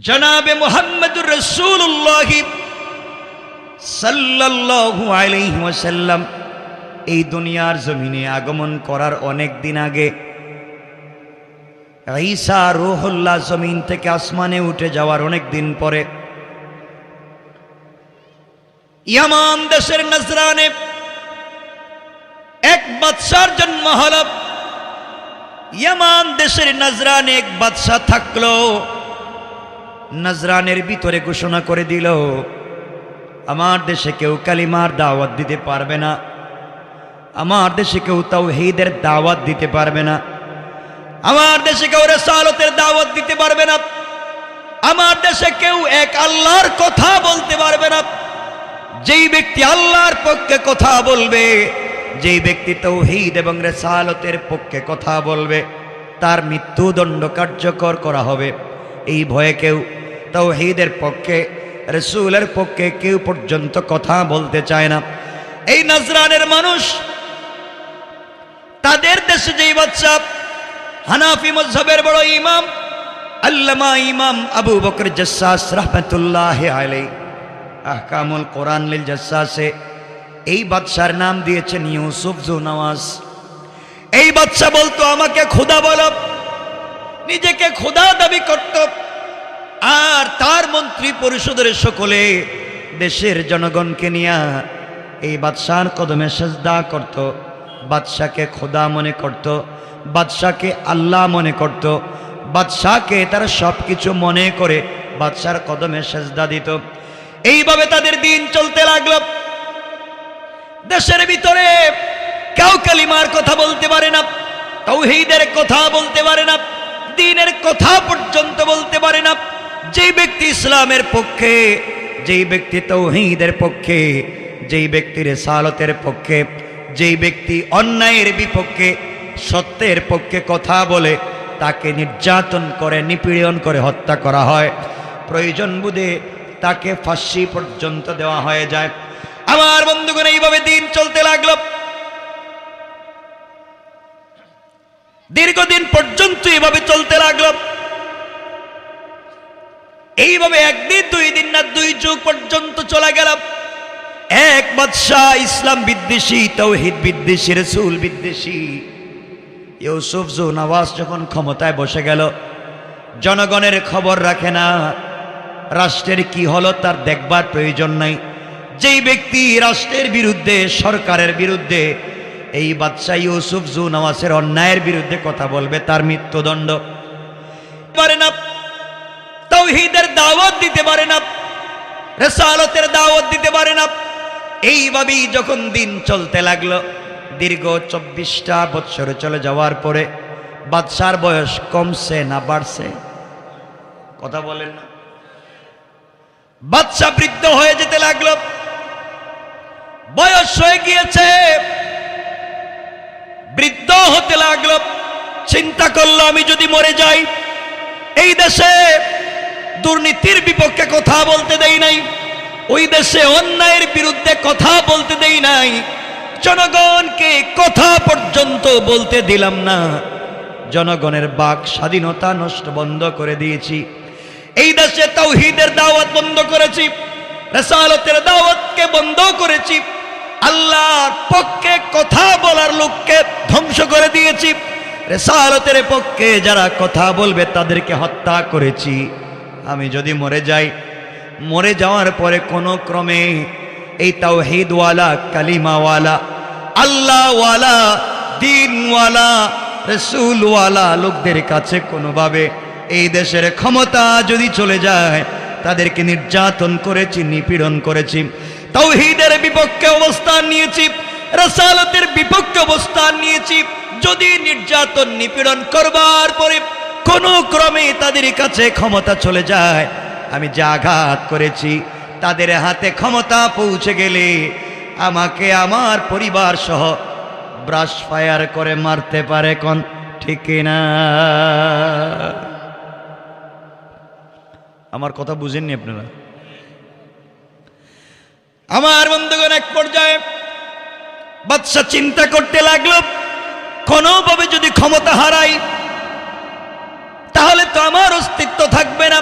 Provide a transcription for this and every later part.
জনাবে মুহাম্মদুর রাসূলুল্লাহ সাল্লাল্লাহু আলাইহি ওয়াসাল্লাম এই দুনিয়ার জমিনে আগমন করার অনেক দিন আগে ঈসা রূহুল্লাহ জমিন থেকে আসমানে উঠে যাওয়ার অনেক দিন পরে ইয়ামান দেশের নজরানে এক বাদশার জন্ম হলো। ইয়ামান দেশের নজরানে এক বাদশা থাকলো। নজরানের ভিতরে ঘোষণা করে দিল, আমার দেশে কেউ কালিমার দাওয়াত দিতে পারবে না, আমার দেশে কেউ তাওহীদের দাওয়াত দিতে পারবে না, আমার দেশে কেউ রিসালাতের দাওয়াত দিতে পারবে না, আমার দেশে কেউ এক আল্লাহর কথা বলতে পারবে না। যেই ব্যক্তি আল্লাহর পক্ষে কথা বলবে, যেই ব্যক্তি তাওহীদ এবং রিসালাতের পক্ষে কথা বলবে, তার মৃত্যুদণ্ড কার্যকর করা হবে। এই ভয়ে কেউ তাওহীদের পক্ষে, রাসূলের পক্ষে কেউ পর্যন্ত কথা বলতে চায় না। এই নজরানের মানুষ, তাদের দেশে যেই বাদশা হানাফি মাযহাবের বড় ইমাম আল্লামা ইমাম আবু বকর জাসসাস রাহমাতুল্লাহি আলাইহি আহকামুল কোরআন লিল জাসসাসে এই বাদশার নাম দিয়েছেন ইউসুফ জু নওয়াজ। এই বাদশা বলতো, আমাকে খোদা বলো, নিজেকে খোদা দাবি করত। আর তার মন্ত্রী পরিষদের সকলে দেশের জনগণকে নিয়ে এই বাদশার কদমে সেজদা করত, বাদশাকে খোদা মনে করত, বাদশাকে আল্লাহ মনে করত, বাদশাকে তারা সবকিছু মনে করে বাদশার কদমে সেজদা দিত। এইভাবে তাদের দিন চলতে লাগলো। দেশের ভিতরে কেউ কালিমার কথা বলতে পারে না, তাওহীদের কথা বলতে পারে না, দ্বীনের কথা পর্যন্ত বলতে পারে না। যেই ব্যক্তি ইসলামের পক্ষে, যেই ব্যক্তি তাওহীদের পক্ষে, যেই ব্যক্তি রিসালাতের পক্ষে, যেই ব্যক্তি অন্যায়ের বিপক্ষে, সত্যের পক্ষে কথা বলে, তাকে নির্যাতন করে, নিপীড়ন করে হত্যা করা হয়। প্রয়োজন বুঝে তাকে ফাঁসি পর্যন্ত দেওয়া হয়ে যায়। আমার বন্ধুগণ, এইভাবে দিন চলতে লাগলো। দীর্ঘদিন পর্যন্ত এইভাবে চলতে লাগলো। এইভাবে একদিন, দুই দিন না, দুই যুগ পর্যন্ত চলে গেল। এক বাদশাহ ইসলাম বিদ্বেষী, তাওহীদ বিদ্বেষী, রাসূল বিদ্বেষী ইউসুফ জু নওয়াজ যখন ক্ষমতায় বসে গেল, জনগণের খবর রাখে না, রাষ্ট্রের কি হলো তার দেখবার প্রয়োজন নাই। যেই ব্যক্তি রাষ্ট্রের বিরুদ্ধে, সরকারের বিরুদ্ধে, এই বাদশাহ ইউসুফ জু নওয়াজের অন্যায়ের বিরুদ্ধে কথা বলবে, তার মৃত্যুদণ্ড। পারে না, তাওহীদের দাওয়াত দিতে পারে না, রিসালাতের দাওয়াত দিতে পারে না। এইভাবেই যখন দিন চলতে লাগলো, দীর্ঘ 24টা বছর চলে যাওয়ার পরে বাদশার বয়স কমছে না বাড়ছে? কথা বলেন না। বাদশা বৃদ্ধ হয়ে যেতে লাগলো, বয়স হয়ে গিয়েছে, বৃদ্ধ হতে লাগলো। চিন্তা করলো, আমি যদি মরে যাই, এই দেশে দুর্নীতির বিপক্ষে কথা বলতে দেই নাই, ওই দেশে অন্যায়ের বিরুদ্ধে কথা বলতে দেই নাই, জনগণকে কথা পর্যন্ত বলতে দিলাম না, জনগণের বাক স্বাধীনতা নষ্ট বন্ধ করে দিয়েছি। এই দেশে তাওহীদের দাওয়াত বন্ধ করেছি, রিসালাতের দাওয়াতকে বন্ধ করেছি, আল্লাহর পক্ষে কথা বলার লোককে ধ্বংস করে দিয়েছি, রিসালাতের পক্ষে যারা কথা বলবে তাদেরকে হত্যা করেছি। আমি যদি মরে যাই, মরে যাওয়ার পরে কোনো ক্রমে এই তাওহীদওয়ালা, কালিমাওয়ালা, আল্লাহওয়ালা, দ্বীনওয়ালা, রাসূলওয়ালা লোকদের কাছে কোনোভাবে এই দেশের ক্ষমতা যদি চলে যায়, তাদেরকে নির্যাতন করেছি, নিপীড়ন করেছি, তাওহীদের বিপক্ষে অবস্থান নিয়েছি, রিসালাতের বিপক্ষে অবস্থান নিয়েছি। যদি নির্যাতন, নিপীড়ন করবার পরে কোনো ক্রমে তাদের কাছে ক্ষমতা চলে যায়, আমি যে আঘাত করেছি তাদের হাতে ক্ষমতা পৌঁছে গেলে আমাকে আমার পরিবার সহ ব্রাশ ফায়ার করে মারতে পারে। কোন ঠিক না? আমার কথা বুঝেননি আপনারা? আমার বন্ধুগণ, এক পর্যায়ে বাদশা চিন্তা করতে লাগলো, কোনোভাবে যদি ক্ষমতা হারাই তাহলে তো আমার অস্তিত্ব থাকবে না,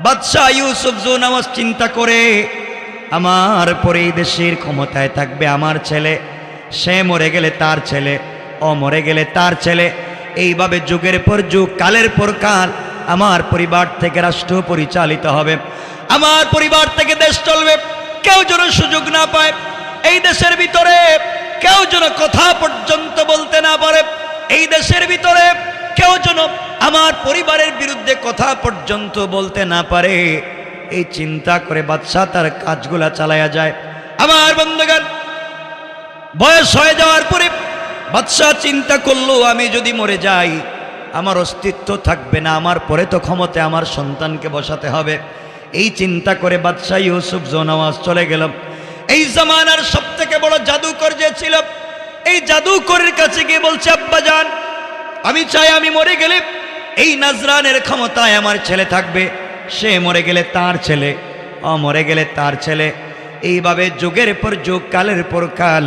বাদশাহ ইউসুফ জুনাওয়াজ চিন্তা করে, আমার পরে এই দেশের ক্ষমতায় থাকবে আমার ছেলে, সে মরে গেলে তার ছেলে, ও মরে গেলে তার ছেলে, এইভাবে যুগের পর যুগ, কালের পর কাল আমার পরিবার থেকে রাষ্ট্র পরিচালিত হবে, আমার পরিবার থেকে দেশ চলবে। কেউ যেন সুযোগ না পায়, এই দেশের ভিতরে কেউ যেন কথা পর্যন্ত বলতে না পারে, এই দেশের ভিতরে কেউ যেন আমার পরিবারের বিরুদ্ধে কথা পর্যন্ত বলতে না পারে। এই চিন্তা করে বাদশাহ তার কাজগুলা চালায়া যায়। আমার বন্ধুগণ, বয়স হয়ে যাওয়ার পরে বাদশাহ চিন্তা করলো, আমি যদি মরে যাই আমার অস্তিত্ব থাকবে না, আমার পরে তো ক্ষমতায় আমার সন্তানকে বসাতে হবে। এই চিন্তা করে বাদশাহ ইউসুফ জুনাওয়াজ চলে গেল। এই জামানার সব থেকে বড় জাদুকর যে ছিল, এই জাদুকরের কাছে গিয়ে বলছে, আব্বাজান, আমি চাই আমি মরে গেলে এই নাজরানের ক্ষমতায় আমার ছেলে থাকবে, সে মরে গেলে তার ছেলে, ও মরে গেলে তার ছেলে, এইভাবে যুগের পর যুগ, কালের পর কাল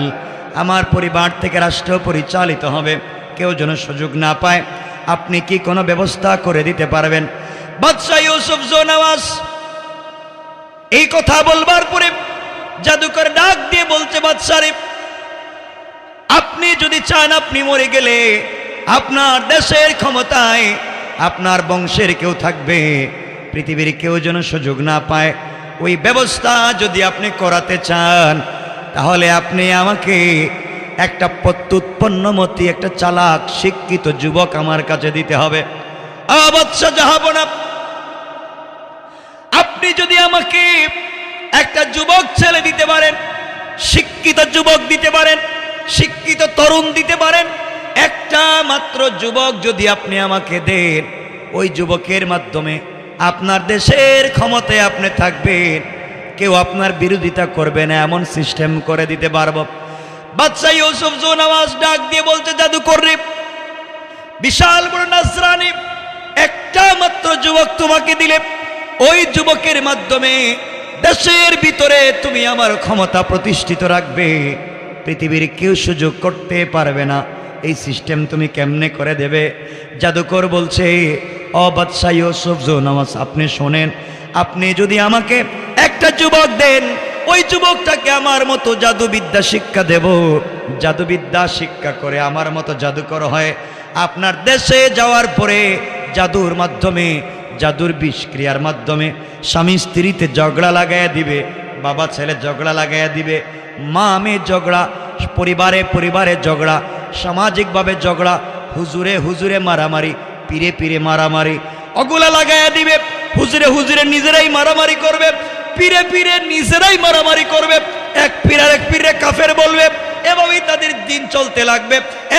আমার পরিবার থেকে রাষ্ট্র পরিচালিত হবে, কেউ যেন সুযোগ না পায়। আপনি কি কোনো ব্যবস্থা করে দিতে পারবেন? বাদশাহ ইউসুফ জুনাওয়াজ এই কথা বলবার পরে জাদুকর ডাক দিয়ে বলছে, বাদশাহ রে, আপনি যদি চান আপনি মরে গেলে আপনার দেশের ক্ষমতায় আপনার বংশের কেউ থাকবে, পৃথিবীর কেউ যেন সুযোগ না পায়, ওই ব্যবস্থা যদি আপনি করাতে চান তাহলে আপনি আমাকে একটা প্রত্যুৎপন্নমতি, একটা চালাক শিক্ষিত যুবক আমার কাছে দিতে হবে। বাদশাহ জাহাপনা, আপনি যদি আমাকে একটা যুবক ছেলে দিতে পারেন, শিক্ষিত যুবক দিতে পারেন, শিক্ষিত তরুণ দিতে পারেন, একটা মাত্র যুবক যদি আপনি আমাকে দেন, ওই যুবকের মাধ্যমে আপনার দেশের ক্ষমতায় আপনি থাকবেন, কেউ আপনার বিরোধিতা করবে না, এমন সিস্টেম করে দিতে পারবো। বাদশাহ ইউসুফ জুনাওয়াজ ডাক দিয়ে বলছে, জাদুকর রে, বিশাল বড় নাজরানি একটা মাত্র যুবক তোমাকে দিলে, ওই যুবকের মাধ্যমে দেশের ভিতরে তুমি আমার ক্ষমতা প্রতিষ্ঠিত রাখবে, পৃথিবীর কেউ সুযোগ করতে পারবে না। এই সিস্টেম তুমি কেমনে করে দেবে? জাদুকর বলছে, ও বাদশাহ ইউসুফ জুনাওয়াজ, আপনি শোনেন, আপনি যদি আমাকে একটা যুবক দেন, ওই যুবকটাকে আমার মতো জাদুবিদ্যা শিক্ষা দেব, জাদুবিদ্যা শিক্ষা করে আমার মতো জাদুকর হয় আপনার দেশে যাওয়ার পরে জাদুর মাধ্যমে, জাদুর বিষক্রিয়ার মাধ্যমে স্বামী স্ত্রীতে ঝগড়া লাগাইয়া দিবে, বাবা ছেলে ঝগড়া লাগাইয়া দিবে, মা মেয়ে ঝগড়া, পরিবারে পরিবারে ঝগড়া, সামাজিকভাবে ঝগড়া, হুজুরে হুজুরে মারামারি, পীরে পীরে মারামারি, ওগুলা লাগাইয়া দিবে। হুজুরে হুজুরে নিজেরাই মারামারি করবে, পীরে পীরে নিজেরাই মারামারি করবে, এক পীর আর এক পীরে কাফের বলবে, এভাবেই তাদের দিন চলতে লাগবে।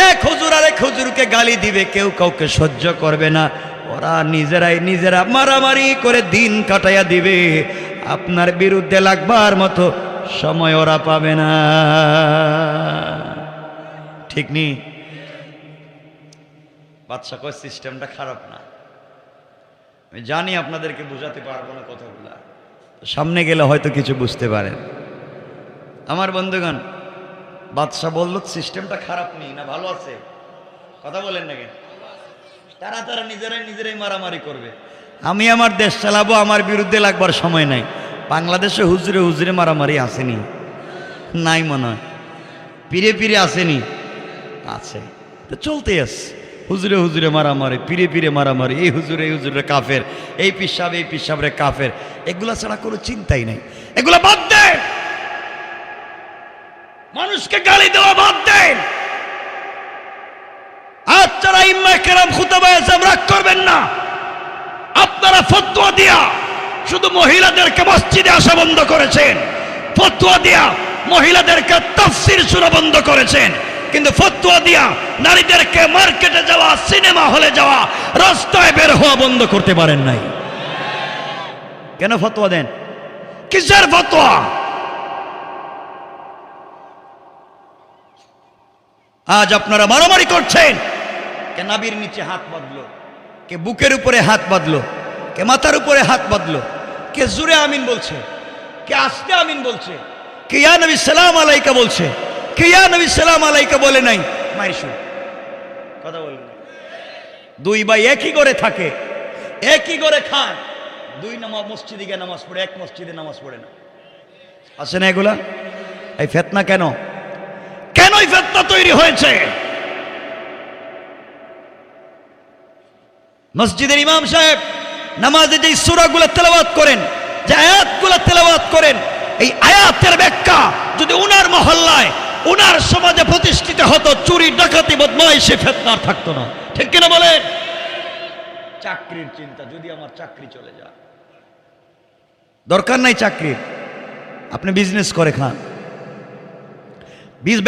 এক হুজুর আর এক হুজুরকে গালি দিবে, কেউ কাউকে সহ্য করবে না, ওরা নিজেরা মারামারি করে দিন কাটাইয়া দিবে। আপনার বিরুদ্ধে লাগবার মতো সময় ওরা পাবে না। ঠিক নেই? বাদশা কয় সিস্টেমটা খারাপ না, আমি জানি আপনাদেরকে বোঝাতে পারবো না কথাগুলা, সামনে গেলে হয়তো কিছু বুঝতে পারেন। আমার বন্ধুগণ, বাদশা বলল সিস্টেমটা খারাপ নেই, না ভালো আছে? কথা বলেন না কেন? তারা নিজেরাই মারামারি করবে। আমি আমার দেশ চালাবো, আমার বিরুদ্ধে লাগবার সময় নাই। বাংলাদেশে হুজুরে হুজুরে মারামারি আসেনি? নাই মনে হয়। পীরে পীরে আসেনি? আছে। তো চলতেই আছে, হুজুরে হুজুরে মারামারি, পীরে পীরে মারামারি, এই হুজুরে কাফের, এই পিসাবরে কাফের, এগুলা ছাড়া কোনো চিন্তাই নাই। এগুলা বাদ দেন, মানুষকে গালি দেওয়া বাদ দেন। আজ যারা ইমাম কেরাম খুতবায়ে আজম রাগ করবেন না, আপনারা ফতোয়া দিয়া শুধু মহিলাদেরকে মসজিদে আসা বন্ধ করেছেন, ফতোয়া দিয়া মহিলাদেরকে তাফসীর শোনা বন্ধ করেছেন, কিন্তু ফতোয়া দিয়া নারীদেরকে মার্কেটে যাওয়া, সিনেমা হলে যাওয়া, রাস্তায় বের হওয়া বন্ধ করতে পারেন নাই। কেন ফতোয়া দেন? কিসের ফতোয়া? আজ আপনারা মারামারি করছেন, কে নাভির নিচে হাত বাঁধলো, কে বুকের উপরে হাত বাঁধলো, কে মাথার উপরে হাত বাঁধলো, কে জুরে আমিন বলছে, কে আস্তে আমিন বলছে, কে ইয়া নবী সালাম আলাইকা বলছে, কে ইয়া নবী সালাম আলাইকা বলে নাই। মাইশু কথা বলবেন। দুই ভাই একই ঘরে থাকে, একই ঘরে খায়, দুই নামাজ মসজিদে গিয়ে নামাজ পড়ে, এক মসজিদে নামাজ পড়ে না। আছে না এগুলা? এই ফিতনা কেন? কেন এই ফিতনা তৈরি হয়েছে? মসজিদের ইমাম সাহেব নামাজে যে সূরাগুলো তেলাওয়াত করেন, যে আয়াতগুলো তেলাওয়াত করেন, এই আয়াতের ব্যাখ্যা যদি উনার মহল্লায়, উনার সমাজে প্রতিষ্ঠিত হতো, চুরি ডাকাতি বদমাইশি ফিতনা থাকতো না। ঠিক কিনা বলেন? চাকরির চিন্তা, যদি আমার চাকরি চলে যায়, দরকার নাই চাকরির, আপনি বিজনেস করে খান,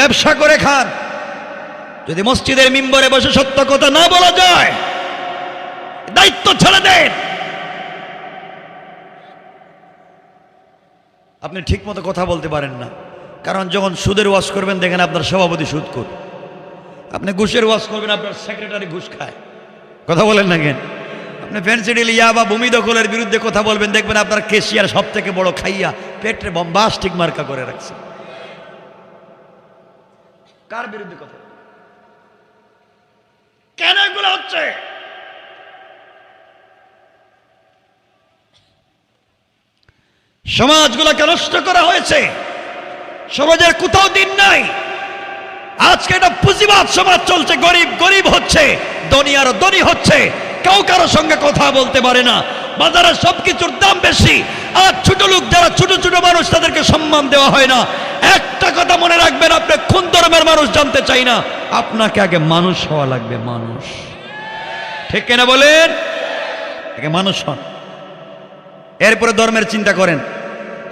ব্যবসা করে খান। যদি মসজিদের মিম্বরে বসে সত্য কথা না বলা যায়, দায়িত্ব ছেড়ে দেন। আপনি ঠিক মতো কথা বলতে পারেন না, কারণ যখন সুদের ওয়াজ করবেন দেখেন আপনার সভাপতি সুদ কর, আপনি ঘুষের ওয়াজ করবেন আপনার সেক্রেটারি ঘুষ খায়। কথা বলেন না কেন? আপনি ফেন্সিডিল ইয়া বা ভূমি দখলের বিরুদ্ধে কথা বলবেন, দেখবেন আপনার কেশিয়ার সব থেকে বড় খাইয়া পেটে বম্বাস ঠিক মার্কা করে রাখছে। কার বিরুদ্ধে কথা? কেন এগুলো হচ্ছে? সমাজগুলোকে নষ্ট করা হয়েছে, সমাজের কোথাও দিন নাই। আজকে এটা পুঁজিবাদ সমাজ চলছে, গরিব গরিব হচ্ছে, ধনী আরো ধনী হচ্ছে, কেউ কারো সঙ্গে কথা বলতে পারে না, বাজারে সবকিছুর দাম বেশি। আর ছোট লোক যারা, ছোট ছোট মানুষ, তাদেরকে সম্মান দেওয়া হয় না। একটা কথা মনে রাখবেন, আপনি কোন ধর্মের মানুষ জানতে চাই না, আপনাকে আগে মানুষ হওয়া লাগবে, মানুষ। ঠিক কিনা বলেন? আগে মানুষ হন, এরপরে ধর্মের চিন্তা করেন।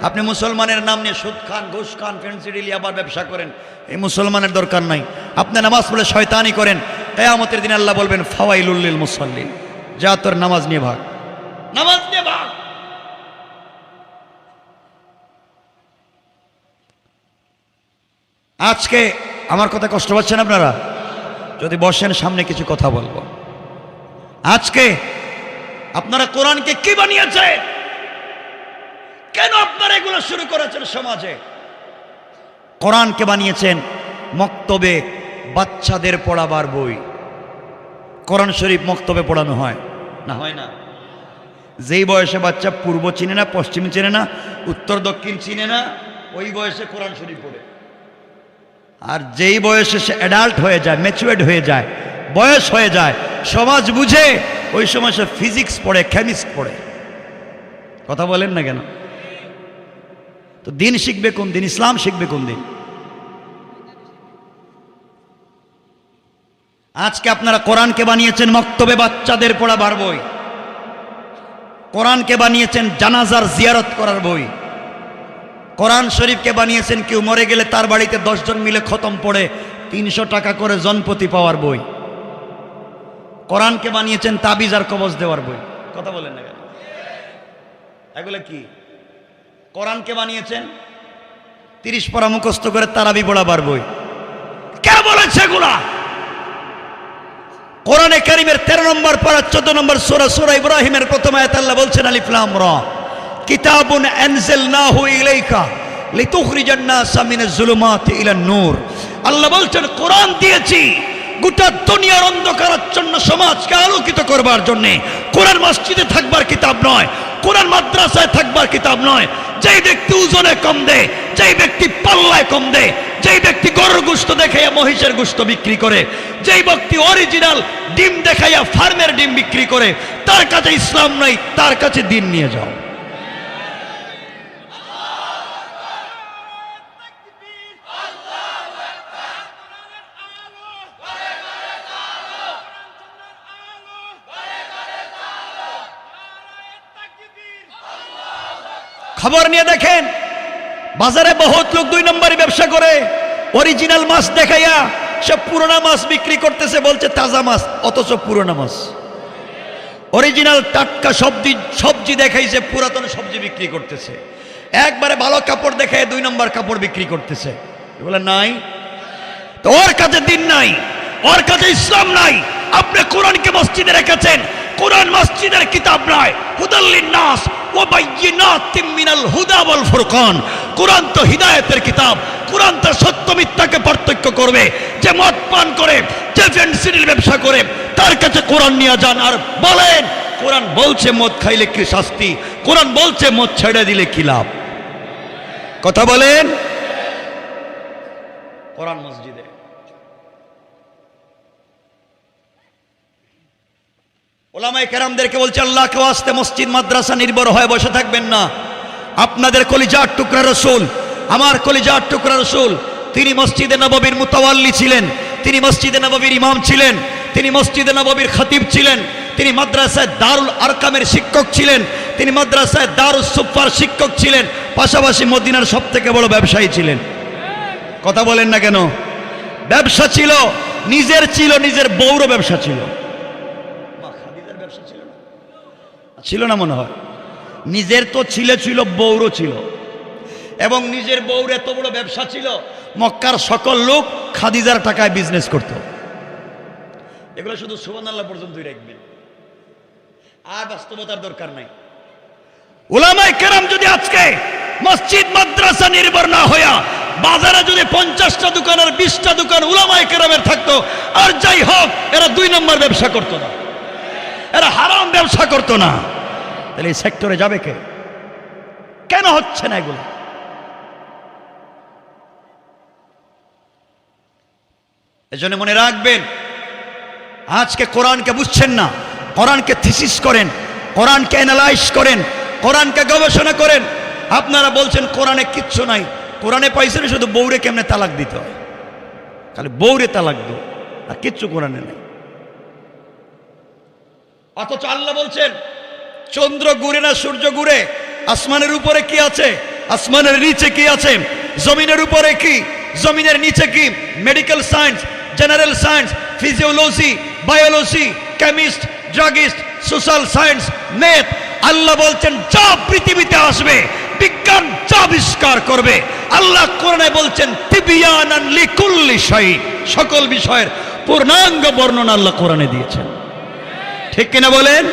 আপনি মুসলমানের নাম নিয়ে সুদ খান, ঘুষ খান, ফেন্সিডিল আবার ব্যবসা করেন, এই মুসলমানের দরকার নাই। আপনি নামাজ পড়ে শয়তানি করেন, কিয়ামতের দিন আল্লাহ বলবেন ফাওয়াইলুল লিল মুসাল্লিন, যা তোর নামাজ নিয়ে ভাগ, নামাজ নিয়ে ভাগ। আজকে আমার কথা কষ্ট পাচ্ছেন আপনারা? যদি বসেন, সামনে কিছু কথা বলবো। আজকে আপনারা কোরআনকে কি বানিয়েছে? কেন আপনারা এগুলো শুরু করেছেন সমাজে? কোরআনকে বানিয়েছেন মক্তবে বাচ্চাদের পড়াবার বই। কোরআন শরীফ মক্তবে পড়ানো হয় না? হয় না? যেই বয়সে বাচ্চা পূর্ব চিনে না, পশ্চিম চিনে না, উত্তর দক্ষিণ চিনে না, ওই বয়সে কোরআন শরীফ পড়ে। আর যেই বয়সে সে অ্যাডাল্ট হয়ে যায়, ম্যাচুয়ার্ড হয়ে যায়, বয়স হয়ে যায়, সমাজ বুঝে, ওই সময় সে ফিজিক্স পড়ে, কেমিস্ট পড়ে। কথা বলেন না কেন? তো দিন শিখবে কোন দিন? ইসলাম শিখবে কোন দিন? আজকে আপনারা কোরআনকে বানিয়েছেন মক্তবে বাচ্চাদের পড়াবার বই, কোরআনকে বানিয়েছেন জানাজার জিয়ারত করার বই, কোরআন শরীফকে বানিয়েছেন কেউ মরে গেলে তার বাড়িতে 10 জন মিলে খতম পড়ে 300 টাকা করে জনপ্রতি পাওয়ার বই, কোরআনকে বানিয়েছেন তাবিজ আর কবজ দেওয়ার বই। কথা বলেন না কেন? এগুলো কি? কোরআনকে বানিয়েছেন 30 পারা মুখস্থ করে তারাবি পড়াবার বই। কে বলেছে এগুলা? কোরআনে কারীমের 13 নম্বর পারা 14 নম্বর সূরা, সূরা ইব্রাহিমের প্রথম আয়াত আল্লাহ বলছেন আলিফ লাম রা, কিতাবুন আনজালনাহু ইলাইকা লিতুখরিজান নাসা মিনাজ জুলুমাতি ইলান নূর। আল্লাহ বলছেন কোরআন দিয়েছি গোটা দুনিয়ার অন্ধকারাচ্ছন্ন সমাজকে আলোকিত করবার জন্য। কোরআন মসজিদে থাকবার কিতাব নয়, কোরআন মাদ্রাসায় থাকবার কিতাব নয়। যেই ব্যক্তি ওজনে কম দেয়, যেই ব্যক্তি পাল্লায় কম দেয়, যেই ব্যক্তি গরুর গোশত দেখাইয়া মহিষের গোশত বিক্রি করে, যেই ব্যক্তি অরিজিনাল ডিম দেখাইয়া ফার্মের ডিম বিক্রি করে, তার কাছে ইসলাম নাই, তার কাছে দিন নিয়ে যাও। খবর নিয়ে দেখেন, বাজারে বহুত লোক 2 নম্বরই ব্যবসা করে। অরিজিনাল মাছ দেখাইয়া সে পুরোনা মাছ বিক্রি করতেছে, বলছে তাজা মাছ, অথচ পুরোনা মাছ। অরিজিনাল টাটকা সবজি দেখাইছে, পুরাতন সবজি বিক্রি করতেছে। একবারে ভালো কাপড় দেখায় 2 নম্বর কাপড় বিক্রি করতেছে। এগুলো নাই তো, ওর কাছে দিন নাই, ওর কাছে ইসলাম নাই। আপনি কোরআনকে মসজিদে রেখেছেন, কোরআন মসজিদের কিতাব নয়। হুদাল লিন্নাস ওয়া বাইয়িনাতিম মিনাল হুদা ওয়াল ফুরকান। কোরআন তো হিদায়াতের কিতাব, কোরআন তো সত্য মিথ্যাকে পার্থক্য করবে। যে মদ পান করে, যে ফেন্সিডিল ব্যবসা করে, তার কাছে কোরআন নিয়ে যান আর বলেন কোরআন বলছে মদ খাইলে কি শাস্তি, কোরআন বলছে মদ ছেড়ে দিলে কি লাভ। কথা বলেন। কোরআন মসজিদে ওলামায়ে কেরামদেরকে বলছে, আল্লাহকে ওয়াস্তে মসজিদ মাদ্রাসা নির্ভর হয়ে বসে থাকবেন না। আপনাদের কলিজার টুকরা রাসূল, আমার কলিজার টুকরা রাসূল, তিনি মসজিদে নববীর মুতাওয়াল্লি ছিলেন, তিনি মসজিদে নববীর ইমাম ছিলেন, তিনি মসজিদে নববীর খতিব ছিলেন, তিনি মাদ্রাসায় দারুল আরকামের শিক্ষক ছিলেন, তিনি মাদ্রাসায় দারুস সুফার শিক্ষক ছিলেন, পাশাপাশি মদিনার সবথেকে বড় ব্যবসায়ী ছিলেন। কথা বলেন না কেন? ব্যবসা ছিল, নিজের ছিল, নিজের বউরও ব্যবসা ছিল। খাদিজার ব্যবসা ছিল না? ছিল না মনে হয়। নিজের তো ছিল, বউরও ছিল, এবং নিজের বউর এত বড় ব্যবসা ছিল, মক্কার সকল লোক খাদিজার টাকায় বিজনেস করত। এগুলো শুধু সুবহানাল্লাহ পর্যন্তই রাখবেন, আর বাস্তবতার দরকার নাই। উলামায়ে কেরাম যদি আজকে মসজিদ মাদ্রাসা নির্ভর না হইয়া বাজারে যদি 50টা দোকান আর 20টা দোকান উলামায়ে কেরামের থাকতো, আর যাই হোক এরা 2 নম্বর ব্যবসা করতো না, এরা হারাম ব্যবসা করতো না, তাহলে এই সেক্টরে যাবে কে? কেন হচ্ছে না এগুলো? এজন্য মনে রাখবেন, আজকে কোরআনকে বুঝছেন না, কোরআনকে থিসিস করেন, কোরআনকে অ্যানালাইজ করেন, কোরআনকে গবেষণা করেন। আপনারা বলছেন কোরআনে কিচ্ছু নাই, কোরআনে পাইছেন শুধু বউরে কেমনে তালাক দিতে হয়, খালি বউরে তালাক দাও, আর কিচ্ছু কোরআনে নেই। অথচ আল্লাহ বলছেন চন্দ্র ঘুরে না সূর্য ঘুরে, আসমানের উপরে কি আছে, আসমানের নিচে কি আছে, জমিনের উপরে কি, জমিনের নিচে কি, medical science, general science, physiology, biology, chemist, druggist, social science, math, Allah বলছেন যা পৃথিবীতে আসবে বিজ্ঞান যা আবিষ্কার করবে, আল্লাহ কোরআনে বলছেন তিবিয়ানান লিকুল্লি শাই, সকল বিষয়ের পূর্ণাঙ্গ বর্ণনা আল্লাহ কোরআনে দিয়েছেন। ঠিক কিনা বলেন?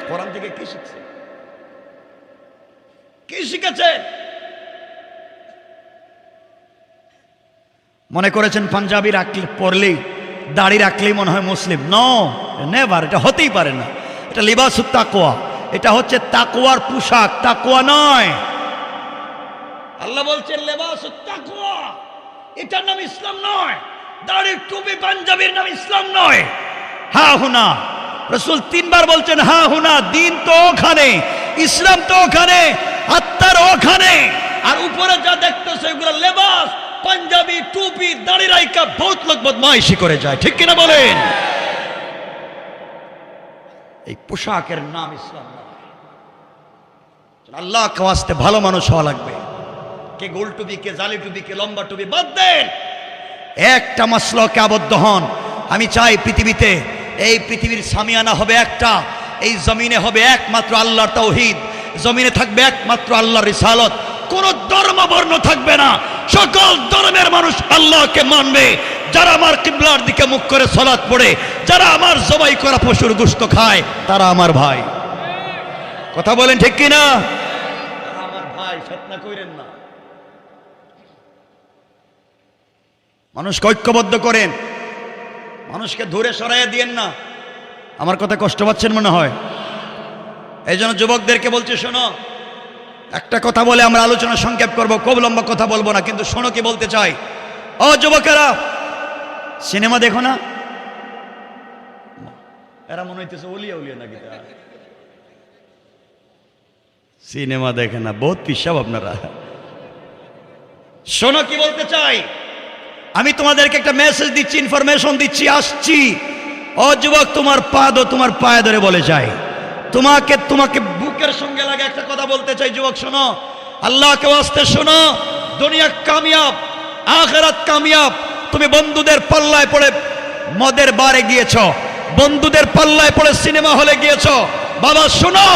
কোরআন থেকে কি শিখছে, কি শিখেছে? মনে করেছেন পাঞ্জাবি রাখলে পরলেই, দাড়ি রাখলেই মনে হয় মুসলিম। নো, নেভার, এটা হতেই পারে না। এটা লিবাসুত তাকওয়া, এটা হচ্ছে তাকওয়ার পোশাক, তাকওয়া নয়। আল্লাহ বলছেন লিবাসুত তাকওয়া, এটার নাম ইসলাম নয়। দাড়ি টুপি পাঞ্জাবির নাম ইসলাম নয়। হা হুনা, রাসূল 3 বার বলছেন হা হুনা, দিন তো ওখানে, ইসলাম তো ওখানে, আত্মার ওখানে, আর উপরে যা দেখতেছে এগুলো লেবাস, পাঞ্জাবি, টুপি, দাড়ি রাইকা বহুত লোক বদমাইশি করে যায়। ঠিক কিনা বলেন? এই পোশাকের নাম ইসলাম নয়। আল্লাহকে ওয়াস্তে ভালো মানুষ হওয়া লাগবে। কে গোল টুপি, কে জালি টুপি, কে লম্বা টুপি, বাদ দেন। একটা মাসলকে আবদ্ধ হন। আমি চাই পৃথিবীতে, এই পৃথিবীর সামিয়ানা হবে একটা, এই জমিনে হবে একমাত্র আল্লাহর তাওহীদ, জমিনে থাকবে একমাত্র আল্লাহর রিসালত, কোন ধর্ম বর্ণ থাকবে না, সকল ধর্মের মানুষ আল্লাহকে মানবে। যারা আমার কিবলার দিকে মুখ করে সালাত পড়ে, যারা আমার জবাই করা পশুর গোশত খায়, তারা আমার ভাই। কথা বলেন ঠিক কিনা? তারা আমার ভাই, ফিতনা কইরেন না। মানুষকে ঐক্যবদ্ধ করেন, মানুষকে ধরে সরাইয়া দিয়েন না। আমার কথা কষ্ট পাচ্ছেন মনে হয়। এই জন্য যুবকদেরকে বলছি, শোনো, একটা কথা বলে আমরা আলোচনা সংক্ষেপ করব, খুব লম্বা কথা বলবো না, কিন্তু শোনো কি বলতে চাই। ও যুবকেরা, সিনেমা দেখো না? এরা মনে হইতেছে ওলিয়া উলিয়া নাকি, সিনেমা দেখে না, বহুত পিসাব আপনারা। শোনো কি বলতে চাই, আমি তোমাদেরকে একটা মেসেজ দিচ্ছি, ইনফরমেশন দিচ্ছি, আসছি। ও যুবক, তোমার পা ধরে, তোমার পায়ে ধরে বলে যাই, তোমাকে বুকের সঙ্গে লাগে একটা কথা বলতে চাই। যুবক শোনো, আল্লাহকে ওয়াস্তে শোনো, দুনিয়া কামিয়াব, আখিরাত কামিয়াব। তুমি বন্ধুদের পাল্লায় পড়ে মদের বারে গিয়েছো, বন্ধুদের পাল্লায় পড়ে সিনেমা হলে গিয়েছো। বাবা শোনো,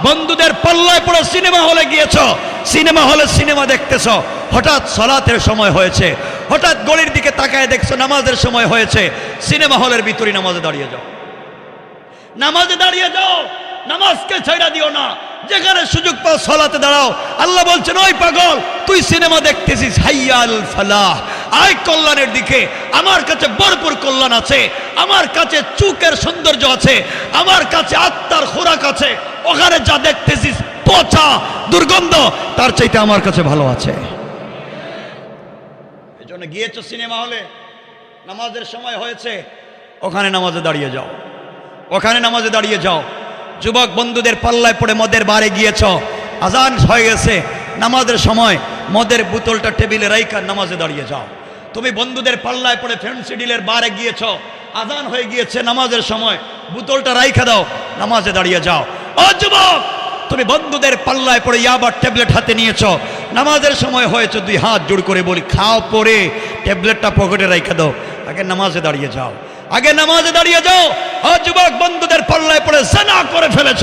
বন্ধুদের পাল্লায় পড়ে সিনেমা হলে গিয়েছো, সিনেমা হলে সিনেমা দেখতেছো, হঠাৎ সালাতের সময় হয়েছে, হঠাৎ গলির দিকে তাকায় দেখছো নামাজের সময় হয়েছে, সিনেমা হলের ভিতরে নামাজে দাঁড়িয়ে যাও, নামাজে দাঁড়িয়ে যাও, নামাজকে ছেড়ে দিও না। যেখানে সুযোগ পাও সালাতে দাঁড়াও। আল্লাহ বলছেন, ওই পাগল, তুই সিনেমা দেখতেছিস, হাইয়াল ফালাহ, আয় কল্যাণের দিকে। আমার কাছে ভরপুর কল্যাণ আছে, আমার কাছে চুকের সৌন্দর্য আছে, আমার কাছে আত্মার খোরাক আছে। ওখানে যা দেখতেছিস পচা দুর্গন্ধ, তার চাইতে আমার কাছে ভালো আছে। এই জন্য গিয়েছো সিনেমা হলে, নামাজের সময় হয়েছে, ওখানে নামাজে দাঁড়িয়ে যাও, ওখানে নামাজে দাঁড়িয়ে যাও। যুবক বন্ধুদের পাল্লায় পড়ে মদের বারে গিয়েছ, আজান হয়ে গেছে, নামাজের সময় মদের বোতলটা টেবিলে রাইখা নামাজে দাঁড়িয়ে যাও। তুমি বন্ধুদের পাল্লায় পড়ে ফ্যান্সি ডিলের বারে গিয়েছ, আজান হয়ে গিয়েছে, নামাজের সময় বোতলটা রাইখা দাও, নামাজে দাঁড়িয়ে যাও। ও যুবক, তুমি বন্ধুদের পাল্লায় পড়ে ইয়াবার ট্যাবলেট হাতে নিয়েছ, নামাজের সময় হয়েছে, দুই হাত জোড় করে বলি খাও, পরে ট্যাবলেটটা পকেটে রাইখা দাও, আগে নামাজে দাঁড়িয়ে যাও, আগে নামাজে দাঁড়িয়ে যাও। ও যুবক, বন্ধুদের পাল্লায় পড়ে জিনা করে ফেলেছ,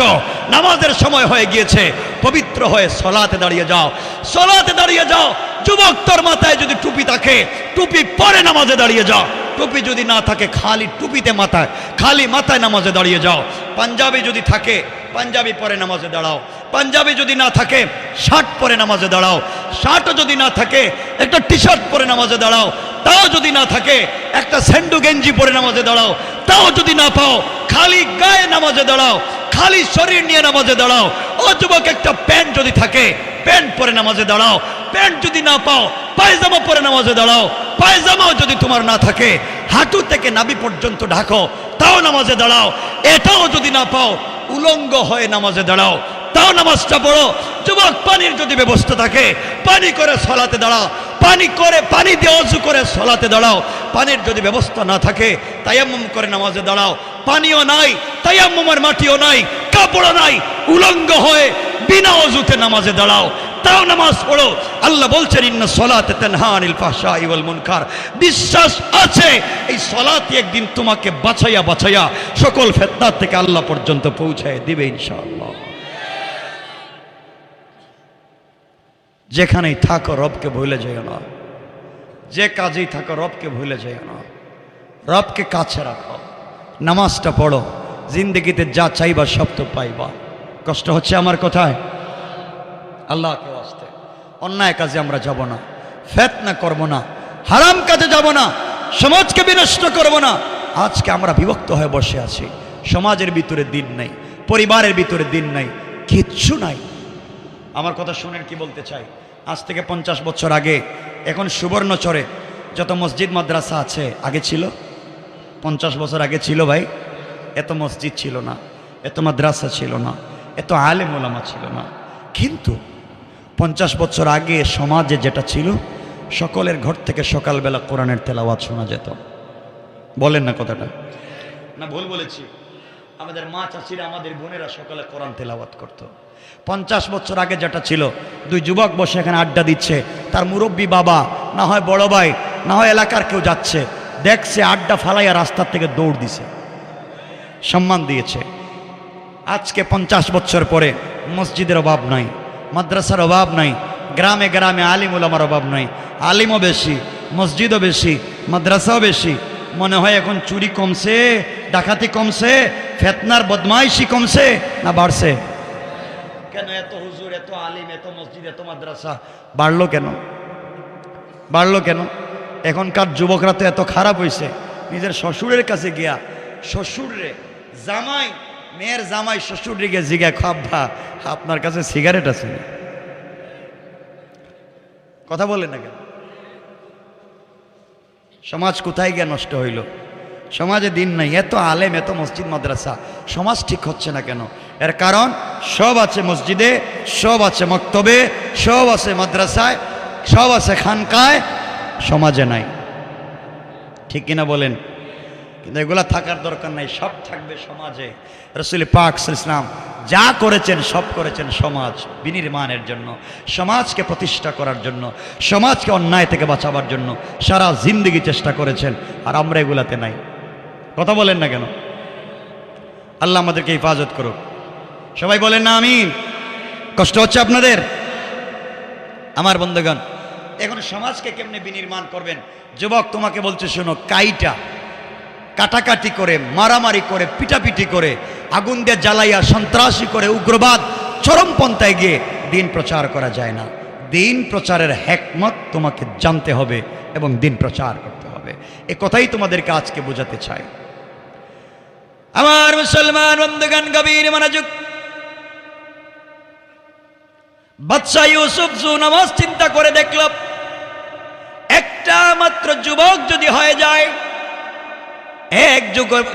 নামাজের সময় হয়ে গিয়েছে, পবিত্র হয়ে সলাতে দাঁড়িয়ে যাও, সলাতে দাঁড়িয়ে যাও। যুবক, তোর মাথায় যদি টুপি থাকে, টুপি পরে নামাজে দাঁড়িয়ে যাও। টুপি যদি না থাকে, খালি টুপিতে মাথায়, খালি মাথায় নামাজে দাঁড়িয়ে যাও। পাঞ্জাবি যদি থাকে, পাঞ্জাবি পরে নামাজে দাঁড়াও। পাঞ্জাবি যদি না থাকে, শার্ট পরে নামাজে দাঁড়াও। শার্টও যদি না থাকে, একটা টি শার্ট পরে নামাজে দাঁড়াও। তাও যদি না থাকে, একটা স্যান্ডু গেঞ্জি পরে নামাজে দাঁড়াও। তাও যদি না পাও, খালি গায়ে নামাজে দাঁড়াও, খালি শরীর নিয়ে নামাজে দাঁড়াও। ও যুবক, একটা প্যান্ট যদি থাকে, প্যান্ট পরে নামাজে দাঁড়াও। প্যান্ট যদি না পাও, পায়জামা পরে নামাজে দাঁড়াও। পায়জামাও যদি তোমার না থাকে, হাঁটু থেকে নাভি পর্যন্ত ঢাকো, তাও নামাজে দাঁড়াও। এটাও যদি না পাও, উলঙ্গ হয়ে নামাজে দাঁড়াও, তাও নামাজটা পড়ো। যুবক, পানির যদি ব্যবস্থা থাকে, পানি করে সলাতে দাঁড়াও, পানি দিয়ে অজু করে সলাতে দাঁড়াও। পানির যদি ব্যবস্থা না থাকে, তায়াম্মুম করে নামাজে দাঁড়াও। পানিও নাই, তায়াম্মুমের মাটিও নাই, কাপড়ও নাই, উলঙ্গ হয়ে বিনা অজুতে নামাজে দাঁড়াও, তাও নামাজ পড়ো। আল্লাহ বলছেন, ইন্না সলাতে তানহা আনিল ফাহশাই ওয়াল মুনকার। বিশ্বাস আছে এই সলাতই একদিন তোমাকে বাঁচাইয়া বাঁচাইয়া সকল ফিতনা থেকে আল্লাহ পর্যন্ত পৌঁছায় দিবে ইনশাআল্লাহ। যেখানেই থাকো রবকে ভুলে যেও না, যে কাজেই থাকো রবকে ভুলে যেও না, রবকে কাছে রাখো, নামাজটা পড়ো, জিন্দগিতে যা চাইবা সব তো পাইবা। কষ্ট হচ্ছে আমার কথায়? আল্লাহকে ওয়াস্তে অন্যায় কাজে আমরা যাব না, ফিতনা করব না, হারাম কাজে যাব না, সমাজকে বিনষ্ট করব না। আজকে আমরা বিভক্ত হয়ে বসে আছি, সমাজের ভিতরে দিন নাই, পরিবারের ভিতরে দিন নাই, কিচ্ছু নাই। আমার কথা শুনেন কি বলতে চাই। আজ থেকে 50 বছর আগে, এখন সুবর্ণচরে যত মসজিদ মাদ্রাসা আছে, আগে ছিল 50 বছর আগে ছিল ভাই, এত মসজিদ ছিল না, এত মাদ্রাসা ছিল না, এত আলেম ওলামা ছিল না। কিন্তু 50 বছর আগে সমাজে যেটা ছিল, সকলের ঘর থেকে সকালবেলা কোরআনের তেলাওয়াত শোনা যেত। বলেন না কথাটা? না ভুল বলেছি? আমাদের মা চাচিরা, আমাদের বোনেরা সকালে কোরআন তেলাওয়াত করতো। 50 বছর আগে যেটা ছিল, দুই যুবক বসে এখানে আড্ডা দিচ্ছে, তার মুরব্বী বাবা, না হয় বড় ভাই, না হয় এলাকার কেউ যাচ্ছে, দেখছে, আড্ডা ফালাইয়া রাস্তার থেকে দৌড় দিছে, সম্মান দিয়েছে। আজকে 50 বছর পরে মসজিদের অভাব নাই, মাদ্রাসার অভাব নাই, গ্রামে গ্রামে আলিম উলামার অভাব নাই, আলিমও বেশি, মসজিদও বেশি, মাদ্রাসাও বেশি। মনে হয় এখন চুরি কমছে, ডাকাতি কমছে, ফিতনার বদমাইশি কমছে না বাড়ছে? কেন এত হুজুর, এত আলিম, এত মসজিদ, এত মাদ্রাসা বাড়লো কেন? বাড়লো কেন? এখনকার যুবকরা তো এত খারাপ হয়েছে, নিজের শ্বশুরের কাছে গিয়া, শ্বশুরে জামাই, মেয়ের জামাই শ্বশুরে গিয়ে জিগা, খাব্বা আপনার কাছে সিগারেট আছে? কথা বলেন না কেন? সমাজ কোথায় গিয়ে নষ্ট হইল? সমাজে দিন নাই, এত আলেম, এত মসজিদ মাদ্রাসা, সমাজ ঠিক হচ্ছে না কেন? এর কারণ সব আছে মসজিদে, সব আছে মক্তবে, সব আছে মাদ্রাসায়, সব আছে খানকায়, সমাজে নাই। ঠিক কিনা বলেন? কিন্তু এগুলা থাকার দরকার নাই, সব থাকবে সমাজে। রাসূল পাক সাল্লাল্লাহু আলাইহি ওয়াসাল্লাম যা করেছেন সব করেছেন সমাজ বিনির্মাণের জন্য, সমাজকে প্রতিষ্ঠা করার জন্য, সমাজকে অন্যায় থেকে বাঁচাবার জন্য সারা জিন্দগি চেষ্টা করেছেন। আর আমরা এগুলাতে নাই। কথা বলেন না কেন? আল্লাহ আমাদেরকে হেফাজত করুক। সবাই বলেন না আমিন। কষ্ট হচ্ছে আপনাদের? আমার বন্ধুগণ, এখন সমাজকে কেমনে বিনির্মাণ করবেন? যুবক, তোমাকে বলছে শোনো, কাটাকাটি করে, মারামারি করে, পিটাপিটি করে, আগুন দিয়ে জ্বালাইয়া, সন্ত্রাসী করে, উগ্রবাদ চরমপন্থায় গিয়ে দিন প্রচার করা যায় না। দিন প্রচারের হিকমত তোমাকে জানতে হবে এবং দিন প্রচার করতে হবে। এই কথাই তোমাদেরকে আজকে বোঝাতে চাই। আমার মুসলমান বন্ধুগণ, গভীর মনোযোগ। বাদশা ইউসুফ নামাজ চিন্তা করে দেখল, একটা মাত্র যুবক যদি হয়ে যায়, এক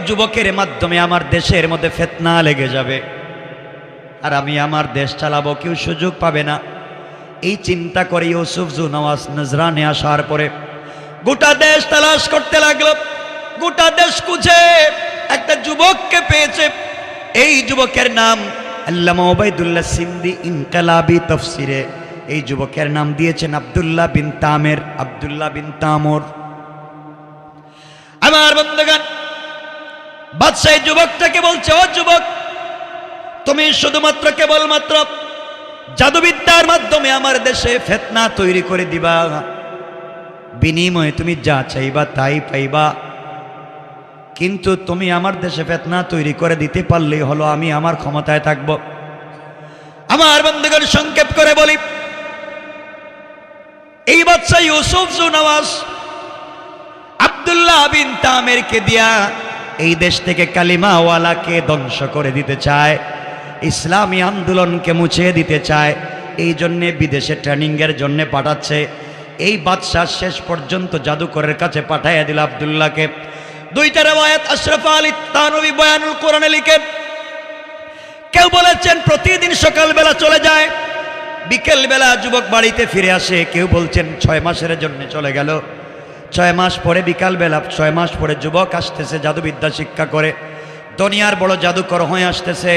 যুবকের মাধ্যমে আমার দেশের মধ্যে ফিতনা লেগে যাবে, আর আমি আমার দেশ চালাবো, কেউ সুযোগ পাবে না। এই চিন্তা করে ইউসুফ নামাজ নজরানে আসার পরে গোটা দেশ তালাশ করতে লাগলো। গোটা দেশ খুঁজে একটা যুবককে পেয়েছে। এই যুবকের নাম আল্লামা ওবায়দুল্লাহ সিন্দি ইনকালাবি তাফসিরে এই যুবকের নাম দিয়েছেন আব্দুল্লাহ বিন তামের, আব্দুল্লাহ বিন তামর। আমার বন্ধুগণ, বাদশাহ যুবকটাকে বলছে, ও যুবক, তুমি শুধুমাত্র কেবলমাত্র জাদুবিদ্যার মাধ্যমে আমার দেশে ফিতনা তৈরি করে দিবা, বিনিময়ে তুমি যা চাইবা তাই পাইবা, কিন্তু তুমি আমার দেশে ফিতনা তৈরি করে দিতে পারলেই হলো, আমি আমার ক্ষমতায় থাকব। আমার বন্ধুগণ, সংক্ষেপ করে বলি, এই বাদশা ইউসুফ নওয়াজ আব্দুল্লাহ বিন তামেরকে দিয়া এই দেশ থেকে কালিমাওয়ালাকে ধ্বংস করে দিতে চায়, ইসলামী আন্দোলনকে মুছে দিতে চায়। এই জন্যে বিদেশে ট্রেনিংয়ের জন্য পাঠাচ্ছে। এই বাদশাহ শেষ পর্যন্ত জাদুকরের কাছে পাঠাইয়া দিল আব্দুল্লাহকে। দুইটা রওয়ায়াত আশরাফ আলী তানভী বয়ানুল কোরআনে লিখেন, কেউ বলেছেন প্রতিদিন সকালবেলা চলে যায়, বিকেল বেলা যুবক বাড়িতে ফিরে আসে। কেউ বলছেন 6 মাসের জন্য চলে গেল, 6 মাস পরে বিকাল বেলা, 6 মাস পরে যুবক আসতেছে জাদুবিদ্যা শিক্ষা করে, দুনিয়ার বড় জাদুকর হয়ে আসতেছে।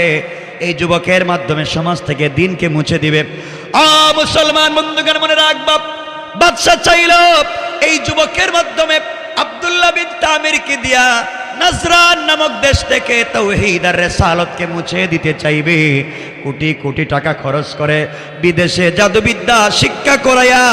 এই যুবকের মাধ্যমে সমাজ থেকে দিনকে মুছে দিবে। মুসলমান বন্ধুগণ, মনে রাখবা, বাদশা চাইল এই যুবকের মাধ্যমে আব্দুল্লাহ বিন তামিরকে দিয়া নজরান নামক দেশ থেকে তাওহীদ আর রিসালাতকে মুছে দিতে চাইবে। কোটি কোটি টাকা খরচ করে বিদেশে জাদুবিদ্যা শিক্ষা করাইয়া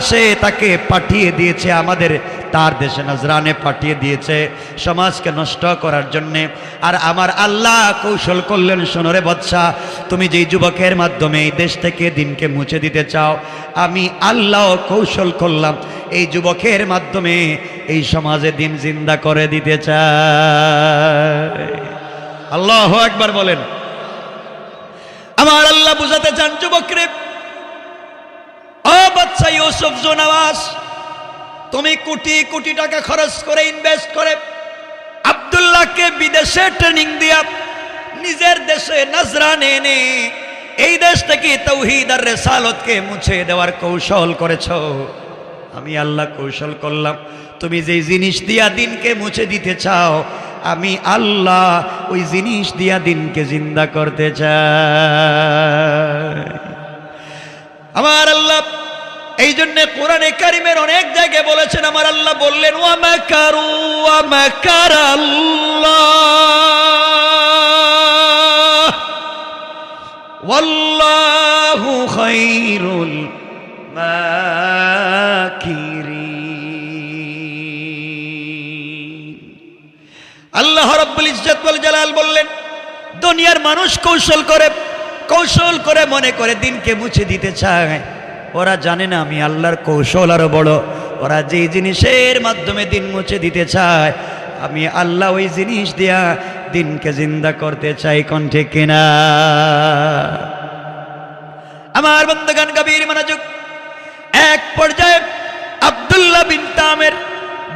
সে তাকে পাঠিয়ে দিয়েছে, আমাদের তার দেশে নজরানে পাঠিয়ে দিয়েছে সমাজকে নষ্ট করার জন্যে। আর আমার আল্লাহ কৌশল করলেন, শোনো রে বাদশা, তুমি যেই যুবকের মাধ্যমে এই দেশ থেকে দিনকে মুছে দিতে চাও, আমি আল্লাহ কৌশল করলাম এই যুবকের মাধ্যমে এই সমাজে দিন জিন্দা করে দিতে চাই। আল্লাহু আকবার বলেন। আমার আল্লাহ বুঝাতে চান যুবকরে, ও বাদশা ইউসুফ নওয়াজ, তুমি কোটি কোটি টাকা খরচ করে ইনভেস্ট করে আব্দুল্লাহকে বিদেশে ট্রেনিং দিয়া নিজের দেশে নজরানে এনে এই দেশ থেকে তাওহীদ আর রিসালাতকে মুছে দেওয়ার কৌশল করেছ। আমি আল্লাহ কৌশল করলাম, তুমি যেই জিনিস দিয়া দিনকে মুছে দিতে চাও, আমি আল্লাহ ওই জিনিস দিয়া দিনকে জিন্দা করতে চাই। আমার আল্লাহ এই জন্য কোরআনে কারিমের অনেক জায়গায় বলেছেন, আমার আল্লাহ বললেন, ওয়া মাকারু ওয়া মাকারাল্লাহ ওয়াল্লাহু খায়রুল মাকিরিন। আল্লাহ রাব্বুল ইজ্জত ওয়াল জালাল বললেন, দুনিয়ার মানুষ কৌশল করে মনে করে দিনকে মুছে দিতে চায়, ওরা জানে না আমি আল্লাহর কৌশল আরো বড়। ওরা যে জিনিসের মাধ্যমে দিন মুছে দিতে চায়, আমি আল্লাহ ওই জিনিস দিয়া দিনকে জিন্দা করতে চাই। কোন ঠিক কিনা? আমার বন্ধুগণ, গভীর মনোযোগ। এক পর্যায়ে আব্দুল্লাহ বিন তামের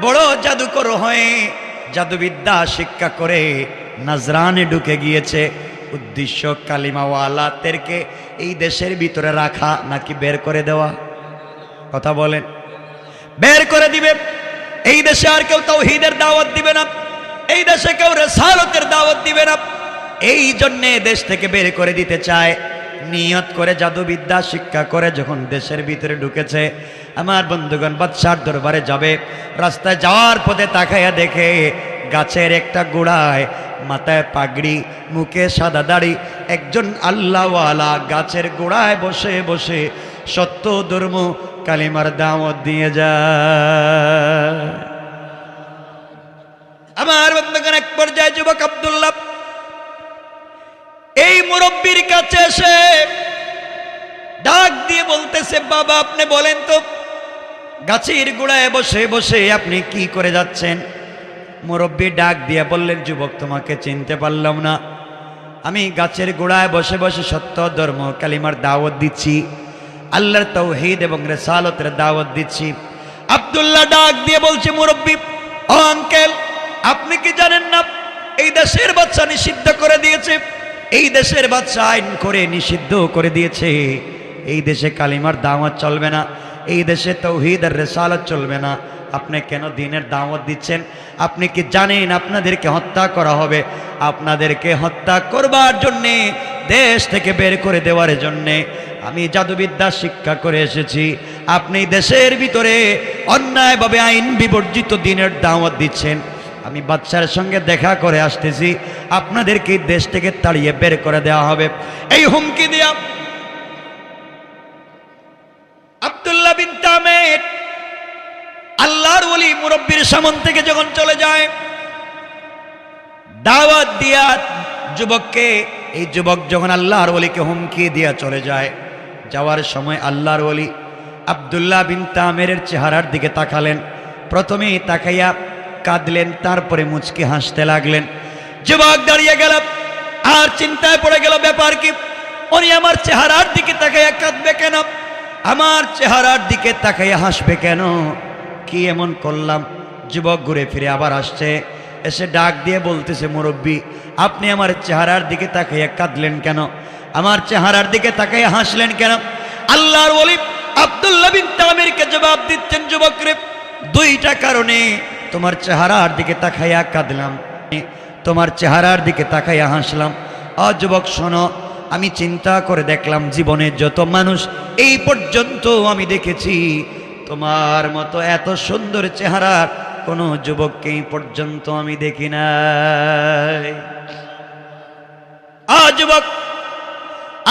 বড় জাদুকর হয়ে জাদুবিদ্যা শিক্ষা করে নজরানে ঢুকে গিয়েছে। উদ্দেশ্য কালিমাওয়ালাদেরকে এই দেশের ভিতরে রাখা নাকি বের করে দেওয়া? কথা বলেন। বের করে দিবে। এই দেশে আর কেউ তাওহীদের দাওয়াত দিবে না, এই দেশে কেউ রিসালাতের দাওয়াত দিবে না। এই জন্য দেশ থেকে বের করে দিতে চায়। নিয়ত করে জাদুবিদ্যা শিক্ষা করে যখন দেশের ভিতরে ঢুকেছে, আমার বন্ধুগণ, বাদশার দরবারে যাবে, রাস্তায় যাওয়ার পথে তাকাইয়া দেখে গাছের একটা গোড়ায় মাথায় পাগড়ি, মুখে সাদা দাড়ি একজন আল্লাহওয়ালা গাছের গোড়ায় বসে বসে সত্য ধর্ম কালিমার দাওয়াত দিয়ে যায়। আমার বন্ধুগণ, এক পর্যায়ে যুবক আব্দুল্লাহ এই মুরব্বীর কাছে এসে ডাক দিয়ে বলতেছে, বাবা আপনি বলেন তো গাছের গোড়ায় বসে বসে আপনি কি করে যাচ্ছেন? মুরব্বী ডাক দিয়ে বললেন, যুবক তোমাকে চিনতে পারলাম না, আমি গাছের গোড়ায় বসে বসে সত্য ধর্ম কালিমার দাওয়াত দিচ্ছি, আল্লাহর তাওহীদ এবং রিসালাতের দাওয়াত দিচ্ছি। আব্দুল্লাহ ডাক দিয়ে বলছে, মুরব্বী ও আঙ্কেল, আপনি কি জানেন না এই দেশের বাদশা নিষিদ্ধ করে দিয়েছে, এই দেশের বাদশা আইন করে নিষিদ্ধ করে দিয়েছে, এই দেশে কালিমার দাওয়াত চলবে না, এই দেশে তাওহীদ আর রিসালাত চলবে না, আপনি কেন দ্বীনের দাওয়াত দিচ্ছেন? আপনি কি জানেন আপনাদেরকে হত্যা করা হবে? আপনাদেরকে হত্যা করবার জন্যে, দেশ থেকে বের করে দেওয়ার জন্যে আমি জাদুবিদ্যা শিক্ষা করে এসেছি। আপনি দেশের ভিতরে অন্যায়ভাবে আইন বিবর্জিত দ্বীনের দাওয়াত দিচ্ছেন। আমি বাদশার সঙ্গে দেখা করে আসতেছি, আপনাদেরকে দেশ থেকে তাড়িয়ে বের করে দেওয়া হবে। এই হুমকি দিয়া আব্দুল্লাহ বিন তামের আল্লাহর ওলি মুরব্বির সামন থেকে যখন চলে যায়, দাওয়াত দিয়া যুবককে, এই যুবক যখন আল্লাহর ওলিকে হুমকি দিয়া চলে যায়, যাওয়ার সময় আল্লাহর ওলি আব্দুল্লাহ বিন তামেরের চেহারার দিকে তাকালেন। প্রথমেই তাকাইয়া কাঁদলেন, তারপরে মুচকি হাসতে লাগলেন। যুবক দাঁড়িয়ে গেল আর চিন্তায় পড়ে গেল, ব্যাপার কি? উনি আমার চেহারার দিকে তাকাইয়া কাঁদবে কেন? আমার চেহারার দিকে তাকাইয়া হাসবে কেন? কি এমন করলাম? যুবক ঘুরে ফিরে আবার আসছে, এসে ডাক দিয়ে বলতেছে, মুরব্বী আপনি আমার চেহারার দিকে তাকাইয়া কাঁদলেন কেন? আমার চেহারার দিকে তাকাইয়া হাসলেন কেন? আল্লাহর ওলি আব্দুল্লাহ বিন তামিরকে জবাব দিচ্ছেন, যুবকরে দুইটা কারণে তোমার চেহারার দিকে তাকাইয়া কাঁদলাম, তোমার চেহারার দিকে তাকাইয়া হাসলাম। যুবক শোনো, আমি চিন্তা করে দেখলাম জীবনের যত মানুষ এই পর্যন্ত আমি দেখেছি, তোমার মতো এত সুন্দর চেহারার কোনো যুবককে এই পর্যন্ত আমি দেখি নাই। যুবক,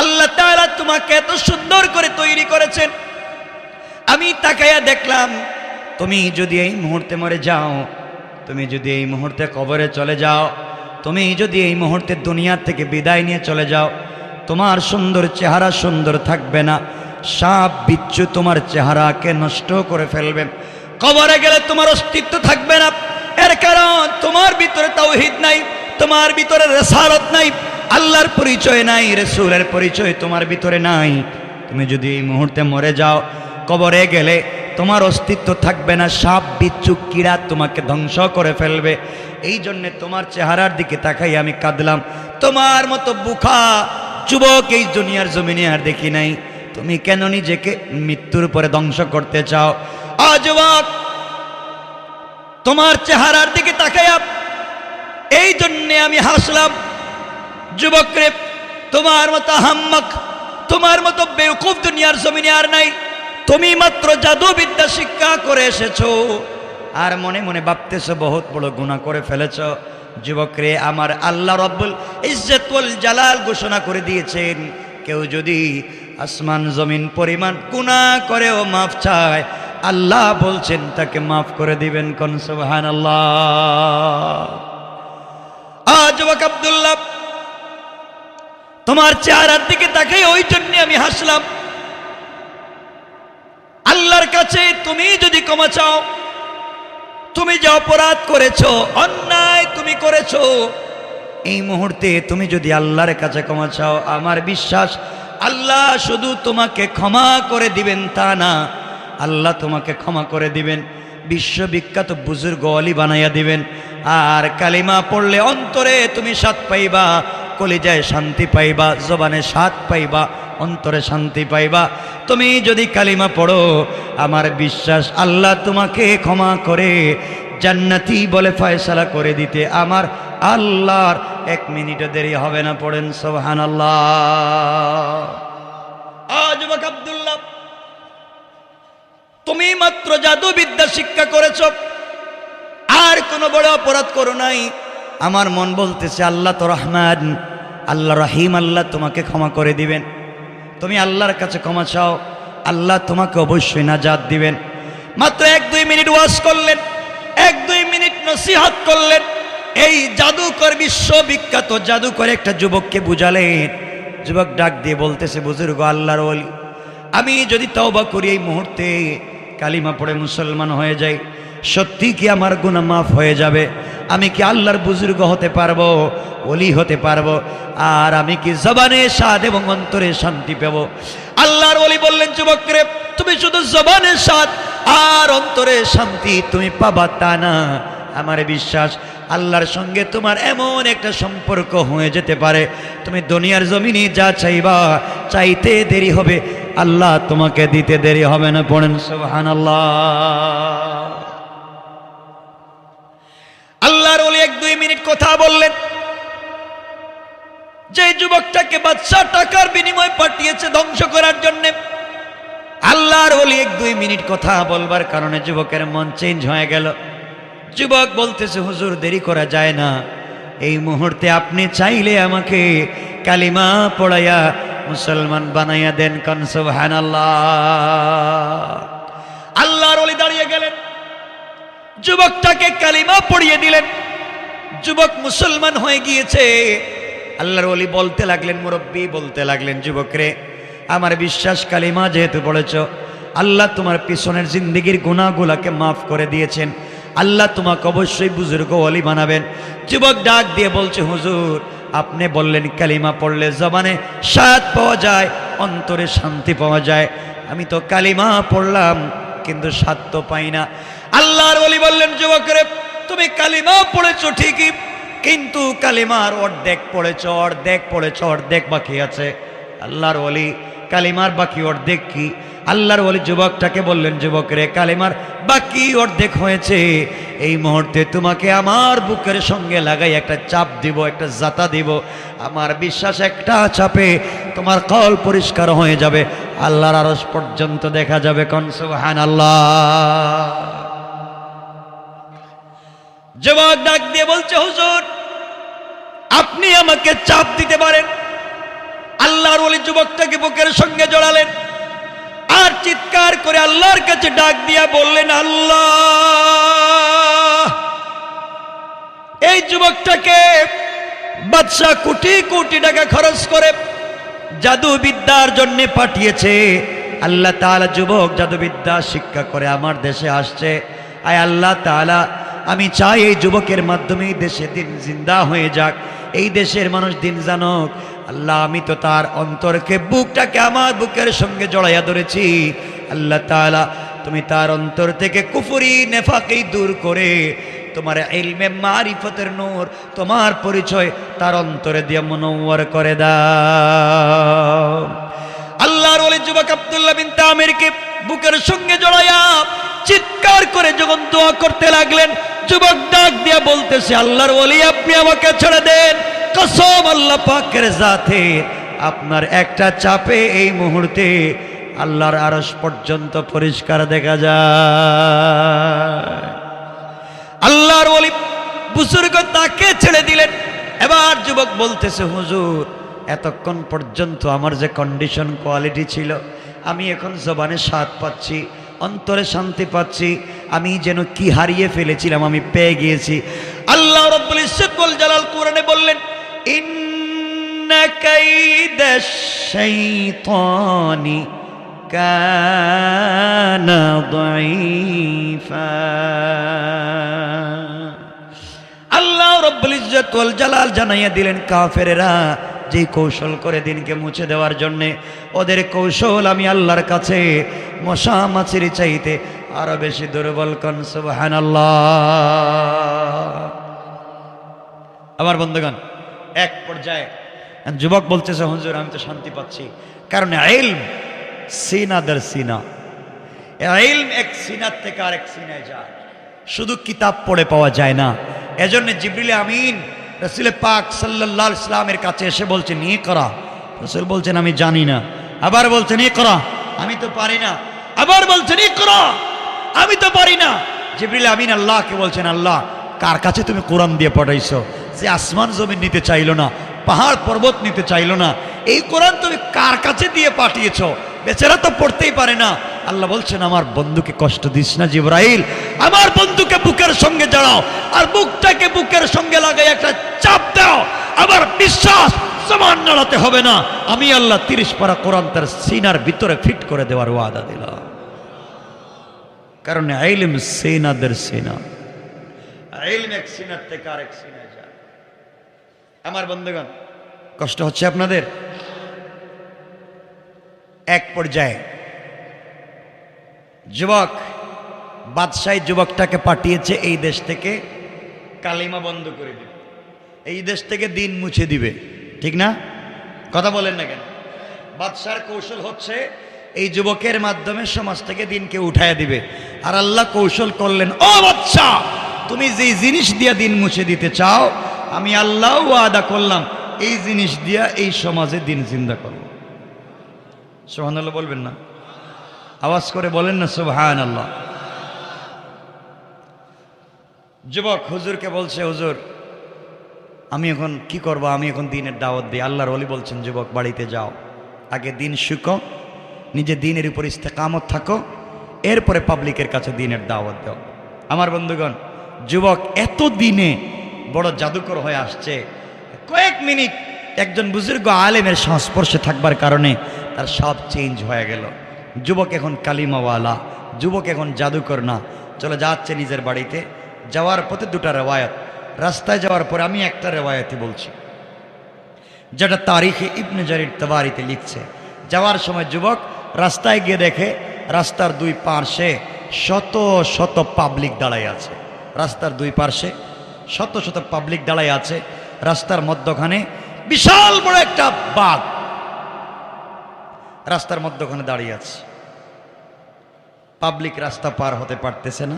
আল্লাহ তাআলা তোমাকে এত সুন্দর করে তৈরি করেছেন, আমি তাকাইয়া দেখলাম তুমি যদি এই মুহূর্তে মরে যাও, তুমি যদি এই মুহূর্তে কবরে চলে যাও, তুমি যদি এই মুহূর্তে দুনিয়া থেকে বিদায় নিয়ে চলে যাও, তোমার সুন্দর চেহারা সুন্দর থাকবে না, সাপ বিচ্ছু তোমার চেহারাকে নষ্ট করে ফেলবে, কবরে গেলে তোমার অস্তিত্ব থাকবে না। এর কারণ তোমার ভিতরে তাওহীদ নাই, তোমার ভিতরে রিসালাত নাই, আল্লাহর পরিচয় নাই, রাসূলের পরিচয় তোমার ভিতরে নাই। তুমি যদি এই মুহূর্তে মরে যাও, কবরে গেলে তোমার অস্তিত্ব থাকবে না, সাপ বিচ্ছু কীড়া তোমাকে ধ্বংস করে ফেলবে। এই জন্যে তোমার চেহারার দিকে তাকাই আমি কাঁদলাম। তোমার মতো বুখা যুবক এই দুনিয়ার জমিনে আর দেখি নাই। তুমি কেন নিজেকে মৃত্যুর পরে ধ্বংস করতে চাও? যুবক, তোমার চেহারার দিকে তাকাইয়া এই জন্যে আমি হাসলাম। যুবক রে, তোমার মতো হাম্মক, তোমার মতো বেওকুফ দুনিয়ার জমিনে আর নাই। তুমি মাত্র জাদুবিদ্যা শিক্ষা করে এসেছো আর মনে মনে ভাবতেছো বহুত বড় গুনাহ করে ফেলেছো। যুবক রে, আমার আল্লাহ রব্বুল ইজ্জত ওয়াল জালাল ঘোষণা করে দিয়েছেন, কেউ যদি আসমান জমিন পরিমাণ গুনাহ করেও মাফ চায়, আল্লাহ বলছেন তাকে মাফ করে দিবেন। কোন সুবহানাল্লাহ। যুবক আব্দুল্লাহ, তোমার চেহারার দিকে তাকাই ওই জন্য আমি হাসলাম। আল্লাহর কাছে তুমি যদি ক্ষমা চাও, তুমি যে অপরাধ করেছো, অন্যায় তুমি করেছো, এই মুহূর্তে তুমি যদি আল্লাহর কাছে ক্ষমা চাও, আমার বিশ্বাস আল্লাহ শুধু তোমাকে ক্ষমা করে দিবেন তা না, আল্লাহ তোমাকে ক্ষমা করে দিবেন, বিশ্ববিখ্যাত বুজুর্গ ওলি বানাইয়া দিবেন। আর কালিমা পড়লে অন্তরে তুমি স্বাদ পাইবা, কলিজায় শান্তি পাইবা, জবানে স্বাদ পাইবা, অন্তরে শান্তি পাইবা। তুমি যদি কালিমা পড়ো, আমার বিশ্বাস আল্লাহ তোমাকে ক্ষমা করে জান্নাতি বলে ফয়সালা করে দিতে আমার আল্লাহর 1 মিনিটও দেরি হবে না। পড়েন সুবহানাল্লাহ। যুবক আব্দুল্লাহ, তুমি মাত্র জাদুবিদ্যা শিক্ষা করেছ, আর কোনো বড় অপরাধ করো নাই। আমার মন বলতেছে আল্লাহ তো রহমান, আল্লাহ রহিম, আল্লাহ তোমাকে ক্ষমা করে দিবেন। তুমি আল্লাহর কাছে ক্ষমা চাও, আল্লাহ তোমাকে অবশ্যই নাজাত দিবেন। মাত্র 1-2 মিনিট ওয়াজ করলেন, 1-2 মিনিট নসিহত করলেন, এই জাদুকর, বিশ্ববিখ্যাত জাদুকর একটা যুবককে বুঝালেন। যুবক ডাক দিয়ে বলতেছে, বুজুর্গ আল্লাহর ওলি, আমি যদি তওবা করি এই মুহূর্তে কালিমা পড়ে মুসলমান হয়ে যাই, সত্যি কি আমার গুনাহ মাফ হয়ে যাবে? আমি কি আল্লাহর বুজুর্গ হতে পারবো, ওলি হতে পারবো? আর আমি কি জবানে স্বাদ এবং অন্তরে শান্তি পাব? আল্লাহর ওলি বললেন, যুবক রে, তুমি শুধু জবানে স্বাদ আর অন্তরে শান্তি তুমি পাবা তা না, আমার বিশ্বাস আল্লাহর সঙ্গে তোমার এমন একটা সম্পর্ক হয়ে যেতে পারে, তুমি দুনিয়ার জমিনে যা চাইবা চাইতে দেরি হবে, আল্লাহ তোমাকে দিতে দেরি হবে না। পড়েন সুবহানাল্লাহ। আল্লাহর ওলি 1-2 মিনিট কথা বললেন। যে যুবকটাকে বাদশা টাকার বিনিময়ে পাঠিয়েছে ধ্বংস করার জন্য, আল্লাহর ওলি 1-2 মিনিট কথা বলবার কারণে যুবকের মন চেঞ্জ হয়ে গেল। যুবক বলতেছে, হুজুর দেরি করা যায় না, এই মুহূর্তে আপনি চাইলে আমাকে কালিমা পড়াইয়া মুসলমান বানাইয়া দেন। কোন সুবহানাল্লাহ। আল্লাহর ওলি দাঁড়িয়ে গেলেন, যুবকটাকে কালিমা পড়িয়ে দিলেন। যুবক মুসলমান হয়ে গিয়েছে। আল্লাহর ওলি বলতে লাগলেন, মুরব্বী বলতে লাগলেন, যুবক রে, আমার বিশ্বাস কালিমা যেহেতু পড়েছ, আল্লাহ তোমার পিছনের জিন্দেগির গুনাহগুলোকে মাফ করে দিয়েছেন, আল্লাহ তোমাকে অবশ্যই বুজুর্গ ওলি বানাবেন। যুবক ডাক দিয়ে বলছে, হুজুর আপনি বললেন কালিমা পড়লে জবানে স্বাদ পাওয়া যায়, অন্তরে শান্তি পাওয়া যায়, আমি তো কালিমা পড়লাম কিন্তু স্বাদ তো পাই না। আল্লাহর ওলি বললেন, যুবক রে, তুমি কালিমা পড়েছো ঠিকই, কিন্তু কালিমার অর্ধেক পড়েছ, অর্ধেক বাকি আছে। আল্লাহর ওলি কালিমার বাকি অর্ধেক কি? আল্লাহর ওলি যুবকটাকে বললেন, যুবক রে, কালিমার বাকি অর্ধেক হয়েছে, এই মুহূর্তে তোমাকে আমার বুকের সঙ্গে লাগাই একটা চাপ দিব, একটা জাতা দিব, আমার বিশ্বাস একটা চাপে তোমার কল পরিষ্কার হয়ে যাবে, আল্লাহর আরশ পর্যন্ত দেখা যাবে। কোন সুবহানাল্লাহ। যুবক ডাক দিয়ে বলছে, হুজুর আপনি আমাকে চাপ দিতে পারেন। আল্লাহর ওলি যুবকটাকে বুকের সঙ্গে জড়ালেন আর চিৎকার করে আল্লাহর কাছে ডাক দিয়া বললেন, আল্লাহ, এই যুবকটাকে বাদশা কোটি কোটি টাকা খরচ করে জাদু বিদ্যার জন্য পাঠিয়েছে, আল্লাহ তাআলা যুবক জাদুবিদ্যা শিক্ষা করে আমার দেশে আসছে। আয় আল্লাহ তাআলা, আমি চাই এই যুবকের মাধ্যমে দেশে দিন জিন্দা হয়ে যাক, এই দেশের মানুষ দিন জানুক। আল্লাহ, আমি তো তার অন্তরকে, বুকটাকে আমার বুকের সঙ্গে জড়াইয়া ধরেছি, আল্লাহ তাআলা তুমি তার অন্তর থেকে কুফরি নেফাকি দূর করে তোমার ইলমে মারিফতের নূর, তোমার পরিচয় তার অন্তরে দিয়ে মুনওয়ার করে দাও। আল্লাহর ওলি যুবক আব্দুল্লাহ বিন তামিরকে বুকের সঙ্গে জড়াইয়া চিৎকার করে যখন দোয়া করতে লাগলেন, যুবক ডাক দিয়া বলতেছে, আল্লাহর ওলি আপনি আমাকে ছেড়ে দেন, কসম আল্লাহ পাকের জাতে, আপনার একটা চাপে এই মুহূর্তে আল্লাহর আরশ পর্যন্ত পরিষ্কার দেখা যায়। আল্লাহর ওলি বুজুর্গ তাকে ছেড়ে দিলেন। এবার যুবক বলতেছে, হুজুর এতক্ষণ পর্যন্ত আমার যে কন্ডিশন কোয়ালিটি ছিল, আমি এখন জবানে স্বাদ পাচ্ছি, অন্তরে শান্তি পাচ্ছি, আমি যেন কি হারিয়ে ফেলেছিলাম আমি পেয়ে গিয়েছি। আল্লাহ রাব্বুল ইজ্জত ওয়াল জালাল কোরআনে বললেন, ইন্না কাইদাশ শাইতানি কানা দাঈফা। আল্লাহ রাব্বুল ইজ্জত ওয়াল জালাল জানাইয়া দিলেন, কাফেরেরা যে কৌশল করে দিনকে মুছে দেওয়ার জন্য, ওদের কৌশল আমি আল্লাহর কাছে মশা মাছির চাইতে আরো বেশি দুর্বল। কোন সুবহানাল্লাহ। আমার বন্ধুগণ, এক পর্যায়ে যুবক বলতেছে, হুজুর আমি তো শান্তি পাচ্ছি, কারণ ইলম সিনা দের সিনা, ইলম এক সিনার থেকে আরেক সিনায় যায়, শুধু কিতাব পড়ে পাওয়া যায় না। এজন্য জিবরিল আমিন রাসূল পাক সাল্লাল্লাহু আলাইহি ওয়াসাল্লামের কাছে এসে বলছেন, ইকরা। রাসূল বলছেন, আমি জানি না। আবার বলছেন, ইকরা, আমি তো পারি না। আবার বলছেন, ইকরা, আমি তো পারি না। জিবরিল আমিন আল্লাহকে বলছেন, আল্লাহ কার কাছে তুমি কোরআন দিয়ে পাঠাইছো, যে আসমান জমিন নিতে চাইলো না, পাহাড় পর্বত নিতে চাইলো না, এই কোরআন তুমি কার কাছে দিয়ে পাঠিয়েছো? বেচারা তো পড়তেই পারে না। আল্লাহ বলছেন, আমার বন্ধুকে কষ্ট দিস না জিবরাইল, আমার বন্ধুকে বুকের সঙ্গে জড়াও আর বুকটাকে বুকের সঙ্গে লাগাই একটা চাপ দাও। আমার বিশ্বাস আসমান নাড়াতে হবে না, আমি আল্লাহ 30 পারা কোরআন তার সিনার ভিতরে ফিট করে দেওয়ার ওয়াদা দিলাম। কারণ ইলম সেনাদের সেনা, ইলম এক সিনার থেকে আরেক সিনায় যায়। আমার বন্ধুগণ, কষ্ট হচ্ছে আপনাদের? এক পর্যায়ে যুবক বাদশাহী যুবকটাকে পাঠিয়েছে এই দেশ থেকে কালিমা বন্ধ করে দিবে, এই দেশ থেকে দিন মুছে দিবে, ঠিক না? কথা বলেন না কেন? বাদশার কৌশল হচ্ছে এই যুবকের মাধ্যমে সমাজ থেকে দিনকে উঠায় দিবে। আর আল্লাহ কৌশল করলেন, ও বাদশা, তুমি যে জিনিস দিয়া দিন মুছে দিতে চাও, আমি আল্লাহ ওয়াদা করলাম এই জিনিস দিয়া এই সমাজে দিন জিন্দা করব। সুবহানাল্লাহ বলবেন না? আওয়াজ করে বলেন না সুবহানাল্লাহ। যুবক হুজুরকে বলছে, হুজুর আমি এখন কি করব, আমি এখন দিনের দাওয়াত দিই। আল্লাহর ওলি বলছেন, যুবক বাড়িতে যাও, আগে দিন শিখো, নিজে দিনের উপর ইস্তেকামত থাকো, এরপরে পাবলিকের কাছে দিনের দাওয়াত দাও। আমার বন্ধুগণ, যুবক এত দিনে বড় জাদুকর হয়ে আসছে, কয়েক মিনিট একজন বুজুর্গ আলেমের সংস্পর্শে থাকবার কারণে তার সব চেঞ্জ হয়ে গেল। যুবক এখন কালিমাওয়ালা, যুবক এখন জাদুকর না। চলে যাচ্ছে নিজের বাড়িতে, যাওয়ার পথে দুটা রেওয়ায়াত, রাস্তায় যাওয়ার পরে আমি একটা রেওয়ায়াতই বলছি যেটা তারিখে ইবনে জারির তাবারিতে লিখছে। যাওয়ার সময় যুবক রাস্তায় গিয়ে দেখে রাস্তার দুই পার্শ্বে শত শত পাবলিক দাঁড়ায় আছে। রাস্তার দুই পার্শ্বে শত শত পাবলিক দাঁড়ায় আছে। রাস্তার মধ্যখানে বিশাল বড় একটা বাঘ রাস্তার মধ্যখানে দাঁড়িয়ে আছে। পাবলিক রাস্তা পার হতে পারতেছে না,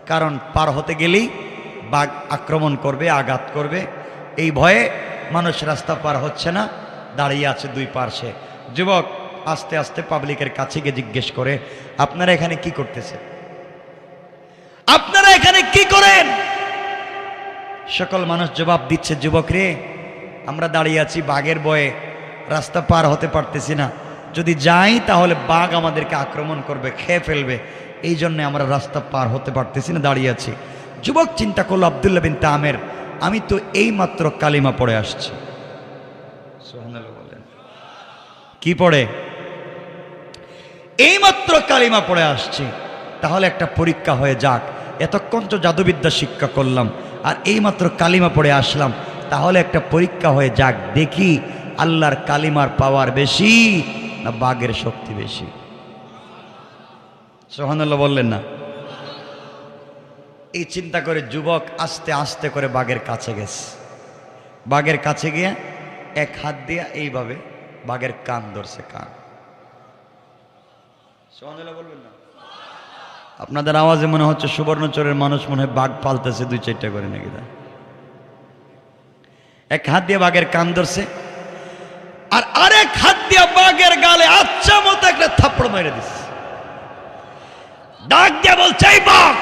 কারণ পার হতে গেলেই বাঘ আক্রমণ করবে, আঘাত করবে। এই ভয়ে মানুষ রাস্তা পার হচ্ছে না, দাঁড়িয়ে আছে দুই পার্শ্বে। যুবক আস্তে আস্তে পাবলিকের কাছে গিয়ে জিজ্ঞেস করে, আপনারা এখানে কি করতেছেন? আপনারা এখানে কি করেন? সকল মানুষ জবাব দিচ্ছে, যুবক রে, আমরা দাঁড়িয়ে আছি বাঘের ভয়ে, রাস্তা পার হতে পারতেছি না, যদি যাই তাহলে বাঘ আমাদেরকে আক্রমণ করবে, খেয়ে ফেলবে, এই জন্য আমরা রাস্তা পার হতে পারতেছি না, দাঁড়িয়ে আছি। যুবক চিন্তা করলো, আব্দুল্লাহ বিন তামের, আমি তো এই মাত্র কালিমা পড়ে আসছি। সুবহানাল্লাহ বলেন। কি পড়ে? এই মাত্র কালিমা পড়ে আসছি, তাহলে একটা পরীক্ষা হয়ে যাক। এতক্ষণ তো জাদুবিদ্যা শিক্ষা করলাম, আর এই মাত্র কালিমা পড়ে আসলাম, তাহলে একটা পরীক্ষা হয়ে যাক, দেখি আল্লাহর কালিমার পাওয়ার বেশি না বাঘের শক্তি বেশি। সুবহানাল্লাহ বললেন না? এই চিন্তা করে যুবক আস্তে আস্তে করে বাঘের কাছে গেছে। বাঘের কাছে গিয়ে এক হাত দিয়ে এইভাবে বাঘের কান ধরছে, কান। সুবহানাল্লাহ বলবেন না? আপনাদের আওয়াজে মনে হচ্ছে সুবর্ণচরের মানুষ মনে হয় বাঘ পালতেছে 2-4টা করে নাকি। এক হাত দিয়ে বাঘের কান ধরছে, আর আরেক হাত দিয়ে বাঘের গালে আচ্ছা মতো একটা থাপ্পড় মেরে দিচ্ছে। ডাক দিয়ে বলছে, এই বাঘ,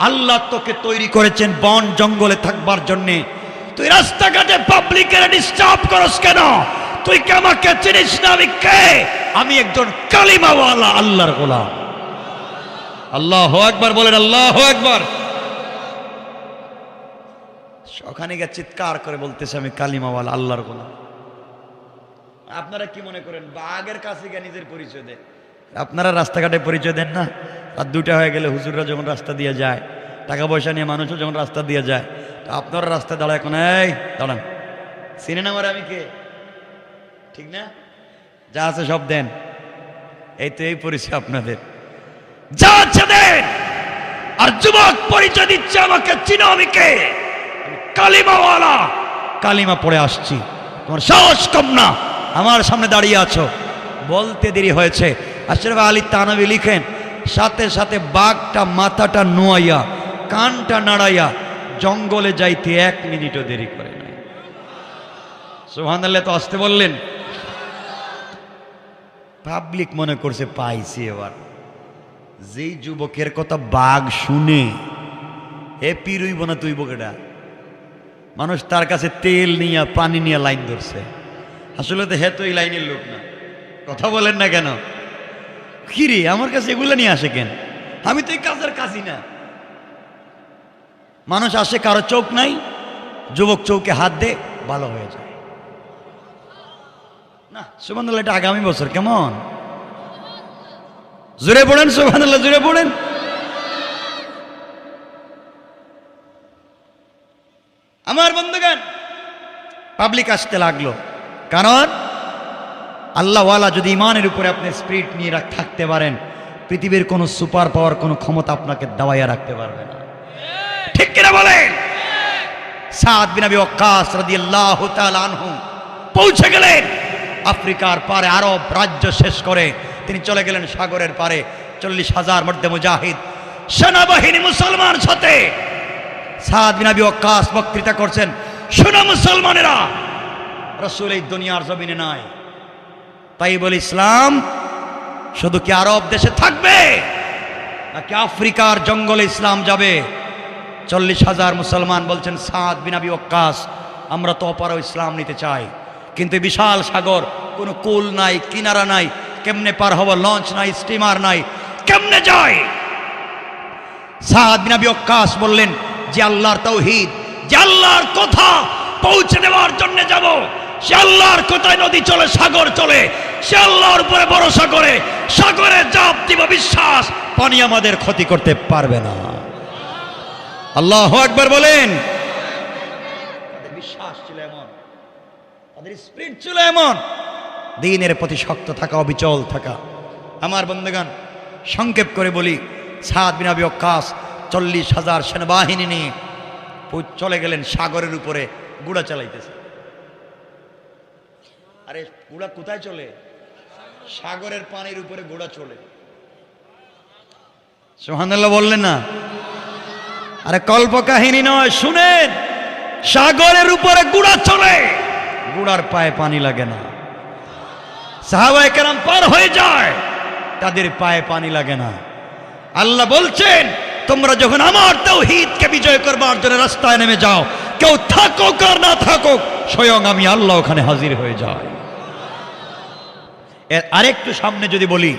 আল্লাহ তোকে তৈরি করেছেন বন জঙ্গলে থাকবার জন্যে, তুই রাস্তাঘাটে পাবলিকের ডিস্টার্ব করস কেন? তুই কি আমাকে চিনিস না? আমি কে? আমি একজন কালিমাওয়ালা আল্লাহর গোলাম। আল্লাহু আকবার বলেন, আল্লাহু আকবার। ওখানে গিয়ে চিৎকার করে বলতেছে, আমি কালিমাওয়ালা আল্লাহর গোলাম। আপনারা কি মনে করেন বাঘের কাছে গিয়ে নিজের পরিচয় দেন? আপনারা রাস্তাঘাটে পরিচয় দেন না? রাত 2টা হয়ে গেলে হুজুররা যখন রাস্তা দিয়ে যায়, টাকা পয়সা নিয়ে মানুষও যখন রাস্তা দিয়ে যায়, তো আপনারা রাস্তায় দাঁড়ায়, এখন এই দাঁড়ান, চিনে না আমার আমি কে, ঠিক না? যা আছে সব দেন। এই তো এই পরিচয় আপনাদের, যা আছে দেন। আর যুবক পরিচয় দিচ্ছে, আমাকে চিনো, আমি কে? কালিমাওয়ালা, কালিমা পড়ে আসছি, তোমার সাহস কম না, আমার সামনে দাঁড়িয়ে আছো। বলতে দেরি হয়েছে। আশরাফ আলী থানভী লিখেন, সাথে সাথে বাঘটা মাথাটা নোয়াইয়া কানটা নাড়াইয়া জঙ্গলে যাইতে 1 মিনিটও দেরি করে নাই। সুবহানাল্লাহ তো আসতে বললেন। পাবলিক মনে করছে পাইছি এবার। যেই যুবকের কথা বাঘ শুনে এ পিরুইব না তুই বকেটা, মানুষ তার কাছে তেল নিয়ে পানি নিয়ে লাইন ধরছে। আসলে তো হ্যাঁ তো এই লাইনের লোক না। কথা বলেন না কেন? কি রে, আমার কাছে এগুলো নিয়ে আসে কেন? আমি তো এই কাজের কাজই না। মানুষ আসে, কারো চোখ নাই, যুবক চৌকে হাত দে, ভালো হয়ে যায়। না সুবহানাল্লাহ, এটা আগামী বছর। কেমন জোরে পড়েন সুবহানাল্লাহ, জোরে পড়েন। আমার বন্ধুগণ, পাবলিক আসতে লাগলো, কারণ আল্লাহওয়ালা যদি ইমানের উপরে আপনি স্পিরিট নিয়ে থাকতে পারেন, পৃথিবীর কোনো সুপার পাওয়ার কোনো ক্ষমতা আপনাকে দাবাইয়া রাখতে পারবে না। ঠিক কিনা বলেন? সাদ বিন আবি ওয়াক্কাস রাদিয়াল্লাহু তাআলা আনহু পৌঁছে গেলেন আফ্রিকার পারে, আরব রাজ্য শেষ করে তিনি চলে গেলেন সাগরের পারে। 40,000 মধ্যে মুজাহিদ সেনাবাহিনী মুসলমান সাথে। সাদ বিন আবি ওয়াক্কাস বক্তৃতা করছেন, শোনো মুসলমানেরা, রাসূল এই দুনিয়ার জমিনে নাই, তাই বলে ইসলাম শুধু কি আরব দেশে থাকবে নাকি আফ্রিকার জঙ্গলে ইসলাম যাবে? 40,000 মুসলমান বলছেন, সাদ বিন আবি ওয়াক্কাস, আমরা তো অপারও ইসলাম নিতে চাই, কিন্তু বিশাল সাগর, কোনো কুল নাই, কিনারা নাই, কেমনে পার হব? লঞ্চ নাই, স্টিমার নাই, কেমনে যায়? সাদ বিন আবি ওয়াক্কাস বললেন, যে আল্লাহর তাওহীদ, যে আল্লাহর কথা পৌঁছে দেওয়ার জন্য যাব, সে আল্লাহর কথায় নদী চলে, সাগর চলে, সে আল্লাহর উপরে ভরসা করে সাগরে জাপ দিব, বিশ্বাস পানি আমাদের ক্ষতি করতে পারবে না। আল্লাহু আকবার বলেন। তাদের বিশ্বাস ছিল এমন, তাদের স্পিরিট ছিল এমন, দ্বীনের প্রতি শক্ত থাকা, অবিচল থাকা। আমার বন্ধুগণ, সংক্ষেপ করে বলি, সাদ বিন আবি ওয়াক্কাস 40,000 সেনাবাহিনী নিয়ে চলে গেলেন সাগরের উপরে, গুড়া চালাইতেছে। আরে গুড়া কোথায় চলে? সাগরের পানির উপরে গুড়া চলে। সুবহানাল্লাহ বললেন না? আরে কল্প কাহিনী নয়, শুনেন, সাগরের উপরে গুড়া চলে, গুড়ার পায়ে পানি লাগে না। সাহাবায়ে কেরাম পার হয়ে যায়, তাদের পায়ে পানি লাগে না। আল্লাহ বলছেন, তোমরা যখন আমার তাওহীদকে বিজয় করবার জন্য রাস্তায় নেমে যাও, কেউ থাকুক আর না থাকুক, স্বয়ং আমি আল্লাহ ওখানে হাজির হয়ে যাই। এর আরেকটু সামনে যদি বলি,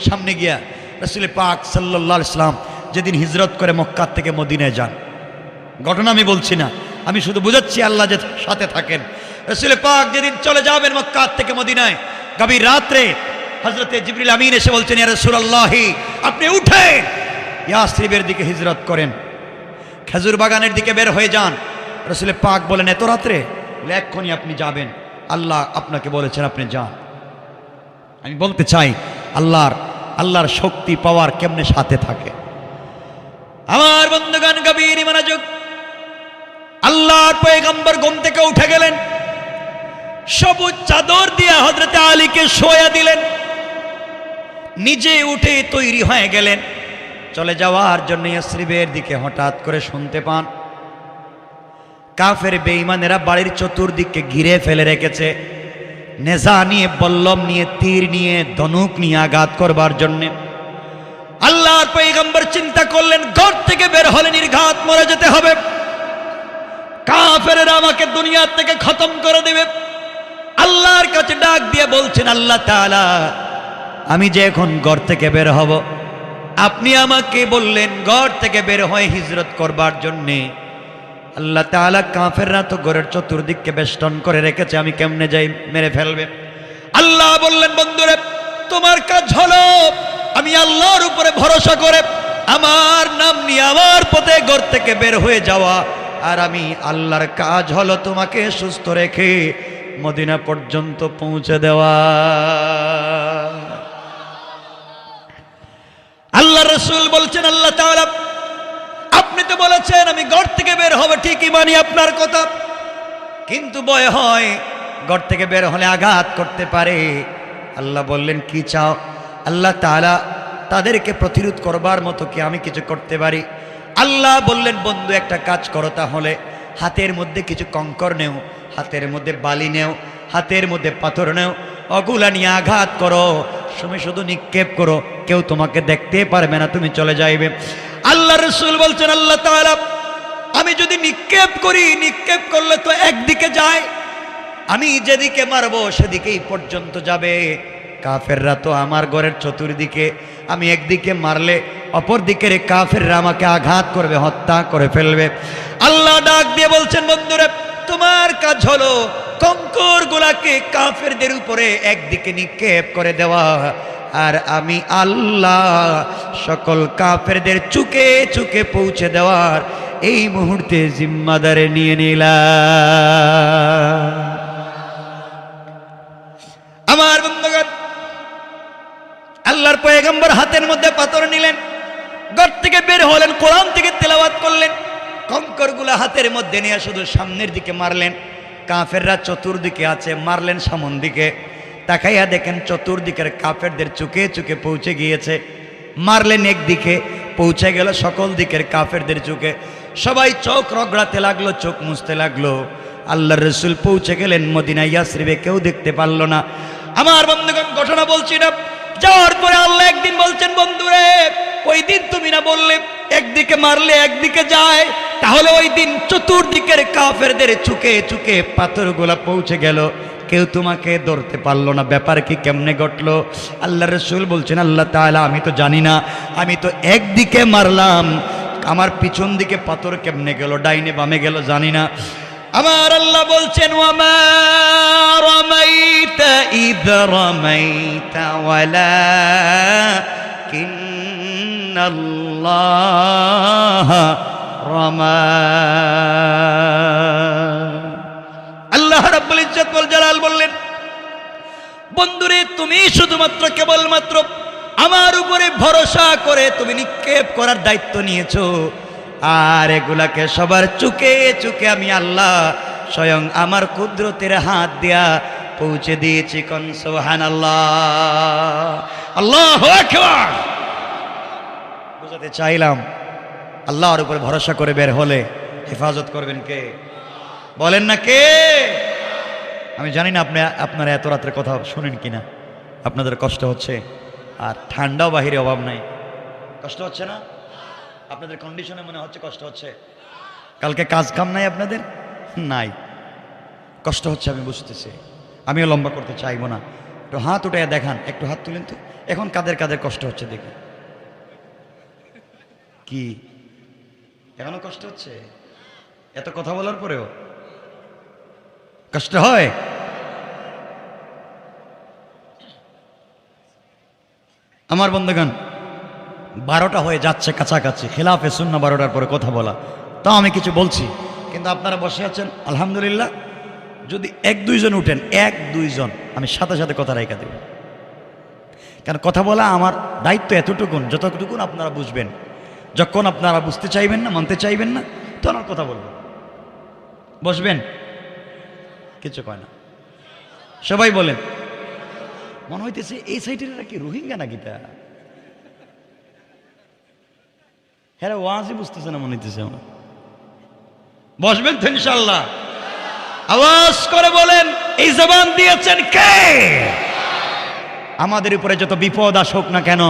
সামনে গিয়া রাসূল পাক সাল্লাল্লাহু আলাইহি ওয়াসাল্লাম যেদিন হিজরত করে মক্কা থেকে মদিনায় যান, ঘটনা আমি বলছি না, আমি শুধু বুঝাচ্ছি আল্লাহ যে সাথে থাকেন। রাসূল পাক যেদিন চলে যাবেন মক্কা থেকে মদিনায়, গভীর রাত্রে হযরতে জিবরিল আমিন এসে বলছেন, ইয়া রাসূলুল্লাহ, আপনি উঠেন, ইয়াসরিবের দিকে হিজরত করেন, খেজুর বাগানের দিকে বের হয়ে যান। রাসূল পাক বলেন, এত রাত্রে? এক্ষুনি আপনি যাবেন, আল্লাহ আপনাকে বলেছেন আপনি যান। আমি বলতে চাই, আল্লাহর শক্তি পাওয়ার কেমনে সাথে থাকে। আমার বন্ধুগণ, গভীর মনোযোগ। আল্লাহর পয়গম্বর ঘুম থেকে উঠে গেলেন, সবুজ চাদর দিয়ে হযরতে আলীকে শোয়া দিলেন, নিজে উঠে তৈরি হয়ে গেলেন চলে যাওয়ার জন্য ইয়াসরিবের দিকে। হঠাৎ করে শুনতে পান, কাফের বেঈমানেরা বাড়ির চতুর্দিকে ঘিরে ফেলে রেখেছে, নেজা নিয়ে, বল্লম নিয়ে, তীর নিয়ে, ধনুক নিয়ে আঘাত করবার জন্য। আল্লাহর পয়গম্বর চিন্তা করলেন, ঘর থেকে বের হলে নির্ঘাত মরে যেতে হবে, কাফেরেরা আমাকে দুনিয়া থেকে খতম করে দেবে। আল্লাহর কাছে ডাক দিয়ে বলছেন, আল্লাহ তাআলা, আমি যে এখন ঘর থেকে বের হব, আপনি আমাকে বললেন ঘর থেকে বের হয়ে হিজরত করবার জন্যে। আল্লাহ তাআলা, কাফেররা তো ঘরের চতুর্দিককে বেষ্টন করে রেখেছে, আমি কেমনে যাই, মেরে ফেলবে। আল্লাহ বললেন, বন্ধুরে, তোমার কাজ হলো আমি আল্লাহর উপরে ভরসা করে আমার নাম নিয়ে আমার পথে ঘর থেকে বের হয়ে যাওয়া, আর আমি আল্লাহর কাজ হলো তোমাকে সুস্থ রেখে মদিনা পর্যন্ত পৌঁছে দেওয়া। আল্লাহ রাসূল বলছেন, আল্লাহ তাআলা, আপনি তো বলেছেন আমি ঘর থেকে বের হব, ঠিকই মানি আপনার কথা, কিন্তু ভয় হয় ঘর থেকে বের হলে আঘাত করতে পারে। আল্লাহ বললেন, কি চাও? আল্লাহ তাআলা, তাদেরকে প্রতিরোধ করবার মতো কি আমি কিছু করতে পারি? আল্লাহ বললেন, বন্ধু একটা কাজ করো, তাহলে হাতের মধ্যে কিছু কঙ্কর নেও, হাতের মধ্যে বালি নেও, হাতের মধ্যে পাথর নেও, ওগুলা নিয়ে আঘাত করো, তুমি শুধু নিক্ষেপ করো, কেউ তোমাকে দেখতে পারবে না, তুমি চলে যাইবে। আল্লাহ রাসূল বলছেন, আল্লাহ তাআলা, আমি যদি নিক্ষেপ করি, নিক্ষেপ করলে তো একদিকে যায়, আমি যেদিকে মারবো সেদিকেই পর্যন্ত যাবে। কাফেররা তো আমার ঘরের চতুর্দিকে, আমি একদিকে মারলে অপর দিকের কাফেররা আমাকে আঘাত করবে, হত্যা করে ফেলবে। আল্লাহ ডাক দিয়ে বলছেন, বন্ধুরা, তোমার কাজ হলো কঙ্কর গুলাকে কাফেরদের উপরে একদিকে নিক্ষেপ করে দেওয়া, আর আমি আল্লাহ সকল কাফেরদের চুকে চুকে পৌঁছে দেওয়ার এই মুহূর্তে জিম্মাদারে নিয়ে নিলাম। আমার বন্ধুগণ, আল্লাহর পয়গম্বর হাতের মধ্যে পাথর নিলেন, ঘর থেকে বের হলেন, কোরআন থেকে তেলাওয়াত করলেন, কঙ্করগুলা হাতের মধ্যে নিয়ে শুধু সামনের দিকে মারলেন। কাফেররা চতুর্দিকে আছে, মারলেন সামন দিকে। তাকাইয়া দেখেন চতুর্দিকের কাফেরদের চুকে চুকে পৌঁছে গিয়েছে। মারলেন একদিকে, পৌঁছে গেল সকল দিকের কাফেরদের চুকে। সবাই চোখ রগড়াতে লাগলো, চোখ মুছতে লাগলো। আল্লাহর রাসূল পৌঁছে গেলেন মদিনা ইয়াসরিবে, কেউ দেখতে পারল না। আমার বন্ধুগণ, ঘটনা বলছি না, যাওয়ার পরে আল্লাহ একদিন বলছেন, বন্ধুরে ওই দিন তুমি না বললে একদিকে মারলে একদিকে যায়, তাহলে ওই দিন চতুর্দিকের কাফেরদের চুকে চুকে পাথরগুলা পৌঁছে গেল, কেউ তোমাকে ধরতে পারলো না, ব্যাপার কি কেমনে ঘটলো? আল্লাহ রাসূল বলছেন, আল্লাহ তাআলা আমি তো জানি না, আমি তো একদিকে মারলাম, আমার পিছন দিকে পাথর কেমনে গেল, ডাইনে বামে গেল জানি না। আমার আল্লাহ বলছেন, ওয়ামা রামাইতা ইয রামাইতা ওয়ালাকিন্নাল্লাহ রামা। আল্লাহ রাব্বুল ইজ্জত ওয়াল জালাল বললেন, বন্ধুরে তুমি শুধুমাত্র কেবলমাত্র আমার উপরে ভরসা করে তুমি নিক্ষেপ করার দায়িত্ব নিয়েছো, আর এগুলাকে সবার চুকে চুকে আমি আল্লাহ স্বয়ং আমার কুদরতের হাত দিয়া পৌঁছে দিয়েছি। কোন সুবহানাল্লাহ, আল্লাহু আকবার। বুঝাতে চাইলাম, আল্লাহর উপরে ভরসা করে বের হলে হেফাজত করবেন কে? বলেন না কে? আমি জানি না আপনারা এত রাত্রে কথা শুনেন কিনা, আপনাদের কষ্ট হচ্ছে, আর ঠান্ডাও বাহিরে অভাব নাই। কষ্ট হচ্ছে না? আপনাদের কন্ডিশনে মনে হচ্ছে কষ্ট হচ্ছে। কালকে কাজ কাম নাই আপনাদের? নাই, কষ্ট হচ্ছে আমি বুঝতেছি। আমিও লম্বা করতে চাইবো না, একটু হাত উঠে দেখান, একটু হাত তুলেন তো। এখন কাদের কাদের কষ্ট হচ্ছে দেখি। কি এখনো কষ্ট হচ্ছে? এত কথা বলার পরেও কষ্ট হয়? আমার বন্ধুগণ, 12টা হয়ে যাচ্ছে কাছাকাছি, খেলাফে সুন্নাহ 12টার পরে কথা বলা, তাও আমি কিছু বলছি, কিন্তু আপনারা বসে আছেন আলহামদুলিল্লাহ। যদি 1-2 জন উঠেন, 1-2 জন, আমি সাথে সাথে কথা রেখে দেব। কারণ কথা বলা আমার দায়িত্ব এতটুকুন যতটুকুন আপনারা বুঝবেন। যখন আপনারা বুঝতে চাইবেন না, মানতে চাইবেন না, তখন আর কথা বলবেন। বসবেন, কিছু কয় না, সবাই বলেন। মনে হইতেছে এই সাইডের কি রোহিঙ্গা নাকি? তা হ্যাঁ, ওয়াজই বুঝতেছে না মনে হইতেছে আমার। বসবেন তো ইনশাআল্লাহ? আওয়াজ করে বলেন, এই জবান দিয়েছেন কে? আমাদের উপরে যত বিপদ আসুক না কেন,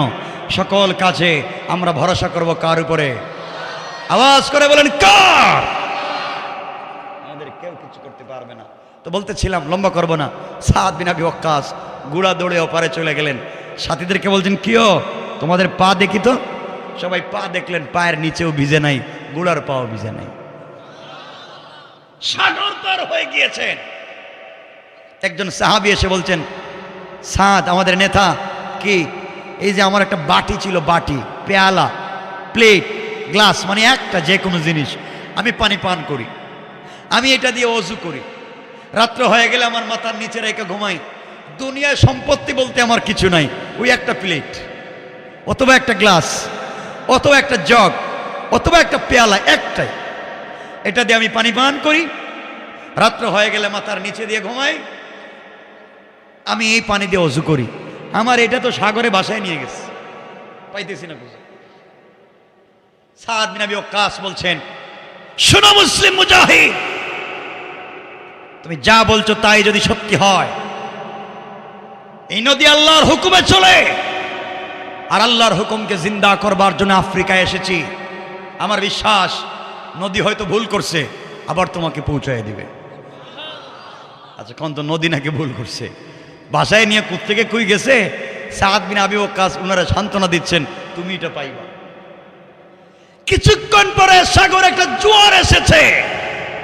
সকল কাজে আমরা ভরসা করব কার উপরে? আওয়াজ করে বলেন, কার? আমাদের কেউ কিছু করতে পারবে না। তো বলতেছিলাম, লম্বা করব না, সাদ বিন আবি ওয়াক্কাস গুড়া দৌড়ে ওপারে চলে গেলেন। সাথীদেরকে বলছেন, কিও তোমাদের পা দেখি তো। সবাই পা দেখলেন, পায়ের নিচেও ভিজে নাই, গুড়ার পাও ভিজে নাই, সাগর পার হয়ে গিয়েছেন। একজন সাহাবী এসে বলছেন, সাদ আমাদের নেতা, কি এই যে আমার একটা বাটি ছিল, বাটি, পেয়ালা, প্লেট, গ্লাস, মানে একটা যে কোনো জিনিস, আমি পানি পান করি, আমি এটা দিয়ে ওযু করি, রাত্র হয়ে গেলে আমার মাথার নিচে রেখে ঘুমাই। দুনিয়ায় সম্পত্তি বলতে আমার কিছু নাই, ওই একটা প্লেট অথবা একটা গ্লাস অথবা একটা জগ অথবা একটা পেয়ালা, একটাই, এটা দিয়ে আমি পানি পান করি, রাত্র হয়ে গেলে মাথার নিচে দিয়ে ঘুমাই, আমি এই পানি দিয়ে ওযু করি। আমার এটা তো সাগরে বাসায় নিয়ে গেছে, পাইতেছি না বুঝে। সাদ বিন আবি ওয়াক্কাস বলছেন, শোনো মুসলিম মুজাহিদ, তুমি যা বলছো তাই যদি সত্যি হয়, এই নদী আল্লাহর হুকুমে চলে, আর আল্লাহর হুকুমকে জিন্দা করবার জন্য আফ্রিকায় এসেছি। আমার বিশ্বাস নদী হয়তো ভুল করছে, আবার তোমাকে পৌঁছায় দিবে। আচ্ছা, কোন তো নদী নাকি ভুল করছে, বাসায় নিয়ে কোত্থেকে কই গেছে। সাদ বিন আবি ওয়াক্কাস ওনারা সান্ত্বনা দিচ্ছেন, তুমি এটা পাইবা। কিছুক্ষণ পরে সাগরে একটা জোয়ার এসেছে,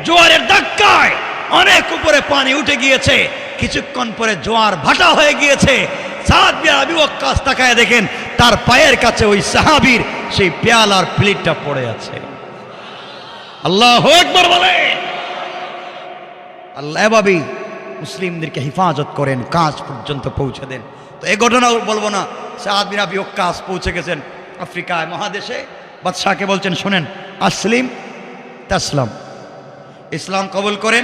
জোয়ারের ধাক্কায় অনেক উপরে পানি উঠে গিয়েছে, কিছুক্ষণ পরে জোয়ার ভাটা হয়ে গিয়েছে। সাদ বিন আবি ওয়াক্কাস তাকায় দেখেন তার পায়ের কাছে ওই সাহাবীর সেই পেয়ালার প্লেটটা পড়ে আছে। আল্লাহু আকবার বলে। আল্লাহ এভাবেই মুসলিমদেরকে হেফাজত করেন, কাজ পর্যন্ত পৌঁছে দেন। তো এই ঘটনা বলবো না, সাদ বিন আবি ওয়াক্কাস পৌঁছে গেছেন আফ্রিকায় মহাদেশে। বাদশাহকে বলছেন, শোনেন, আসলিম তাসলাম, ইসলাম কবুল করেন,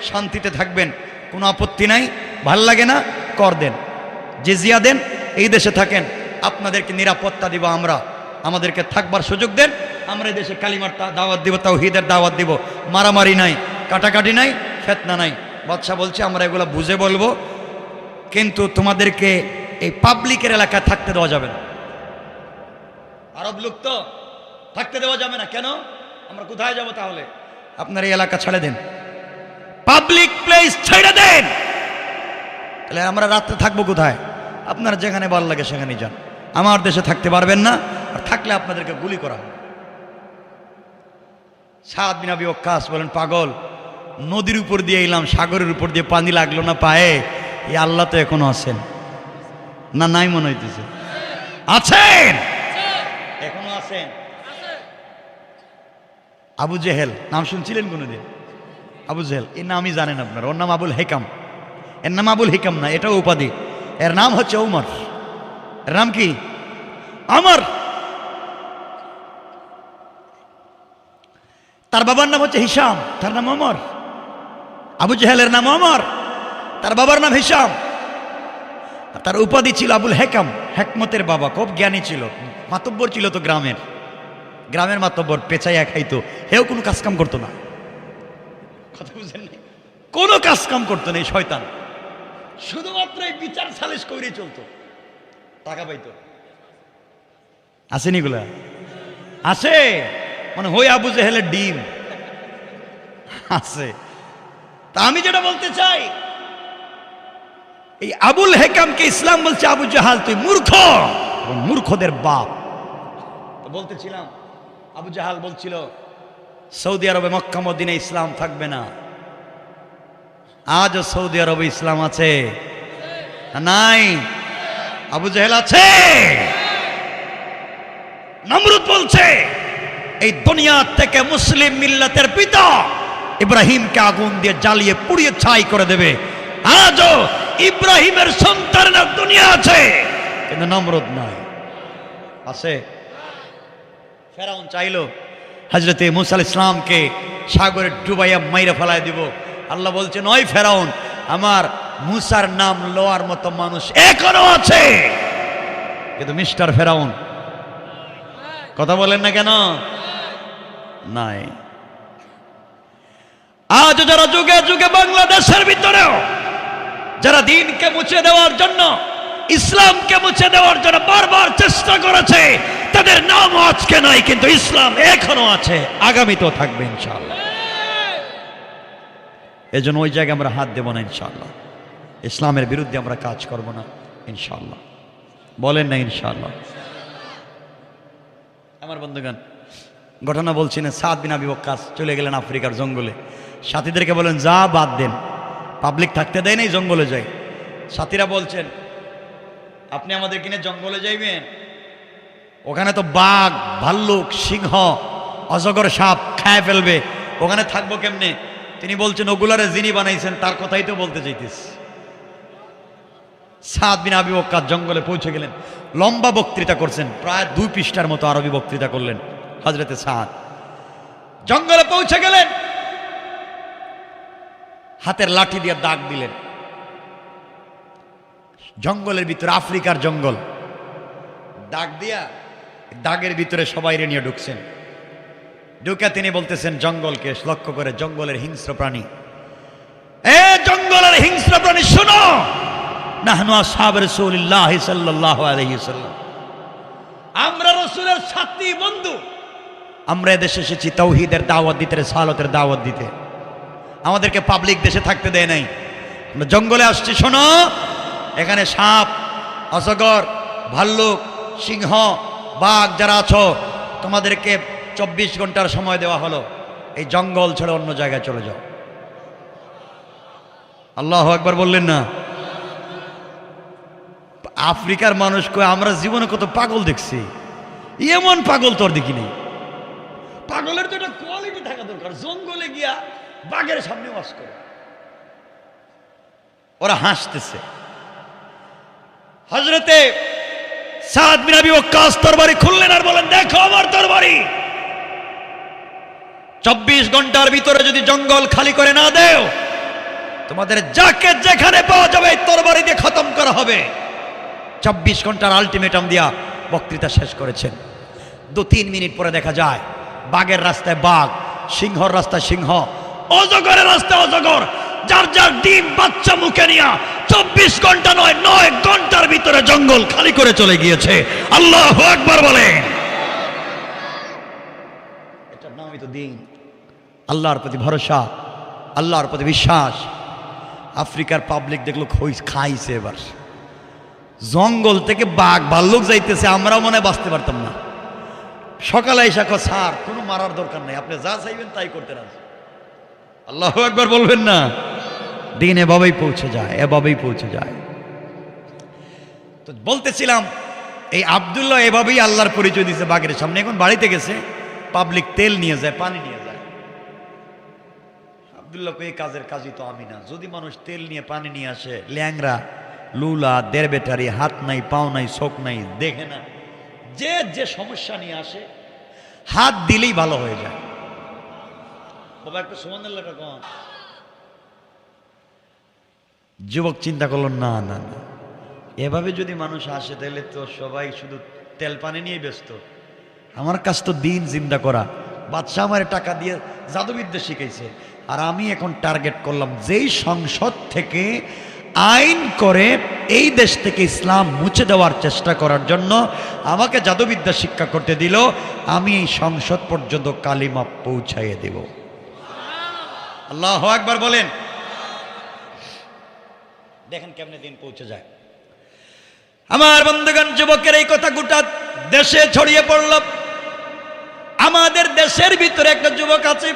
শান্তিতে থাকবেন, কোনো আপত্তি নাই, ভাল লাগে না কর দেন, জিজিয়া দেন, এই দেশে থাকেন, আপনাদেরকে নিরাপত্তা দিব আমরা, আমাদেরকে থাকবার সুযোগ দেন, আমরা এই দেশে কালিমার দাওয়াত দিব, তাওহীদের দাওয়াত দিব, মারামারি নাই, কাটাকাটি নাই, ফিতনা নাই। বাদশা বলছে আমরা এগুলো বুঝে বলবো, কিন্তু তোমাদেরকে এই পাবলিকের এলাকায় থাকতে দেওয়া যাবে না। আরব লোক তো থাকতে দেওয়া যাবে না। কেন? আমরা কোথায় যাব তাহলে? আপনার এই এলাকা ছেড়ে দেন, পাবলিক প্লেস ছেড়ে দেন। তাহলে আমরা রাত্রে থাকবো কোথায়? আপনার যেখানে ভালো লাগে সেখানে যান, আমার দেশে থাকতে পারবেন না, আর থাকলে আপনাদেরকে গুলি করা হবে। সাদ বিন আবি ওয়াক্কাস বলেন, পাগল, নদীর উপর দিয়ে এলাম, সাগরের উপর দিয়ে পানি লাগলো না পায়ে, এই আল্লাহ তো এখনো আছেন না? নাই মনে হইতেছে আছেন, এখনো আছেন। আবু জেহেল নাম শুনছিলেন কোনোদিন? আবু জেহেল এর নামই জানেন আপনার? ওর নাম আবুল হেকাম। এর নাম আবুল হিকাম না, এটাও উপাধি। এর নাম হচ্ছে উমর। এর নাম কি? আমর। তার বাবার নাম হচ্ছে হিসাম, তার নাম ওমর। আবু জেহেলের নাম ওমর, তার বাবার নাম হিসাম। তার উপাধি ছিল আবুল হেকাম, হেকমতের বাবা, খুব জ্ঞানী ছিল, মাতব্বর ছিল তো গ্রামের মাতব্বর, পেঁচাইয়া খাইতো, হেও কোনো কাজকাম করতো না। কথা বুঝেন? কোনো কাজকাম করতো না এই শয়তান, শুধুমাত্র এই বিচার সালিশ করেই চলতো, টাকা পাইতো। আসেনি এগুলা? আছে মানে হই আবু জেহেলের ডিম আছে। তা আমি যেটা বলতে চাই, এই আবুল হেকামকে ইসলাম বলছে, আবু জাহাল তুই মূর্খ, মূর্খদের বাপ। তো বলতেছিলাম, আবু জাহাল বলছিল সৌদি আরবে মক্কা মদিনায় ইসলাম থাকবে না। আজও সৌদি আরবে ইসলাম আছে নাই? আবু জাহেল আছে। নমরুদ বলছে এই দুনিয়া থেকে মুসলিম মিল্লাতের পিতা ইব্রাহিমকে আগুন দিয়ে জ্বালিয়ে পুড়িয়ে ছাই করে দেবে। আজও ইব্রাহিমের সন্তানরা দুনিয়া আছে, কিন্তু নমরুদ নাই। আছে? ফেরাউন চাইলো হযরতে মূসা আলাইহিস সালামকে সাগরে ডুবাইয়া মাইরা ফেলায় দিব। আল্লাহ বলছেন, ওই ফেরাউন, আমার মূসার নাম লওয়ার মতো মানুষ এখনো আছে, কিন্তু মিস্টার ফেরাউন। কথা বলেন না কেন? নাই। আজ যারা যুগে যুগে বাংলাদেশের ভিতরেও যারা দিনকে মুছে দেওয়ার জন্য, ইসলামকে মুছে দেওয়ার জন্য বারবার চেষ্টা করেছে, তাদের নাম আজকে নাই, কিন্তু ইসলাম এখনো আছে, আগামীতেও থাকবে ইনশাআল্লাহ। এজন্য ওই জায়গায় আমরা হাত দেব না ইনশাআল্লাহ, ইসলামের বিরুদ্ধে আমরা কাজ করব না ইনশাআল্লাহ। বলেন না ইনশাআল্লাহ? আমার বন্ধুগণ, ঘটনা বলছি না, সাদ বিন আবি ওয়াক্কাস চলে গেলেন আফ্রিকার জঙ্গলে। সাথীদেরকে বলেন, যা বাদ দেন, পাবলিক থাকতে দেয় নাই, জঙ্গলে যাই। সাথীরা বলছেন, আপনি আমাদের কিনে জঙ্গলে যাইবেন? ওখানে তো বাঘ, ভাল্লুক, সিংহ, অজগর, সাপ খায় ফেলবে, ওখানে থাকবো কেমনে? তিনি বলছেন, ওগুলারে যিনি বানাইছেন তার কথাই তো বলতে চাইতিস। সাদ বিন আবি ওয়াক্কাস জঙ্গলে পৌঁছে গেলেন, লম্বা বক্তৃতা করছেন, প্রায় 2 পৃষ্ঠার মতো আরবি বক্তৃতা করলেন হযরতে সাদ। জঙ্গলে পৌঁছে গেলেন, হাতের লাঠি দিয়ে দাগ দিলেন। জঙ্গলের ভিতরে, আফ্রিকার জঙ্গল, দাগ দিয়া দাগের ভিতরে সবাই নিয়ে ঢুকছেন। ঢুকে তিনি বলতেছেন জঙ্গলকে লক্ষ্য করে, জঙ্গলের হিংস্র প্রাণী, এ জঙ্গলের হিংস্র প্রাণী শোনো, নাহনু আসহাব রাসূলিল্লাহ সাল্লাল্লাহু আলাইহি ওয়াসাল্লাম, আমরা রাসূলের সাথী বন্ধু। আমরা এদেশে এসেছি তাওহীদের দাওয়াত দিতে, রিসালাতের দাওয়াত দিতে। আমাদেরকে পাবলিক দেশে থাকতে দেয় নাই, আমরা জঙ্গলে আসছি। শোনো, এখানে সাপ, অজগর, ভাল্লুক, সিংহ, বাঘ যারা আছো, তোমাদেরকে 24 ঘন্টার সময় দেওয়া হলো, এই জঙ্গল ছেড়ে অন্য জায়গায় চলে যাও। আল্লাহু আকবার বললেন না? আফ্রিকার মানুষ কয় আমরা জীবনে কত পাগল দেখছি, এমন পাগল তোর দেখিনি। পাগলের তো একটা কোয়ালিটি থাকা দরকার। জঙ্গলে গিয়া বাঘের সামনে বাস করে, ওরা হাসতেছে। হযরতে সাদ বিন আবি ওয়াক্কাস তরবারি খুললেন আর বলেন, দেখো আমার তরবারি। 24 ঘন্টার ভিতরে যদি জঙ্গল খালি করে না দেও, তোমাদের যাকে যেখানে পাওয়া যাবে তরবারি দিয়ে খতম করা হবে। 24 ঘন্টার আলটিমেটাম দিয়া বক্তৃতা শেষ করেছেন। 2-3 মিনিট পরে দেখা যায় বাঘের রাস্তায় বাঘ, সিংহর রাস্তায় সিংহ, অজগরের রাস্তায় অজগর, যার যার ডিম বাচ্চা মুখে নিয়া 24 ঘন্টা নয় 9 ঘন্টার ভিতরে জঙ্গল খালি করে চলে গিয়েছে। আল্লাহু আকবার বলেন। এটার নামই তো দিন। আল্লাহর প্রতি ভরসা, আল্লাহর প্রতি বিশ্বাস। আফ্রিকার পাবলিক দেখলো খাইছে। এবার জঙ্গল থেকে বাঘ ভাল্লুক যাইতেছে, আমরাও মনে বাঁচতে পারতাম না। সকালে এসে স্যার কোনো মারার দরকার নাই, আপনি যা চাইবেন তাই করতে রাজি। আল্লাহু আকবার বলবেন না? দিন এভাবেই পৌঁছে যায়, এভাবেই পৌঁছে যায়। তো বলতেছিলাম এই আব্দুল্লাহ এভাবেই আল্লাহর পরিচয় দিয়েছে বাঘের সামনে। এখন বাড়িতে গেছে, পাবলিক তেল নিয়ে যায়, পানি নিয়ে যায়। আব্দুল্লাহকে এই কাজের কাজই তো আমি না। যদি মানুষ তেল নিয়ে পানি নিয়ে আসে, ল্যাংরা লুলা দেড় বেটারি, হাত নাই পাও নাই চোখ নাই, দেখে না, যে যে সমস্যা নিয়ে আসে হাত দিলেই ভালো হয়ে যায়। বাবা একটু সুবহানাল্লাহ কম। যুবক চিন্তা করল, না না না, এভাবে যদি মানুষ আসে তাহলে তো সবাই শুধু তেল পানি নিয়ে ব্যস্ত। আমার কাজ তো দিন জিন্দা করা। বাদশাহ আমার টাকা দিয়ে জাদুবিদ্যা শিখাইছে, আর আমি এখন টার্গেট করলাম যেই সংসদ থেকে আইন করে এই দেশ থেকে ইসলাম মুছে দেওয়ার চেষ্টা করার জন্য আমাকে জাদুবিদ্যা শিক্ষা করতে দিল, আমি এই সংসদ পর্যন্ত কালিমা পৌঁছাইয়ে দেব। আল্লাহু আকবার বলেন। দেখেন কেমনে দিন পৌঁছে যায়। আমার বন্ধুগণ, যুবকের এই কথা গোটা দেশে ছড়িয়ে পড়ল। আমাদের দেশের ভিতরে একটা যুবক আছে,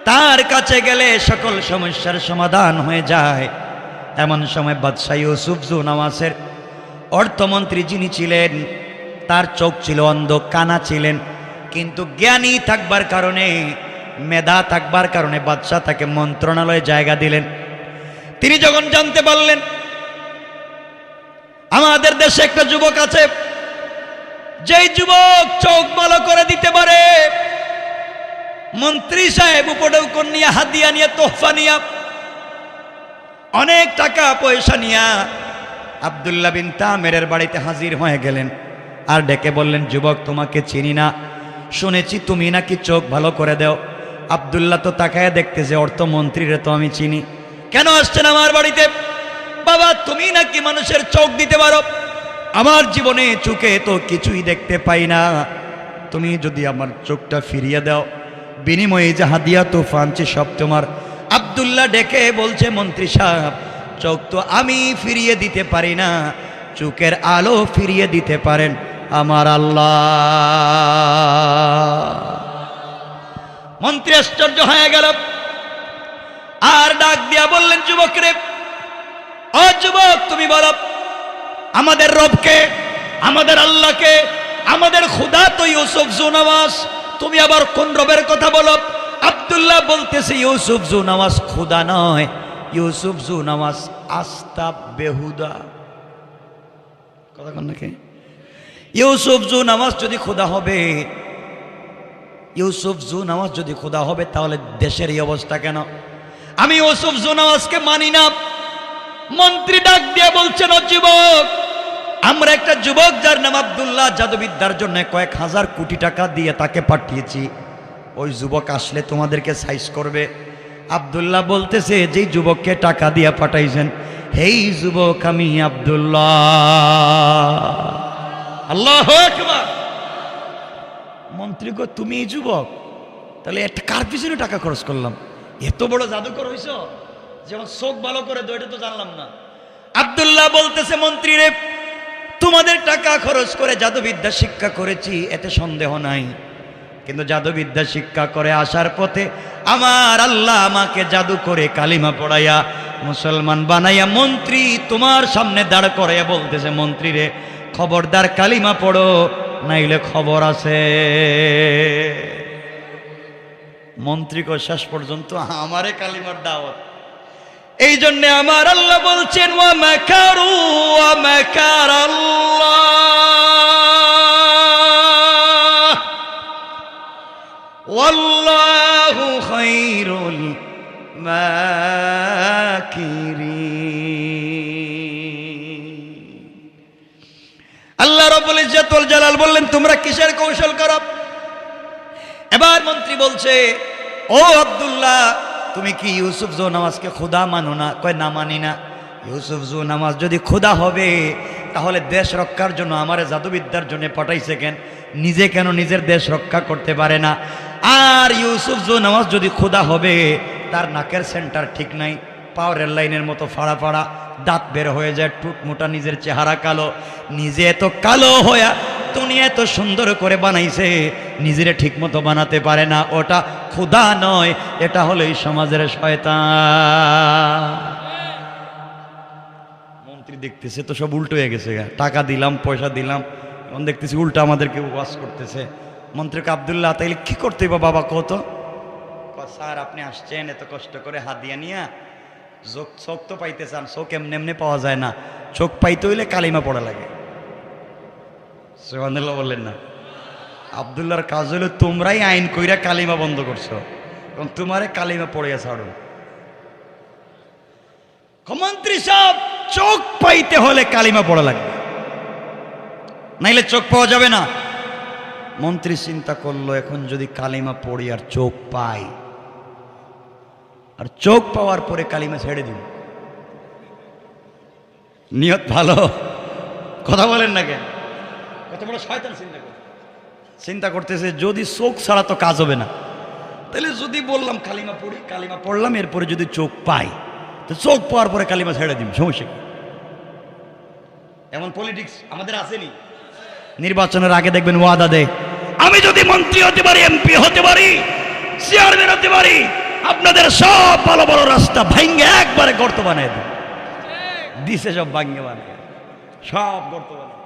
তার কাছে গেলে সকল সমস্যার সমাধান হয়ে যায়। এমন সময় বাদশাহ ইউসুফ জুনাওয়াসের অর্থমন্ত্রী যিনি ছিলেন, তার চোখ ছিল অন্ধ, কানা ছিলেন, কিন্তু জ্ঞানী থাকবার কারণে, মেধা থাকবার কারণে বাদশাহ তাকে মন্ত্রণালয়ে জায়গা দিলেন। তিনি যখন জানতে পারলেন আমাদের দেশে একটা যুবক আছে, যেই যুবক চোখ ভালো করে দিতে পারে, মন্ত্রী সাহেব উপঢৌকন নিয়ে, হাদিয়া নিয়ে, তোহফা নিয়ে, অনেক টাকা পয়সা নিয়ে আব্দুল্লাহ বিন তামেরের বাড়িতে হাজির হয়ে গেলেন। আর ডেকে বললেন, যুবক তোমাকে চিনি না, শুনেছি তুমি নাকি চোখ ভালো করে দাও। আব্দুল্লাহ তো তাকায় দেখতেছে, অর্থমন্ত্রীরে তো আমি চিনি, কেন আসছেন আমার বাড়িতে? বাবা তুমি নাকি মানুষের চোখ দিতে পারো, আমার জীবনে চোখে তো কিছুই দেখতে পাই না, তুমি যদি আমার চোখটা ফিরিয়ে দাও, বিনিময়ে যে হাদিয়া তোহফা আনছি সব তোমার। আব্দুল্লাহ ডেকে বলছে, মন্ত্রী সাহেব চোখ তো আমি ফিরিয়ে দিতে পারি না, চোখের আলো ফিরিয়ে দিতে পারেন আমার আল্লাহ। মন্ত্রী আশ্চর্য হয়ে গেল, আর ডাক দিয়া বললেন, যুবক রে, ও যুবক তুমি বলো আমাদের রবকে, আমাদের আল্লাহকে, আমাদের খোদা তো ইউসুফ জুনাওয়াস, তুমি আবার কোন রবের কথা বলো? আব্দুল্লাহ বলতেছে, ইউসুফ জুনাওয়াস খোদা নয়, ইউসুফ জুনাওয়াস আস্তা বেহুদা। কথা কন নাকি? ইউসুফ জুনাওয়াস যদি খোদা হবে, ইউসুফ জুনাওয়াস যদি খোদা হবে, তাহলে দেশের এই অবস্থা কেন? আমি ইউসুফ জুনাওয়াসকে মানি না। মন্ত্রী ডাক দিয়ে বলছেন, ও যুবক, আমরা একটা যুবক যার নাম আব্দুল্লাহ, জাদুবিদ্যার জন্য কয়েক হাজার কোটি টাকা দিয়ে তাকে পাঠিয়েছি, ওই যুবক আসলে তোমাদেরকে সাইজ করবে। আব্দুল্লাহ বলতেছে, যেই যুবককে টাকা দিয়ে পাঠাইছেন এই যুবক আমি আব্দুল্লাহ। আল্লাহু আকবার। মন্ত্রী গো, তুমি এই যুবক, তাহলে একটা কার পিছনে টাকা খরচ করলাম? এত বড় জাদুকর হইছ, যেমন চোখ ভালো করে দো, এটা তো জানলাম না। আব্দুল্লাহ বলতেছে, মন্ত্রী রে, তোমাদের টাকা খরচ করে জাদুবিদ্যা শিক্ষা করেছি, এতে সন্দেহ নাই, কিন্তু জাদুবিদ্যা শিক্ষা করে আসার পথে আমার আল্লাহ আমাকে জাদু করে কালিমা পড়াইয়া মুসলমান বানাইয়া মন্ত্রী তোমার সামনে দাঁড় করাইয়া বলতেছে, মন্ত্রী রে খবরদার কালিমা পড়ো, নাইলে খবর আছে। মন্ত্রী কো শেষ পর্যন্ত আমারে কালিমার দাওয়াত। এই জন্য আমার আল্লাহ বলছেন, ওয়া মাকারু ওয়া মাকারাল্লাহ ওয়াল্লাহু খায়রুল মাকিরিন। আল্লাহ রাব্বুল ইজ্জত ওয়াল জালাল বললেন, তোমরা কিসের কৌশল করো? এবার মন্ত্রী বলছে, ও আব্দুল্লাহ, তুমি কি ইউসুফ জো নামাজকে খোদা মানো না? কয় না, মানি না। ইউসুফ জো নামাজ যদি খোদা হবে তাহলে দেশ রক্ষার জন্য আমারে জাদুবিদ্যার জন্য পাঠাইছে কেন? নিজে কেন নিজের দেশ রক্ষা করতে পারে না? আর ইউসুফ জো নামাজ যদি খোদা হবে, তার নাকের সেন্টার ঠিক নাই, পাওয়ারের লাইনের মতো ফাড়া ফাড়া, দাঁত বের হয়ে যায়, টুট মোটা, নিজের চেহারা কালো, নিজে এত কালো হইয়া দুনিয়া এত সুন্দর করে বানাইছে, নিজেরে ঠিক মতো বানাতে পারে না। ওটা খোদা নয়, এটা হলো এই সমাজের শয়তান। মন্ত্রী দেখতেছে তো সব উল্টো হয়ে গেছে, টাকা দিলাম, পয়সা দিলাম, এখন দেখতেছি উল্টা আমাদেরকে ওয়াজ করতেছে। মন্ত্রীকে, আব্দুল্লাহ তাইলে কি করতে হবে বাবা কত? স্যার আপনি আসছেন এত কষ্ট করে হাদিয়া নিয়া, চোখ তো পাইতে চান, চোখ এমনি এমনি পাওয়া যায় না, চোখ পাইতে হইলে কালিমা পড়া লাগে। সুবহানাল্লাহ বললেন না? আব্দুল্লাহর কাজ হলো, তোমরাই আইন কইরা কালিমা বন্ধ করছো, এবং তোমারে কালিমা পড়িয়া ছাড়ো। মন্ত্রী সাহেব, চোখ পাইতে হলে কালিমা পড়া লাগবে, নাইলে চোখ পাওয়া যাবে না। মন্ত্রী চিন্তা করলো, এখন যদি কালিমা পড়ি আর চোখ পাই, আর চোখ পাওয়ার পরে কালিমা ছেড়ে দিন, নিয়ত ভালো, কথা বলেন না কেন? কত বড় শয়তান চিন্তা করতেছে, যদি চোখ ছাড়া তো কাজ হবে না, তাহলে যদি বললাম কালিমা পড়ি, কালিমা পড়লাম, এরপরে যদি চোখ পাই, তো চোখ পাওয়ার পরে কালিমা ছেড়ে দিন, সমস্যা কি? এমন পলিটিক্স আমাদের আসেনি? নির্বাচনের আগে দেখবেন ওয়াদা দেয়, আমি যদি মন্ত্রী হতে পারি, এমপি হতে পারি, চেয়ারম্যান হতে পারি, আপনাদের সব ভালো বড় রাস্তা ভাঙ্গে একবারে গর্ত বানিয়ে দেব। দিছে সব ভাঙ্গে বানিয়ে, সব গর্ত বানিয়ে।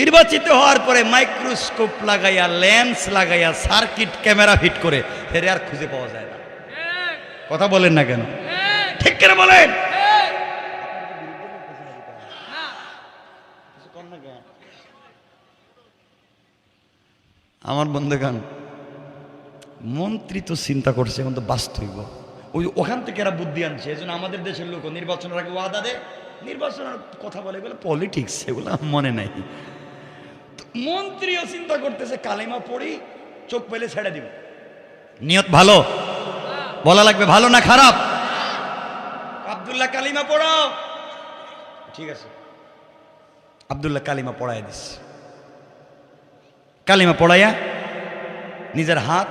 নির্বাচিত হওয়ার পরে মাইক্রোস্কোপ লাগাইয়া, লেন্স লাগাইয়া, সার্কিট ক্যামেরা ফিট করে ফেরে আর খুঁজে পাওয়া যায় না। কথা বলেন না কেন? ঠিক করে বলেন। আমার বন্ধুগণ, মন্ত্রী তো চিন্তা করছে, এখন তো বাস্তব, ওখান থেকে এরা বুদ্ধি আনছে। এই জন্য আমাদের দেশের লোক নির্বাচনের আগে ওয়াদা দেয়, নির্বাচনের কথা বলে, এগুলো পলিটিক্স, এগুলো মনে নাই। মন্ত্রীও চিন্তা করতেছে, কালিমা পড়ি, চোখ পেলে ছেড়ে দিব। নিয়ত ভালো, বলা লাগবে ভালো না খারাপ? আব্দুল্লাহ কালিমা পড়াও, ঠিক আছে। আব্দুল্লাহ কালিমা পড়াই দিস। কালিমা পড়াইয়া নিজের হাত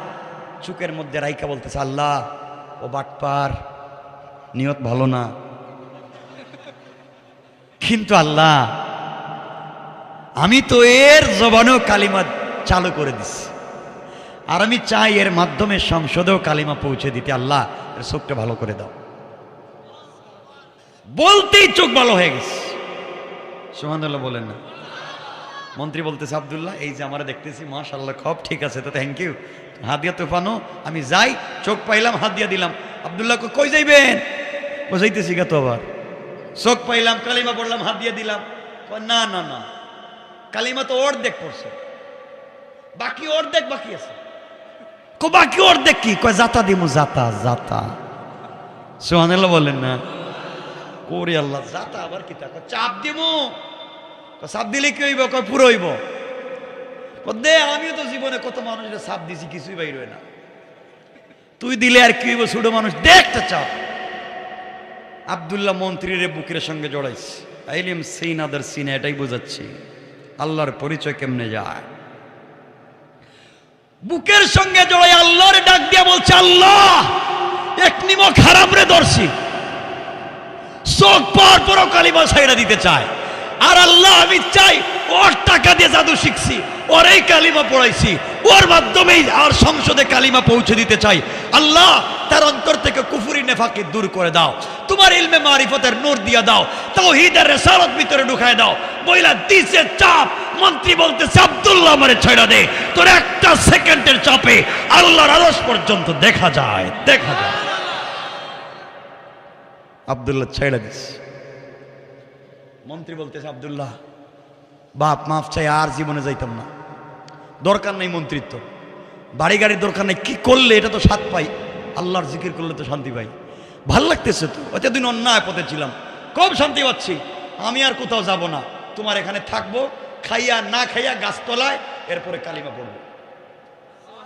চুকের মধ্যে রাইকা বলতেছে, আল্লাহ ও বাটপার, নিয়ত ভালো না, কিন্তু আল্লাহ আমি তো এর জবানেও কালিমা চালু করে দিচ্ছি, আর আমি চাই এর মাধ্যমে সংসদেও কালিমা পৌঁছে দিতে। আল্লাহ এর চোখটা ভালো করে দাও। বলতেই চোখ ভালো হয়ে গেছে। সুবহানাল্লাহ বলেন না? মন্ত্রী বলতেছে, আব্দুল্লাহ এই যে আমরা দেখতেছি, মাশাআল্লাহ খুব ঠিক আছে, তো থ্যাংক ইউ, হাদিয়া তুফানো, আমি যাই, চোখ পাইলাম, হাদিয়া দিলাম। আব্দুল্লাহ কই যাইবেন? যাইতেছি গা তো, আবার চোখ পাইলাম, কালিমা পড়লাম, হাদিয়া দিলাম। না না না, কালিমা তো অর্ধেক পড়ছে, বাকি অর্ধেক বাকি আছে। বাকি অর্ধেক কি? কয় জাতা দিমু, জাতা জাতা। সুবহানাল্লাহ বলেন না? কোরে আল্লাহ, জাতা আবার কি? চাপ দিমু। চাপ দিলে কি হইব? কয় পুরো হইব। দে, আমিও তো জীবনে কত মানুষের চাপ দিছি, কিছুই বাইর হয় না। তুই দিলে আর কি হইব? ছোট মানুষ, দে একটা চাপ। আব্দুল্লাহ মন্ত্রীর বুকের সঙ্গে জড়াইছে। আইলিম সিন আদার সিন, এটাই বোঝাচ্ছি আল্লাহর পরিচয় কেমনে যায়। বুকের সঙ্গে জড়াই আল্লাহর ডাক দিয়া বলছে, আল্লাহ এক নিমক হারাম রে ধরছি, চোখ পাওয়ার পরও কালিমা ছাইড়া দিতে চায়। আর আল্লাহ আমি চাই ওর টাকা দিয়ে জাদু শিখছি, ওর এই কালিমা পড়াইছি, ওর মাধ্যমেই আর সংসদে কালিমা পৌঁছে দিতে চাই। আল্লাহ তার অন্তর থেকে কুফরি নেফাকে দূর করে দাও, তোমার ইলমে মারিফতের নূর দিয়া দাও, তাওহীদের রিসালাত ভিতরে ঢুকায় দাও। বইলা দিছে চাপ, মন্ত্রী বলতেছে আব্দুল্লাহ আমারে ছেড়ে দে, তোর একটা সেকেন্ডের চাপে আল্লাহর আরশ পর্যন্ত দেখা যায়। আব্দুল্লাহ ছেড়ে দিস। মন্ত্রী বলতেছে আব্দুল্লাহ বাপ মাফ চাই, আর জীবনে যাইতাম না, দরকার নেই মন্ত্রিত্ব, বাড়ি গাড়ির দরকার নেই, কি করলে এটা তো স্বাদ পাই, আল্লাহর জিকির করলে তো শান্তি পাই, ভাল লাগতেছে তো, এতদিন অন্যায় পথে ছিলাম, খুব শান্তি পাচ্ছি, আমি আর কোথাও যাব না, তোমার এখানে থাকবো, খাইয়া না খাইয়া গাছতলায়, এরপরে কালিমা পড়বো,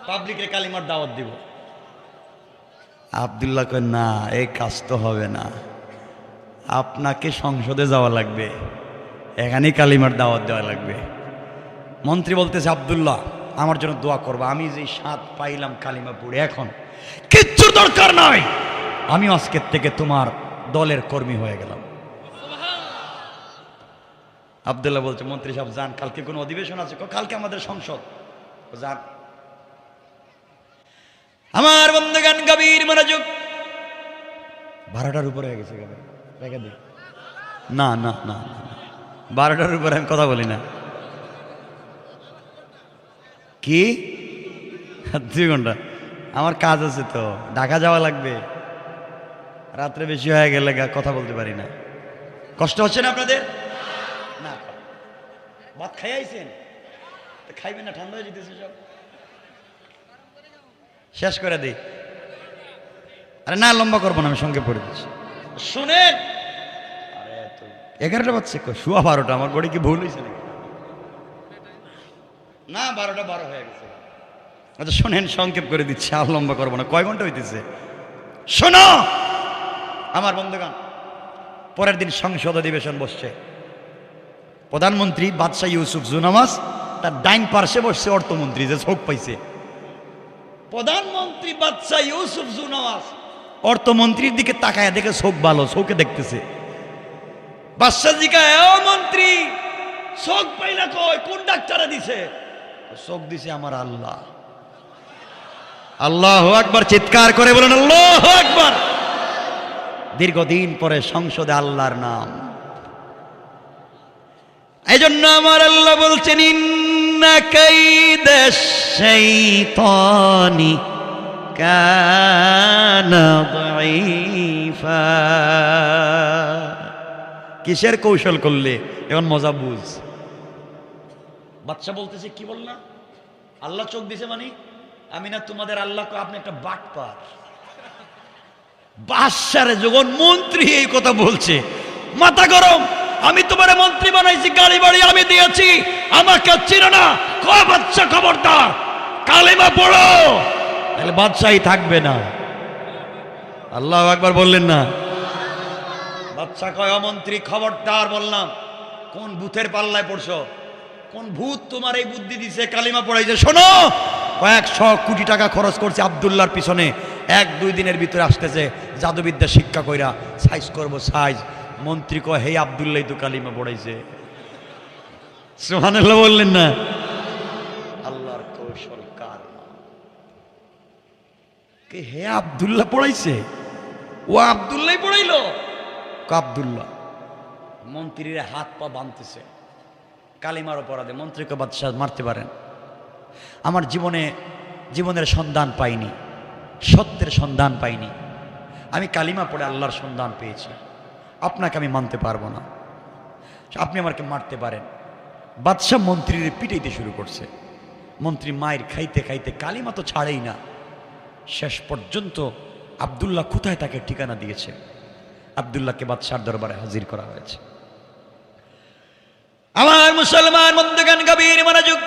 পাবলিকের কালিমার দাওয়াত দিব। আব্দুল্লাহ কয় না, এই কাজ তো হবে না, আপনাকে সংসদে যাওয়া লাগবে, এখানেই কালিমার দাওয়াত দেওয়া লাগবে। মন্ত্রী বলতেছে আব্দুল্লাহ আমার জন্য দোয়া করবা, আমি যে স্বাদ পাইলাম কালিমা পড়ে, এখন কিচ্ছু দরকার নাই, আমি আজকের থেকে তোমার দলের কর্মী হয়ে গেলাম। আব্দুল্লাহ বলছে মন্ত্রী সাহেব যান, কালকে কোনো অধিবেশন আছে? কালকে আমাদের সংসদ, যান। আমার বন্ধুগণ গভীর মনোযোগ, 12টার উপরে হয়ে গেছে, রেখে দিই। না না না, 12টার উপরে আমি কথা বলি না। কি 2 ঘন্টা? আমার কাজ আছে তো, ঢাকা যাওয়া লাগবে, রাত্রে বেশি হয়ে গেলে কথা বলতে পারি না। কষ্ট হচ্ছে না আপনাদের? না, ভাত খাই আইছেন, খাইবেন না, ঠান্ডা হয়ে যেতেছে সব, শেষ করে দিই। আরে না, লম্বা করবো না, আমি সঙ্গে পড়ে দিচ্ছি, শুনেন। 11টা বাজছে, শুয়া 12টা, আমার বডি কি ভুল হয়েছে নাকি? না, 12টা 12 হয়ে গেছে। আচ্ছা শোনেন, সংক্ষেপ করে দিচ্ছি, আর লম্বা করবো না। কয় ঘন্টা হইতেছে শোনো আমার বন্ধুগণ। পরের দিন সংসদ অধিবেশন বসছে, প্রধানমন্ত্রী বাদশাহ ইউসুফ জুনামাজ, তার ডাইন পার্শ্বে বসছে অর্থমন্ত্রী, যে চোখ পাইছে। প্রধানমন্ত্রী বাদশাহ ইউসুফ জুনামাজ অর্থমন্ত্রীর দিকে তাকায়, দেখে চোখ ভালো, চোখে দেখতেছে। বাদশাহ জিজ্ঞাসা, ও মন্ত্রী চোখ পাইলা কই, কোন ডাক্তারে দিছে? চোখ দিছে আমার আল্লাহ। আল্লাহু আকবার, চিৎকার করে বলেন আল্লাহু আকবার। দীর্ঘদিন পরে সংসদে আল্লাহর নাম। এই জন্য আমার আল্লাহ বলছেন ইন্না কাইদাশ শাইতানি কানা দাঈফা। কিসের কৌশল করলে? এখন মজা বুঝ। বাদশা বলতেছে কি বললা? আল্লাহ চোখ দিছে মানে? আমি না তোমাদের আল্লাহ, আপনি একটা বাটপার। বাদশারে যখন মন্ত্রী এই কথা বলছে, মাথা গরম। আমি তোমার মন্ত্রী বানাইছি, গাড়ি বাড়ি আমি দিয়েছি, আমাকে চিনো না? কয় বাদশা খবরদার, কালিমা পড়ো, তাহলে বাদশাহী থাকবে না। আল্লাহু আকবার বললেন না? বাদশা কয়, মন্ত্রী খবরদার, বললাম কোন ভূতের পাল্লায় পড়ছো? কোন ভূত তোমার এই বুদ্ধি দিছে কালিমা পড়াইছে? শোনো, কয়েকশো কোটি টাকা খরচ করছে আব্দুল্লাহর পিছনে, 1-2 দিনের ভিতরে আসতেছে, জাদুবিদ্যা শিক্ষা কইরা সাইজ করবো, সাইজ। মন্ত্রী কয়, হে আব্দুল্লাহ তো কালিমা পড়াইছে। সুবহানাল্লাহ বললেন না? আল্লাহর কৌশল কার? কে? হে আব্দুল্লাহ পড়াইছে? ও আব্দুল্লাহ পড়াইলো? আব্দুল্লাহ। মন্ত্রীর হাত পা বাঁধতেছে, কালিমার অপরাধে। মন্ত্রীকে বাদশাহ মারতে পারেন। আমার জীবনের সন্ধান পাইনি, সত্যের সন্ধান পাইনি, আমি কালিমা পড়ে আল্লাহর সন্ধান পেয়েছি, আপনাকে আমি মানতে পারবো না, আপনি আমাকে মারতে পারেন। বাদশাহ মন্ত্রীর পিটাইতে শুরু করছে। মন্ত্রী মায়ের খাইতে খাইতে কালিমা তো ছাড়েই না। শেষ পর্যন্ত আব্দুল্লাহ কোথায় তাকে ঠিকানা দিয়েছে, আব্দুল্লাহকে বাদশার দরবারে হাজির করা হয়েছে। আমার মুসলমান বন্ধুগণ গভীর মনোযোগ।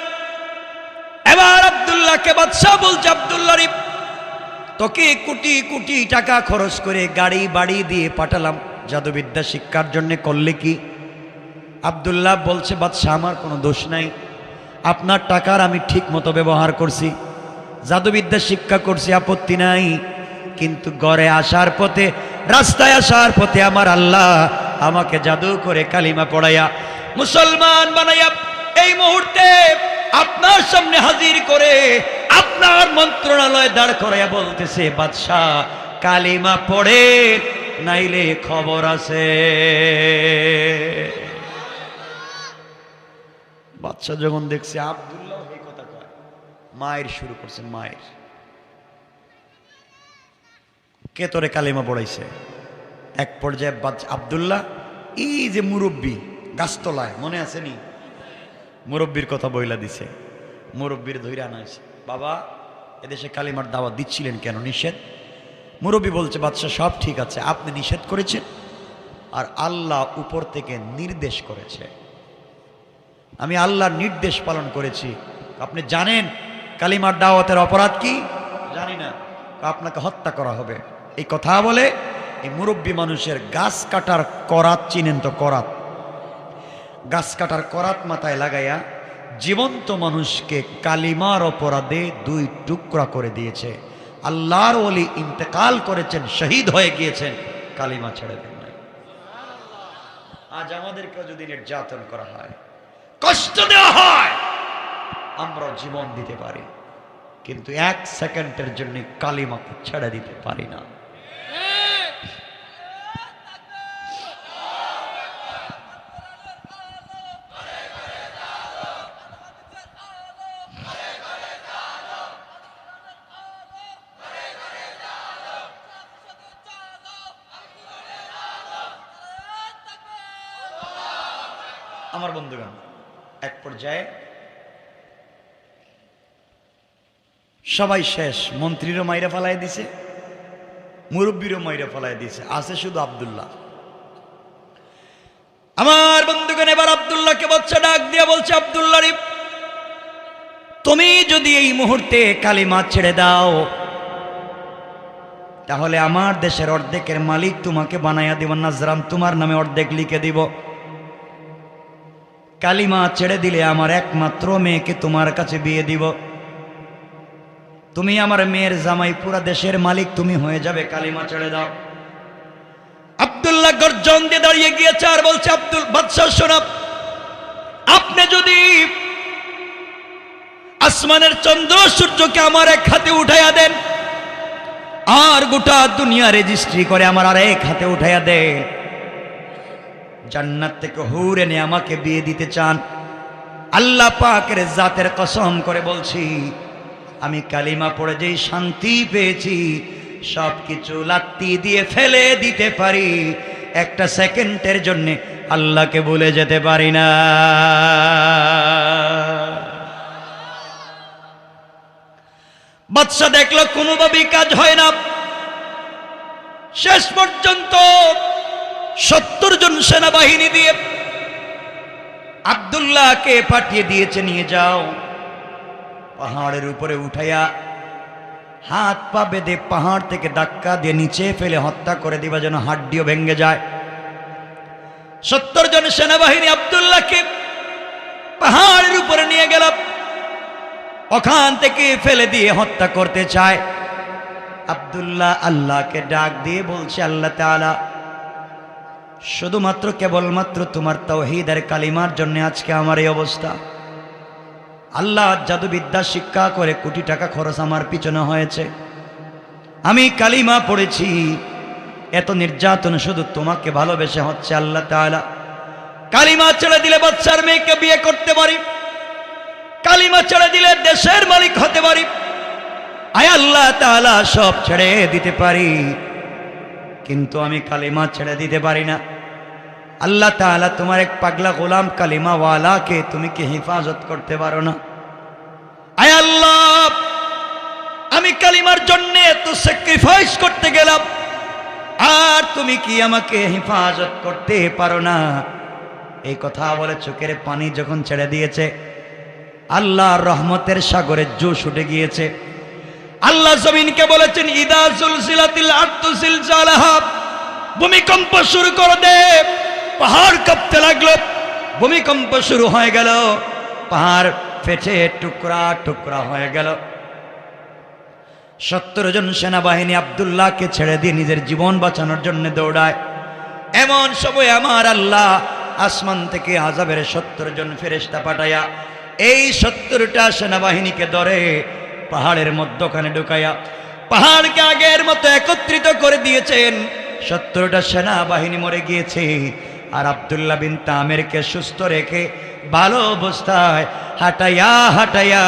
এবার আব্দুল্লাহকে বাদশাহ বলছে, আব্দুল্লাহ রে, তোকে কোটি কোটি টাকা খরচ করে গাড়ি বাড়ি দিয়ে পাঠালাম জাদুবিদ্যা শিক্ষার জন্য, করলে কি? আব্দুল্লাহ বলছে, বাদশাহ আমার কোনো দোষ নাই, আপনার টাকার আমি ঠিক মতো ব্যবহার করছি, জাদুবিদ্যা শিক্ষা করছি, আপত্তি নাই। কিন্তু ঘরে আসার পথে, রাস্তায় আসার পথে আমার আল্লাহ আমাকে জাদু করে কালিমা পড়াইয়া মুসলমান বানাইয়া এই মুহূর্তে আপনার সামনে হাজির করে আপনার মন্ত্রণালয় দাঁড় করাইয়া বলতেছে, বাদশাহ কালিমা পড়ে নাইলে খবর আছে। বাদশাহ যখন দেখছে আব্দুল্লাহ এই কথা কয়, মায়ের শুরু করছেন, মায়ের কে তোরে কালিমা পড়াইছে? এক পর্যায়ে আব্দুল্লাহ এই যে মুরব্বী গাছতলায় মনে আছে নি, মুরব্বীর কথা বইলা দিছে, মুরব্বীর ধৈর্য আনা হয়েছে, বাবা এদেশে কালিমার দাওয়াত দিচ্ছিলেন কেন, নিষেধ? মুরব্বী বলছে, বাদশাহ সব ঠিক আছে, আপনি নিষেধ করেছেন আর আল্লাহ উপর থেকে নির্দেশ করেছে, আমি আল্লাহর নির্দেশ পালন করেছি। আপনি জানেন কালিমার দাওয়াতের অপরাধ কি? জানি না, আপনাকে হত্যা করা হবে। এই কথা বলে এই মুরব্বী মানুষের গাছ কাটার করাত চিনেন তো, করাত, গাছ কাটার করাত মাথায় লাগাইয়া জীবন্ত মানুষকে কালিমার অপরাধে 2 টুকরা করে দিয়েছে। আল্লাহর ওলি ইন্তেকাল করেছেন, শহীদ হয়ে গিয়েছেন, কালিমা ছেড়ে দেন নাই। আজ আমাদেরকেও যদি নির্যাতন করা হয়, কষ্ট দেওয়া হয়, আমরা জীবন দিতে পারি, কিন্তু 1 সেকেন্ডের জন্য কালিমাকে ছেড়ে দিতে পারি না। আমার বন্ধুগণ, এক পর্যায়ে সবাই শেষ, মন্ত্রীরও মাইরা ফেলাই দিছে, মুরব্বীরও মাইরা ফেলাই দিছে, আছে শুধু আব্দুল্লাহ। আমার বন্ধুগণ এবার আব্দুল্লাহকে বাচ্চা ডাক দিয়া বলছে, আব্দুল্লাহ রে, তুমি যদি এই মুহূর্তে কালিমা ছেড়ে দাও তাহলে আমার দেশের অর্ধেকের মালিক তোমাকে বানাইয়া দিব, নাজরান তোমার নামে অর্ধেক লিখে দিব। কালিমা ছেড়ে দিলে আমার একমাত্র মেয়েকে তোমার কাছে বিয়ে দিব, তুমি আমার মেয়ের জামাই, পুরা দেশের মালিক তুমি হয়ে যাবে, কালিমা ছেড়ে দাও। আব্দুল্লাহ গর্জন দিয়ে দাঁড়িয়ে গিয়েছে আর বলছে, আব্দুল বাদশাহ শোনো, আপনি যদি আসমানের চন্দ্র সূর্যকে আমার এক হাতে উঠাইয়া দেন আর গোটা দুনিয়া রেজিস্ট্রি করে আমার আর এক হাতে উঠাইয়া দেন, জান্নাত থেকে হুর এনে আমাকে বিয়ে দিতে চান, আল্লাহ পাকের জাতের কসম করে বলছি, আমি কালিমা পড়ে যেই শান্তি পেয়েছি সবকিছু লাত্তি দিয়ে ফেলে দিতে পারি, 1 সেকেন্ডের জন্য আল্লাহকে ভুলে যেতে পারি না। বাদশা দেখলো কোনোভাবেই কাজ হয় না, শেষ পর্যন্ত 70 জন সেনাবাহিনী দিয়ে আব্দুল্লাহকে পাঠিয়ে দিয়েছে, নিয়ে যাও, পাহাড়ের উপরে উঠাইয়া হাত পা বেঁধে পাহাড় থেকে ধাক্কা দিয়ে নিচে ফেলে হত্যা করে দিবা, যেন হাড্ডিও ভেঙে যায়। 70 জন সেনাবাহিনী আব্দুল্লাহকে পাহাড়ের উপরে নিয়ে গেল, ওখান থেকে ফেলে দিয়ে হত্যা করতে চায়। আব্দুল্লাহ আল্লাহকে ডাক দিয়ে বলছে, আল্লাহ তাআলা, শুধুমাত্র কেবলমাত্র তোমার তাওহীদের কালিমার জন্য আজকে আমার এই অবস্থা। আল্লাহ জাদুবিদ্যা শিক্ষা করে কোটি টাকা খরচ আমার পিছনে হয়েছে, আমি কালিমা পড়েছি, এত নির্যাতন শুধু তোমাকে ভালোবেসে হচ্ছে। আল্লাহ তাআলা, কালিমা ছেড়ে দিলে বাচ্চার মেয়েকে বিয়ে করতে পারি, কালিমা ছেড়ে দিলে দেশের মালিক হতে পারি, আয় আল্লাহ তাআলা সব ছেড়ে দিতে পারি, কিন্তু আমি কালিমা ছেড়ে দিতে পারি না। আল্লাহ তাআলা, তোমার এক পাগলা গোলাম কালিমাওয়ালাকে তুমি কি হেফাজত করতে পারো না? আয় আল্লাহ, আমি কালিমার জন্য এত স্যাক্রিফাইস করতে গেলাম, আর তুমি কি আমাকে হেফাজত করতে পারো না? এই কথা বলে চোখের পানি যখন ছেড়ে দিয়েছে, আল্লাহর রহমতের সাগরে জোশ উঠে গিয়েছে। আল্লাহ জমিনকে বলেছেন, ইদা জুলজিলাতিল আরদু জিলজালাহা, ভূমিকম্প শুরু করে দে। পাহাড় কাঁপতে লাগলো, ভূমিকম্প শুরু হয়ে গেল, পাহাড় ফেটে টুকরা টুকরা হয়ে গেল। 70 জন সেনাবাহিনী আব্দুল্লাহকে ছেড়ে দিয়ে নিজের জীবন বাঁচানোর জন্য দৌড়ায়। এমন সময় আমার আল্লাহ আসমান থেকে আযাবের 70 জন ফেরেশতা পাঠায়া এই 70টা সেনাবাহিনীকে ধরে পাহাড়ের মধ্যখানে ঢুকায়া পাহাড়কে আগের মতো একত্রিত করে দিয়েছেন। 70টা সেনাবাহিনী মরে গিয়েছে, আর আব্দুল্লাহ বিন তামিরকে সুস্থ রেখে ভালো অবস্থায় হাঁটাইয়া হাঁটাইয়া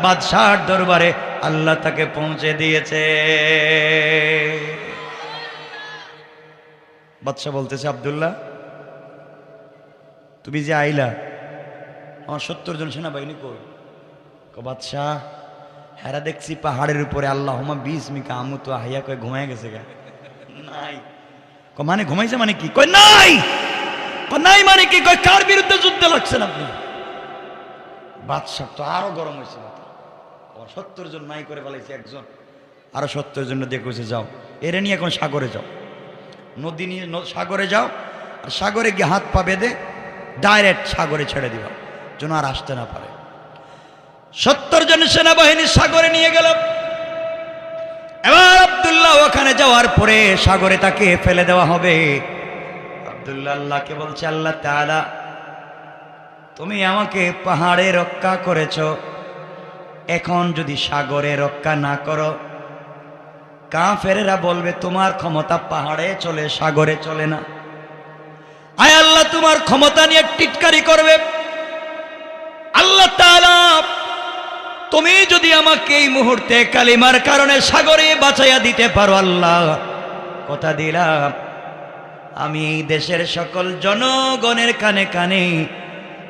বাদশার দরবারে আল্লাহ তাকে পৌঁছে দিয়েছে। বাদশা বলতেছে, আব্দুল্লাহ তুমি যে আইলা, আমার 70 জন সেনাবাহিনী কই? বাদশাহ হেরা দেখছি পাহাড়ের উপরে আল্লাহুম্মা বিসমিকা আমুতু আহইয়া কই ঘুমায় গেছে গা। নাই। মানে ঘুমাইছে মানে কি? কই নাই। নাই মানে কি? কই কার বিরুদ্ধে যুদ্ধে লাগছেন আপনি? বাদশা তো আরো গরম হয়েছে, 70 জন নাই করে ফেলাইছে একজন, আরো 70 জন দিয়ে কইছে যাও এরে নিয়ে এখন সাগরে যাও, নদী নিয়ে সাগরে যাও, আর সাগরে গিয়ে হাত পা বেঁধে ডাইরেক্ট সাগরে ছেড়ে দিবা, যেন আর আসতে না পারে। 70 জন সেনাবাহিনী সাগরে নিয়ে গেল। এবার আব্দুল্লাহ ওখানে যাওয়ার পরে সাগরে তাকে ফেলে দেওয়া হবে। আব্দুল্লাহ আল্লাহকে বলছে, আল্লাহ তাআলা তুমি আমাকে পাহাড়ে রক্ষা করেছ, এখন যদি সাগরে রক্ষা না করো কাফেরেরা বলবে তোমার ক্ষমতা পাহাড়ে চলে, সাগরে চলে না। আয় আল্লাহ তোমার ক্ষমতা নিয়ে টিটকারি করবে। আল্লাহ তাআলা তুমি যদি আমাকে এই মুহূর্তে কালিমার কারণে সাগরে বাঁচাইয়া দিতে পারো, আল্লাহ কথা দিলাম আমি এই দেশের সকল জনগণের কানে কানে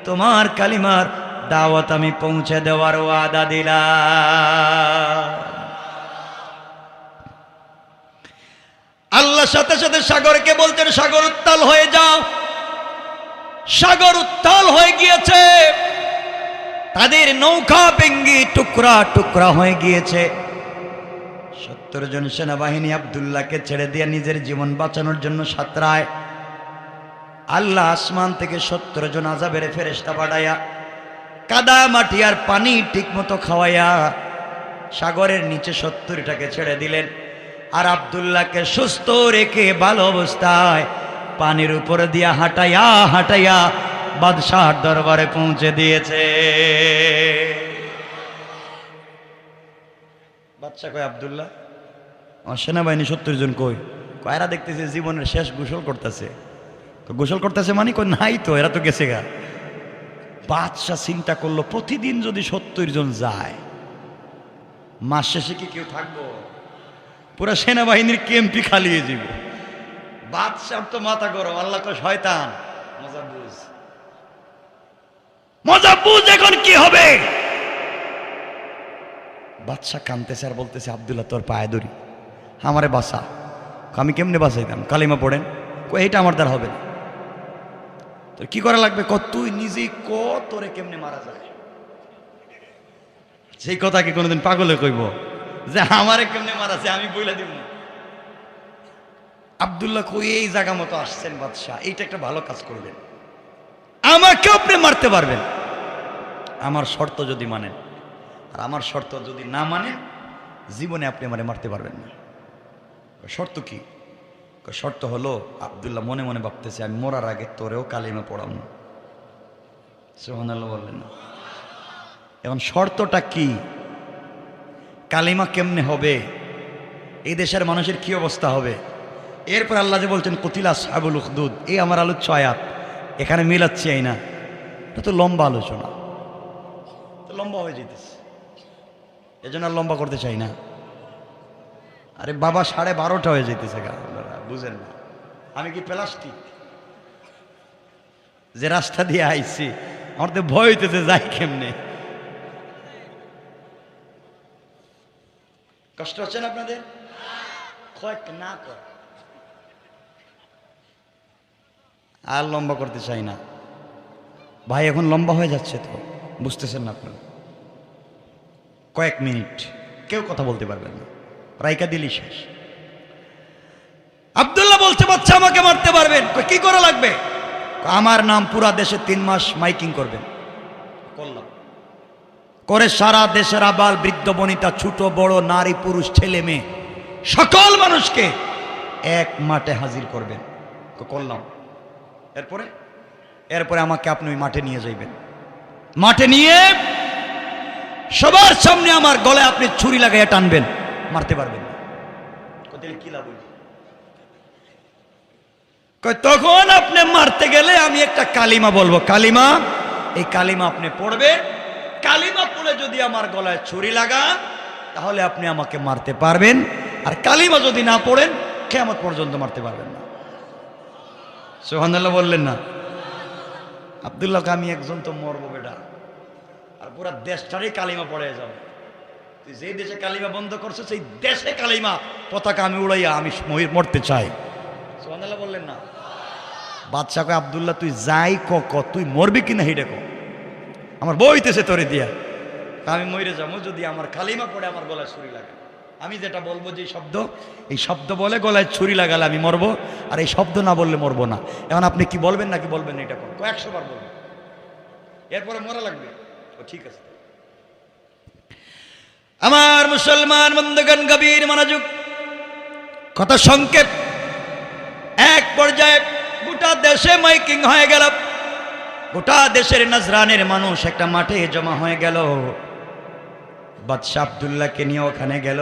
তোমার কালিমার দাওয়াত আমি পৌঁছে দেওয়ার ওয়াদা দিলাম। আল্লাহ সাথে সাথে সাগরকে বলতেন, সাগর উত্তাল হয়ে যাও। সাগর উত্তাল হয়ে গিয়েছে, তাদের নৌকা ভেঙ্গে টুকরা টুকরা হয়ে গিয়েছে। 70 জন সেনাবাহিনী আব্দুল্লাহকে ছেড়ে দিয়ে নিজের জীবন বাঁচানোর জন্য সাঁতরায়। আল্লাহ আসমান থেকে 70 জন আযাবের ফেরেশতা পাঠাইয়া কাদা মাটি আর পানি ঠিক মতো খাওয়াইয়া সাগরের নিচে 70টাকে ছেড়ে দিলেন, আর আব্দুল্লাহকে সুস্থ রেখে ভালো অবস্থায় পানির উপর দিয়া হাঁটাইয়া হাঁটাইয়া বাদশাহর দরবারে পৌঁছে দিয়েছে। বাদশা কয়, আব্দুল্লাহ আমার সেনাবাহিনী 70 জন কই? এরা দেখতেছে জীবনের শেষ গোসল করতেছে। গোসল করতেছে মানে কই নাই তো, এরা তো গেছে গা। বাদশা চিন্তা করলো, প্রতিদিন যদি 70 জন যায় মাস শেষে কি কেউ থাকবো? পুরা সেনাবাহিনীর ক্যাম্পই খালি হয়ে যাব। বাদশার তো মাথা গরম। আল্লাহ কয়, শয়তান মজা বুঝ, মজা বুঝ, এখন কি হবে? বাদশা কাঁদতেছে আর বলতেছে, আব্দুল্লাহ তোর পায়ে ধরি, আমারে বাঁচা। আমি কেমনে বাঁচাইতাম? কালিমা পড়েন। এইটা আমার দ্বারা হবে না। তোর কি করা লাগবে? তুই নিজেই তোরে কেমনে মারা যায়? সেই কথা কি কোনোদিন পাগলে কইব যে আমারে কেমনে মারা যায় আমি বইলা দিব? আব্দুল্লাহ কই এই জায়গা মতো আসছেন বাদশাহ, এইটা একটা ভালো কাজ করবেন, আমাকে আপনি মারতে পারবেন আমার শর্ত যদি মানেন, আর আমার শর্ত যদি না মানেন জীবনে আপনি আমারে মারতে পারবেন না। শর্ত কি? শর্ত হলো, আব্দুল্লাহ মনে মনে ভাবতেছে আমি মরার আগে তোরেও কালিমা পড়াবো। সুবহানাল্লাহ বললেন না? এখন শর্তটা কি? কালিমা কেমনে হবে? এই দেশের মানুষের কি অবস্থা হবে? এরপর আল্লাহ যে বলছেন কুতিলা আসহাবুল উখদুদ, এই আমার আলোচ্য আয়াত, এখানে মিলাচ্ছি এই না, এটা তো লম্বা আলোচনা, তো লম্বা হয়ে যেতেছে, এজন্য আর লম্বা করতে চাই না। আরে বাবা 12:30 হয়ে যেতেছে গা, আপনারা বুঝেন না? আমি কি প্লাস্টিক যে রাস্তা দিয়ে আইছি? আমার তো ভয় হইতেছে যাই কেমনে। কষ্ট হচ্ছে না আপনাদের? না কর, আর লম্বা করতে চাই না ভাই, এখন লম্বা হয়ে যাচ্ছে তো, বুঝতেছেন না আপনারা? কয়েক মিনিট কেউ কথা বলতে পারবেন না, রাইকা দিলি শেষ। আব্দুল্লাহ বলছে, বাচ্চা আমাকে মারতে পারবেন? কি করা লাগবে? আমার নাম পুরা দেশে 3 মাস মাইকিং করবেন। করলাম, করে সারা দেশের আবাল বৃদ্ধ বনিতা, ছোট বড়, নারী পুরুষ, ছেলে মেয়ে, সকল মানুষকে এক মাঠে হাজির করবেন। করলাম। এরপরে এরপরে আমাকে আপনি ওই মাঠে নিয়ে যাইবেন। মাঠে নিয়ে সবার সামনে আমার গলায় আপনি ছুরি লাগাইয়া টানবেন, মারতে পারবেন না। কি লাভ হইল? তখন আপনি মারতে গেলে আমি একটা কালিমা বলবো, কালিমা, এই কালিমা আপনি পড়বেন। কালিমা পড়ে যদি আমার গলায় ছুরি লাগান তাহলে আপনি আমাকে মারতে পারবেন, আর কালিমা যদি না পড়েন কিয়ামত পর্যন্ত মারতে পারবেন না। সুবহানাল্লাহ বললেন না? আব্দুল্লাহকে আমি একজন তো মরবো বেটা, আর পুরা দেশটারই কালিমা পড়ে যাবে। তুই যেই দেশে কালিমা বন্ধ করছে সেই দেশে কালিমা পতাকা আমি উড়াইয়া আমি মরতে চাই। সুবহানাল্লাহ বললেন না? বাদশা কয়, আব্দুল্লাহ তুই যাই ক তুই মরবি কিনা হেডে ক, আমার বইতেছে তোরে দিয়া, আমি মরে যাবো যদি আমার কালিমা পড়ে আমার গলায় ছুরি লাগে। আমি যেটা বলবো যে শব্দ, এই শব্দ বলে গলায় ছুরি লাগালে আমি মরবো, আর এই শব্দ না বললে মরবো না। এখন আপনি কি বলবেন নাকি বলবেন না এটা কোন 100 বার বলবেন, এরপরে মরা লাগবে। ও ঠিক আছে। আমার মুসলমান বন্ধুগণ, গভীর মনোযোগ, কথা সংক্ষেপ। এক পর্যায়ে গোটা দেশে মাইকিং হয়ে গেল, গোটা দেশের নজরানের মানুষ একটা মাঠে জমা হয়ে গেল। বাদশা আব্দুল্লাহকে নিয়ে ওখানে গেল।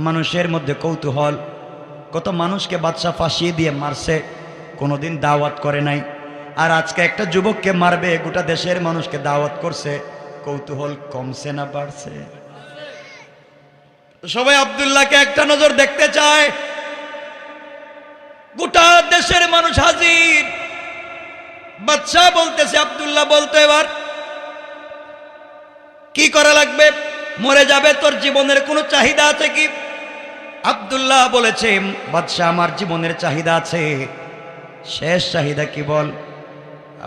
মানুষের মধ্যে কৌতূহল, কত মানুষকে বাদশা ফাঁসিয়ে দিয়ে মারছে, কোনোদিন দাওয়াত করে নাই, আর আজকে একটা যুবককে মারবে, গোটা দেশের মানুষকে দাওয়াত করছে। কৌতূহল কমছে না বাড়ছে? সবাই আব্দুল্লাহকে একটা নজর দেখতে চায়। গোটা দেশের মানুষ হাজির। বাদশা বলতেছে, আব্দুল্লাহ বলতো এবার কি করা লাগবে? মরে যাবে, তোর জীবনের কোনো চাহিদা আছে কি? আব্দুল্লাহ বলেছে, বাদশা আমার জীবনের চাহিদা আছে। শেষ চাহিদা কি বল?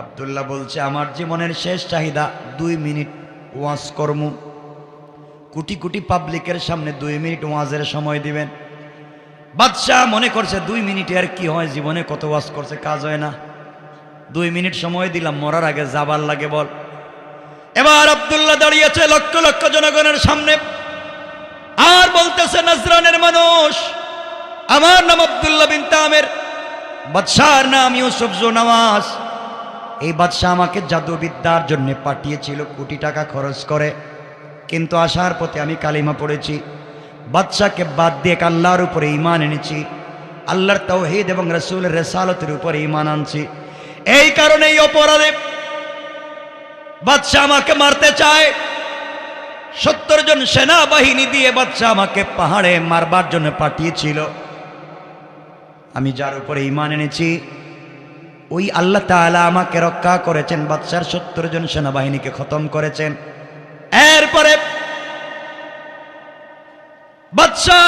আব্দুল্লাহ বলছে, আমার জীবনের শেষ চাহিদা 2 মিনিট ওয়াজ করমু। কোটি কোটি পাবলিকের সামনে 2 মিনিট ওয়াজের সময় দিবেন। বাদশা মনে করছে 2 মিনিটে আর কি হয়, জীবনে কত ওয়াজ করছে, কাজ হয় না, 2 মিনিট সময় দিলাম, মরার আগে যাবার লাগে বল। এবার আব্দুল্লাহ দাঁড়িয়েছে লক্ষ লক্ষ জনগণের সামনে আর বলতেছে, নজরানের মানুষ, আমার নাম আব্দুল্লাহ বিন তামের, বাদশার নাম ইউসুফ জুনওয়াজ। এই বাদশা আমাকে জাদুবিদ্যার জন্য পাঠিয়েছিল কোটি টাকা খরচ করে, কিন্তু আসার পথে আমি কালিমা পড়েছি। বাদশাকে বাদ দিয়ে আল্লাহর উপরে ঈমান এনেছি, আল্লাহর তাওহীদ এবং রাসূলের রিসালাতের উপরে ঈমান আনছি। এই কারণে এই অপরাধে বাদশা আমাকে মারতে চায়। 70 জন সেনাবাহিনী দিয়ে বাদশা আমাকে পাহাড়ে মারবার জন্য পাঠিয়েছিল। আমি যার উপরে ঈমান এনেছি ওই আল্লাহ তাআলা আমাকে রক্ষা করেছেন, বাদশার 70 জন সেনাবাহিনীকে খতম করেছেন। এরপরে বাদশা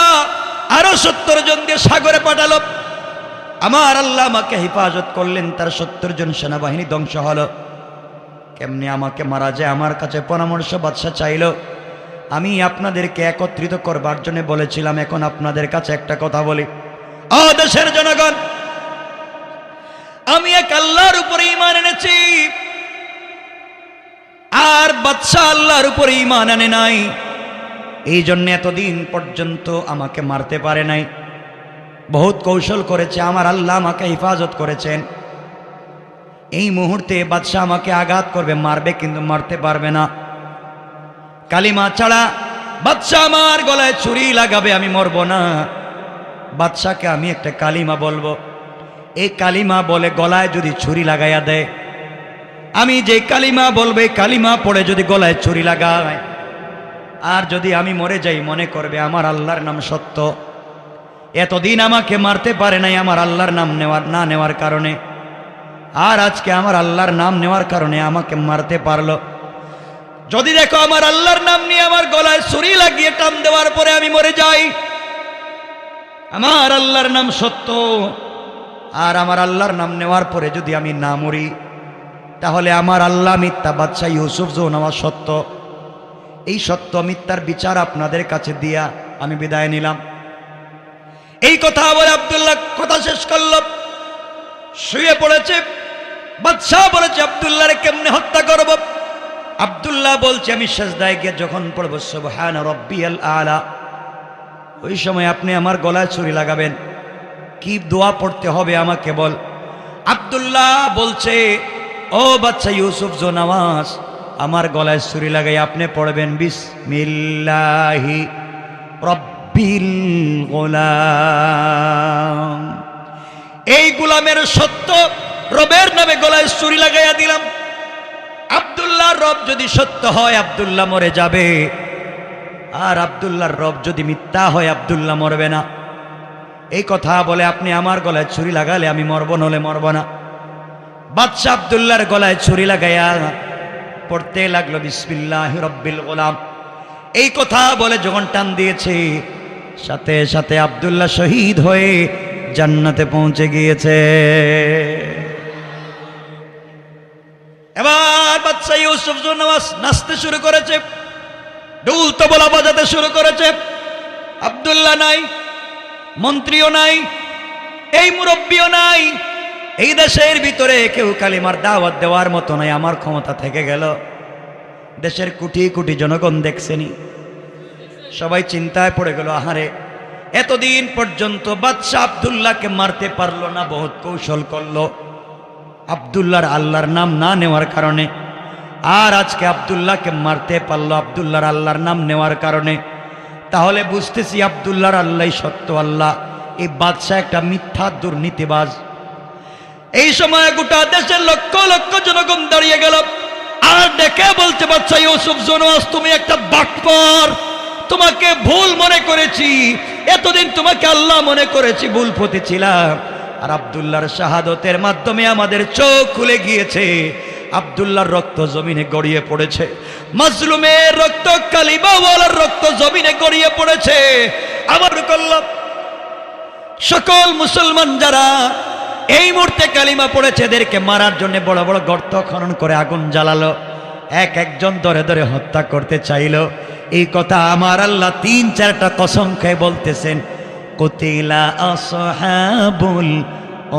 আরো 70 জন দিয়ে সাগরে পাঠালো। আমার আল্লাহ আমাকে হেফাজত করলেন, তার 70 জন সেনাবাহিনী ধ্বংস হলো। কেমনে আমাকে মারা যায়, আমার কাছে পরামর্শ বাদশা চাইল। আমি আপনাদেরকে একত্রিত করবার জন্য বলেছিলাম। এখন আপনাদের কাছে একটা কথা বলি, ও দেশের জনগণ, আমি এক আল্লাহর উপরে ঈমান এনেছি, আর বাদশা আল্লাহর উপরে ঈমান আনে নাই। এই জন্য এতদিন পর্যন্ত আমাকে মারতে পারে নাই, বহুত কৌশল করেছে, আমার আল্লাহ আমাকে হেফাজত করেছেন। এই মুহূর্তে বাদশা আমাকে আঘাত করবে, মারবে, কিন্তু মারতে পারবে না। কালিমা ছাড়া বাদশা আমার গলায় ছুরি লাগাবে, আমি মরব না। বাদশাকে আমি একটা কালিমা বলবো, এই কালিমা বলে গলায় যদি ছুরি লাগাইয়া দেয়, আমি যে কালিমা বলবে কালিমা পড়ে যদি গলায় ছুরি লাগায়, আর যদি আমি মরে যাই, মনে করবে আমার আল্লাহর নাম সত্য। এতদিন আমাকে মারতে পারে নাই আমার আল্লাহর নাম না নেওয়ার কারণে, আর আজকে আমার আল্লাহর নাম নেওয়ার কারণে আমাকে মারতে পারলো। যদি দেখো আমার আল্লাহর নাম নিয়ে আমার গলায় ছুরি লাগিয়ে টান দেওয়ার পরে আমি মরে যাই, আমার আল্লাহর নাম সত্য, আর আমার আল্লাহর নাম নেওয়ার পরে যদি আমি না মরি, তাহলে আমার আল্লাহ মিথ্যা, বাদশা ইউসুফ জুনওয়াজ সত্য। এই সত্য মিথ্যার বিচার আপনাদের কাছে দিয়া আমি বিদায় নিলাম। এই কথা বলে আব্দুল্লাহ কথা শেষ করল, শুয়ে পড়েছে। বাদশা বলেছে, আব্দুল্লাহরে কেমনে হত্যা করব? আব্দুল্লাহ বলছে, আমি সিজদায় গিয়ে যখন পড়ব সুবহান রাব্বিয়াল আলা, ওই সময় আপনি আমার গলায় ছুরি লাগাবেন। কি দোয়া পড়তে হবে আমাকে বল। আব্দুল্লাহ বলছে, ও বাচ্চা ইউসুফ জোনাওয়াজ, আমার গলায় ছুরি লাগাই আপনি পড়বেন বিসমিল্লাহি রব্বিল গোলাম। এই গোলামের সত্য রবের নামে গলায় ছুরি লাগাইয়া দিলাম। আব্দুল্লাহর রব যদি সত্য হয় আব্দুল্লাহ মরে যাবে, আর আব্দুল্লাহর রব যদি মিথ্যা হয় আব্দুল্লাহ মরবে না। এই কথা বলে আপনি আমার গলায় ছুরি লাগালে আমি মরব, নলে মরব না। বাদশা আব্দুল্লাহর গলায় ছুরি লাগাইয়া পড়তে লাগলো বিসমিল্লাহি রব্বিল গোলাম। এই কথা বলে যখন টান দিয়েছে, সাথে সাথে আব্দুল্লাহ শহীদ হয়ে জান্নাতে পৌঁছে গিয়েছে। এবার বাদশা ইউসুফ জোনাওয়াজ নাচতে শুরু করেছে, ঢোল তবলা বাজাতে শুরু করেছে। আব্দুল্লাহ নাই, মন্ত্রীও নাই, এই মুরব্বীও নাই, এই দেশের ভিতরে কেউ কালিমার দাওয়াত দেওয়ার মতো নাই। আমার ক্ষমতা থেকে গেল। দেশের কোটি কোটি জনগণ দেখছেনি, সবাই চিন্তায় পড়ে গেল, আহারে এতদিন পর্যন্ত বাদশা আব্দুল্লাহকে মারতে পারলো না, বহুত কৌশল করলো আব্দুল্লাহর আল্লাহর নাম না নেওয়ার কারণে। আর আজকে আব্দুল্লাহকে মারতে পারলো আব্দুল্লাহর আল্লাহর নাম নেওয়ার কারণে। তাহলে বুঝতেছি আব্দুল্লাহর আল্লাহ সত্য আল্লাহ, এই বাদশা একটা মিথ্যা দুর্নীতিবাজ। এই সময় গোটা দেশের লক্ষ লক্ষ জনগণ দাঁড়িয়ে গেল আর ডেকে বলছে, বাদশা ইউসুফ জোনাওয়াজ তুমি একটা বাটপার, তোমাকে ভুল মনে করেছি, এতদিন তোমাকে আল্লাহ মনে করেছি, ভুল পথে ছিলাম। আর আব্দুল্লাহর শাহাদতের মাধ্যমে আমাদের চোখ খুলে গিয়েছে। আব্দুল্লাহর রক্ত জমিনে গড়িয়ে পড়েছে, মাজলুমের রক্ত, কালিমাওয়ালার রক্ত জমিনে গড়িয়ে পড়েছে। আবার কল্লাম সকল মুসলমান যারা এই মুহূর্তে কালিমা পড়েছে এদেরকে মারার জন্য বড় বড় গর্ত খনন করে আগুন জ্বালালো, এক একজন ধরে ধরে হত্যা করতে চাইলো। এই কথা আমার আল্লাহ ৩-৪টা কসম খেয়ে বলতেছেন, কুতিলা আসহাবুল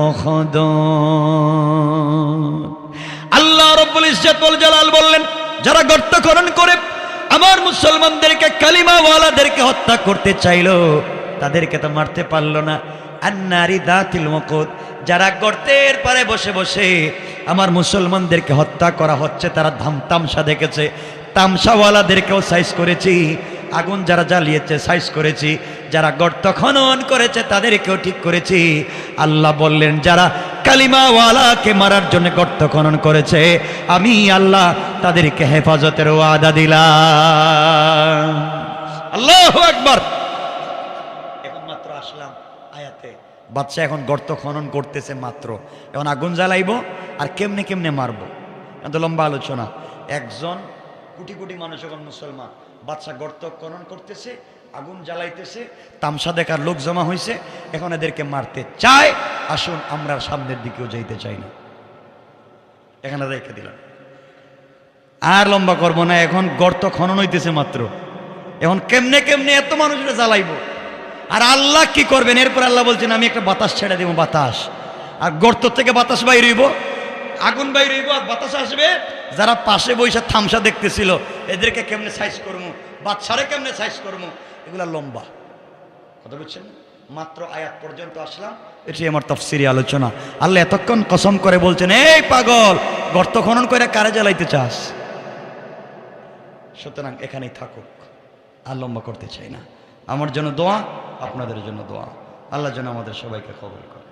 উখদুদ। আল্লাহ রাব্বুল ইজ্জত ওয়াল জালাল বললেন, যারা গর্ত খনন করে আমার মুসলমানদেরকে কালিমাওয়ালাদেরকে হত্যা করতে চাইলো তাদেরকে তো মারতে পারলো না। আন্নারি দাতিল ওয়াকুদ, যারা গর্তের পারে বসে বসে আমার মুসলমানদেরকে হত্যা করা হচ্ছে তারা তামসা দেখেছে, তামসাওয়ালাদেরকেও সাইজ করেছি, আগুন যারা জ্বালিয়েছে সাইজ করেছি, যারা গর্ত খনন করেছে তাদেরকেও ঠিক করেছি। আল্লাহ বললেন, যারা কালিমাওয়ালাকে মারার জন্য গর্ত খনন করেছে আমি আল্লাহ তাদেরকে হেফাজতের ওয়াদা দিলাম। আল্লাহু আকবার। এখন মাত্র আসলাম আয়াতে, বাদশা এখন গর্ত খনন করতেছে মাত্র, এখন আগুন জ্বালাইবো আর কেমনে কেমনে মারবো, এত লম্বা আলোচনা। একজন কোটি কোটি মানুষ এখন মুসলমান, বাদশা গর্ত খনন করতেছে, আগুন জ্বালাইতেছে, তামসা দেখার লোক জমা হয়েছে, এখন এদেরকে মারতে চায়। আসুন আমরা সামনের দিকেও যাইতে চাই না, এখানে রেখে দিলাম, আর লম্বা করবো না। এখন গর্ত খনন হইতেছে মাত্র, এখন কেমনে কেমনে এত মানুষরা জ্বালাইবো, আর আল্লাহ কি করবেন? এরপর আল্লাহ বলছেন, আমি একটা বাতাস ছেড়ে দেবো, বাতাস, আর গর্ত থেকে বাতাস বাইর হইব, আগুন বাইর হইব, আর বাতাস আসবে। যারা পাশে বৈশা থামসা দেখতেছিল এদেরকে কেমনে সাইজ করবো, বাচ্চারে কেমনে সাইজ করবো, এগুলা লম্বা কথা বুঝছেন। মাত্র আয়াত পর্যন্ত আসলাম, এটি আমার তাফসীরি আলোচনা। আল্লাহ এতক্ষণ কসম করে বলছেন, এই পাগল, গর্ত খনন করে কারে জ্বালাইতে চাস? সুতরাং এখানেই থাকুক, আর লম্বা করতে চাই না। আমার জন্য দোয়া, আপনাদের জন্য দোয়া, আল্লাহ যেন আমাদের সবাইকে কবুল করে।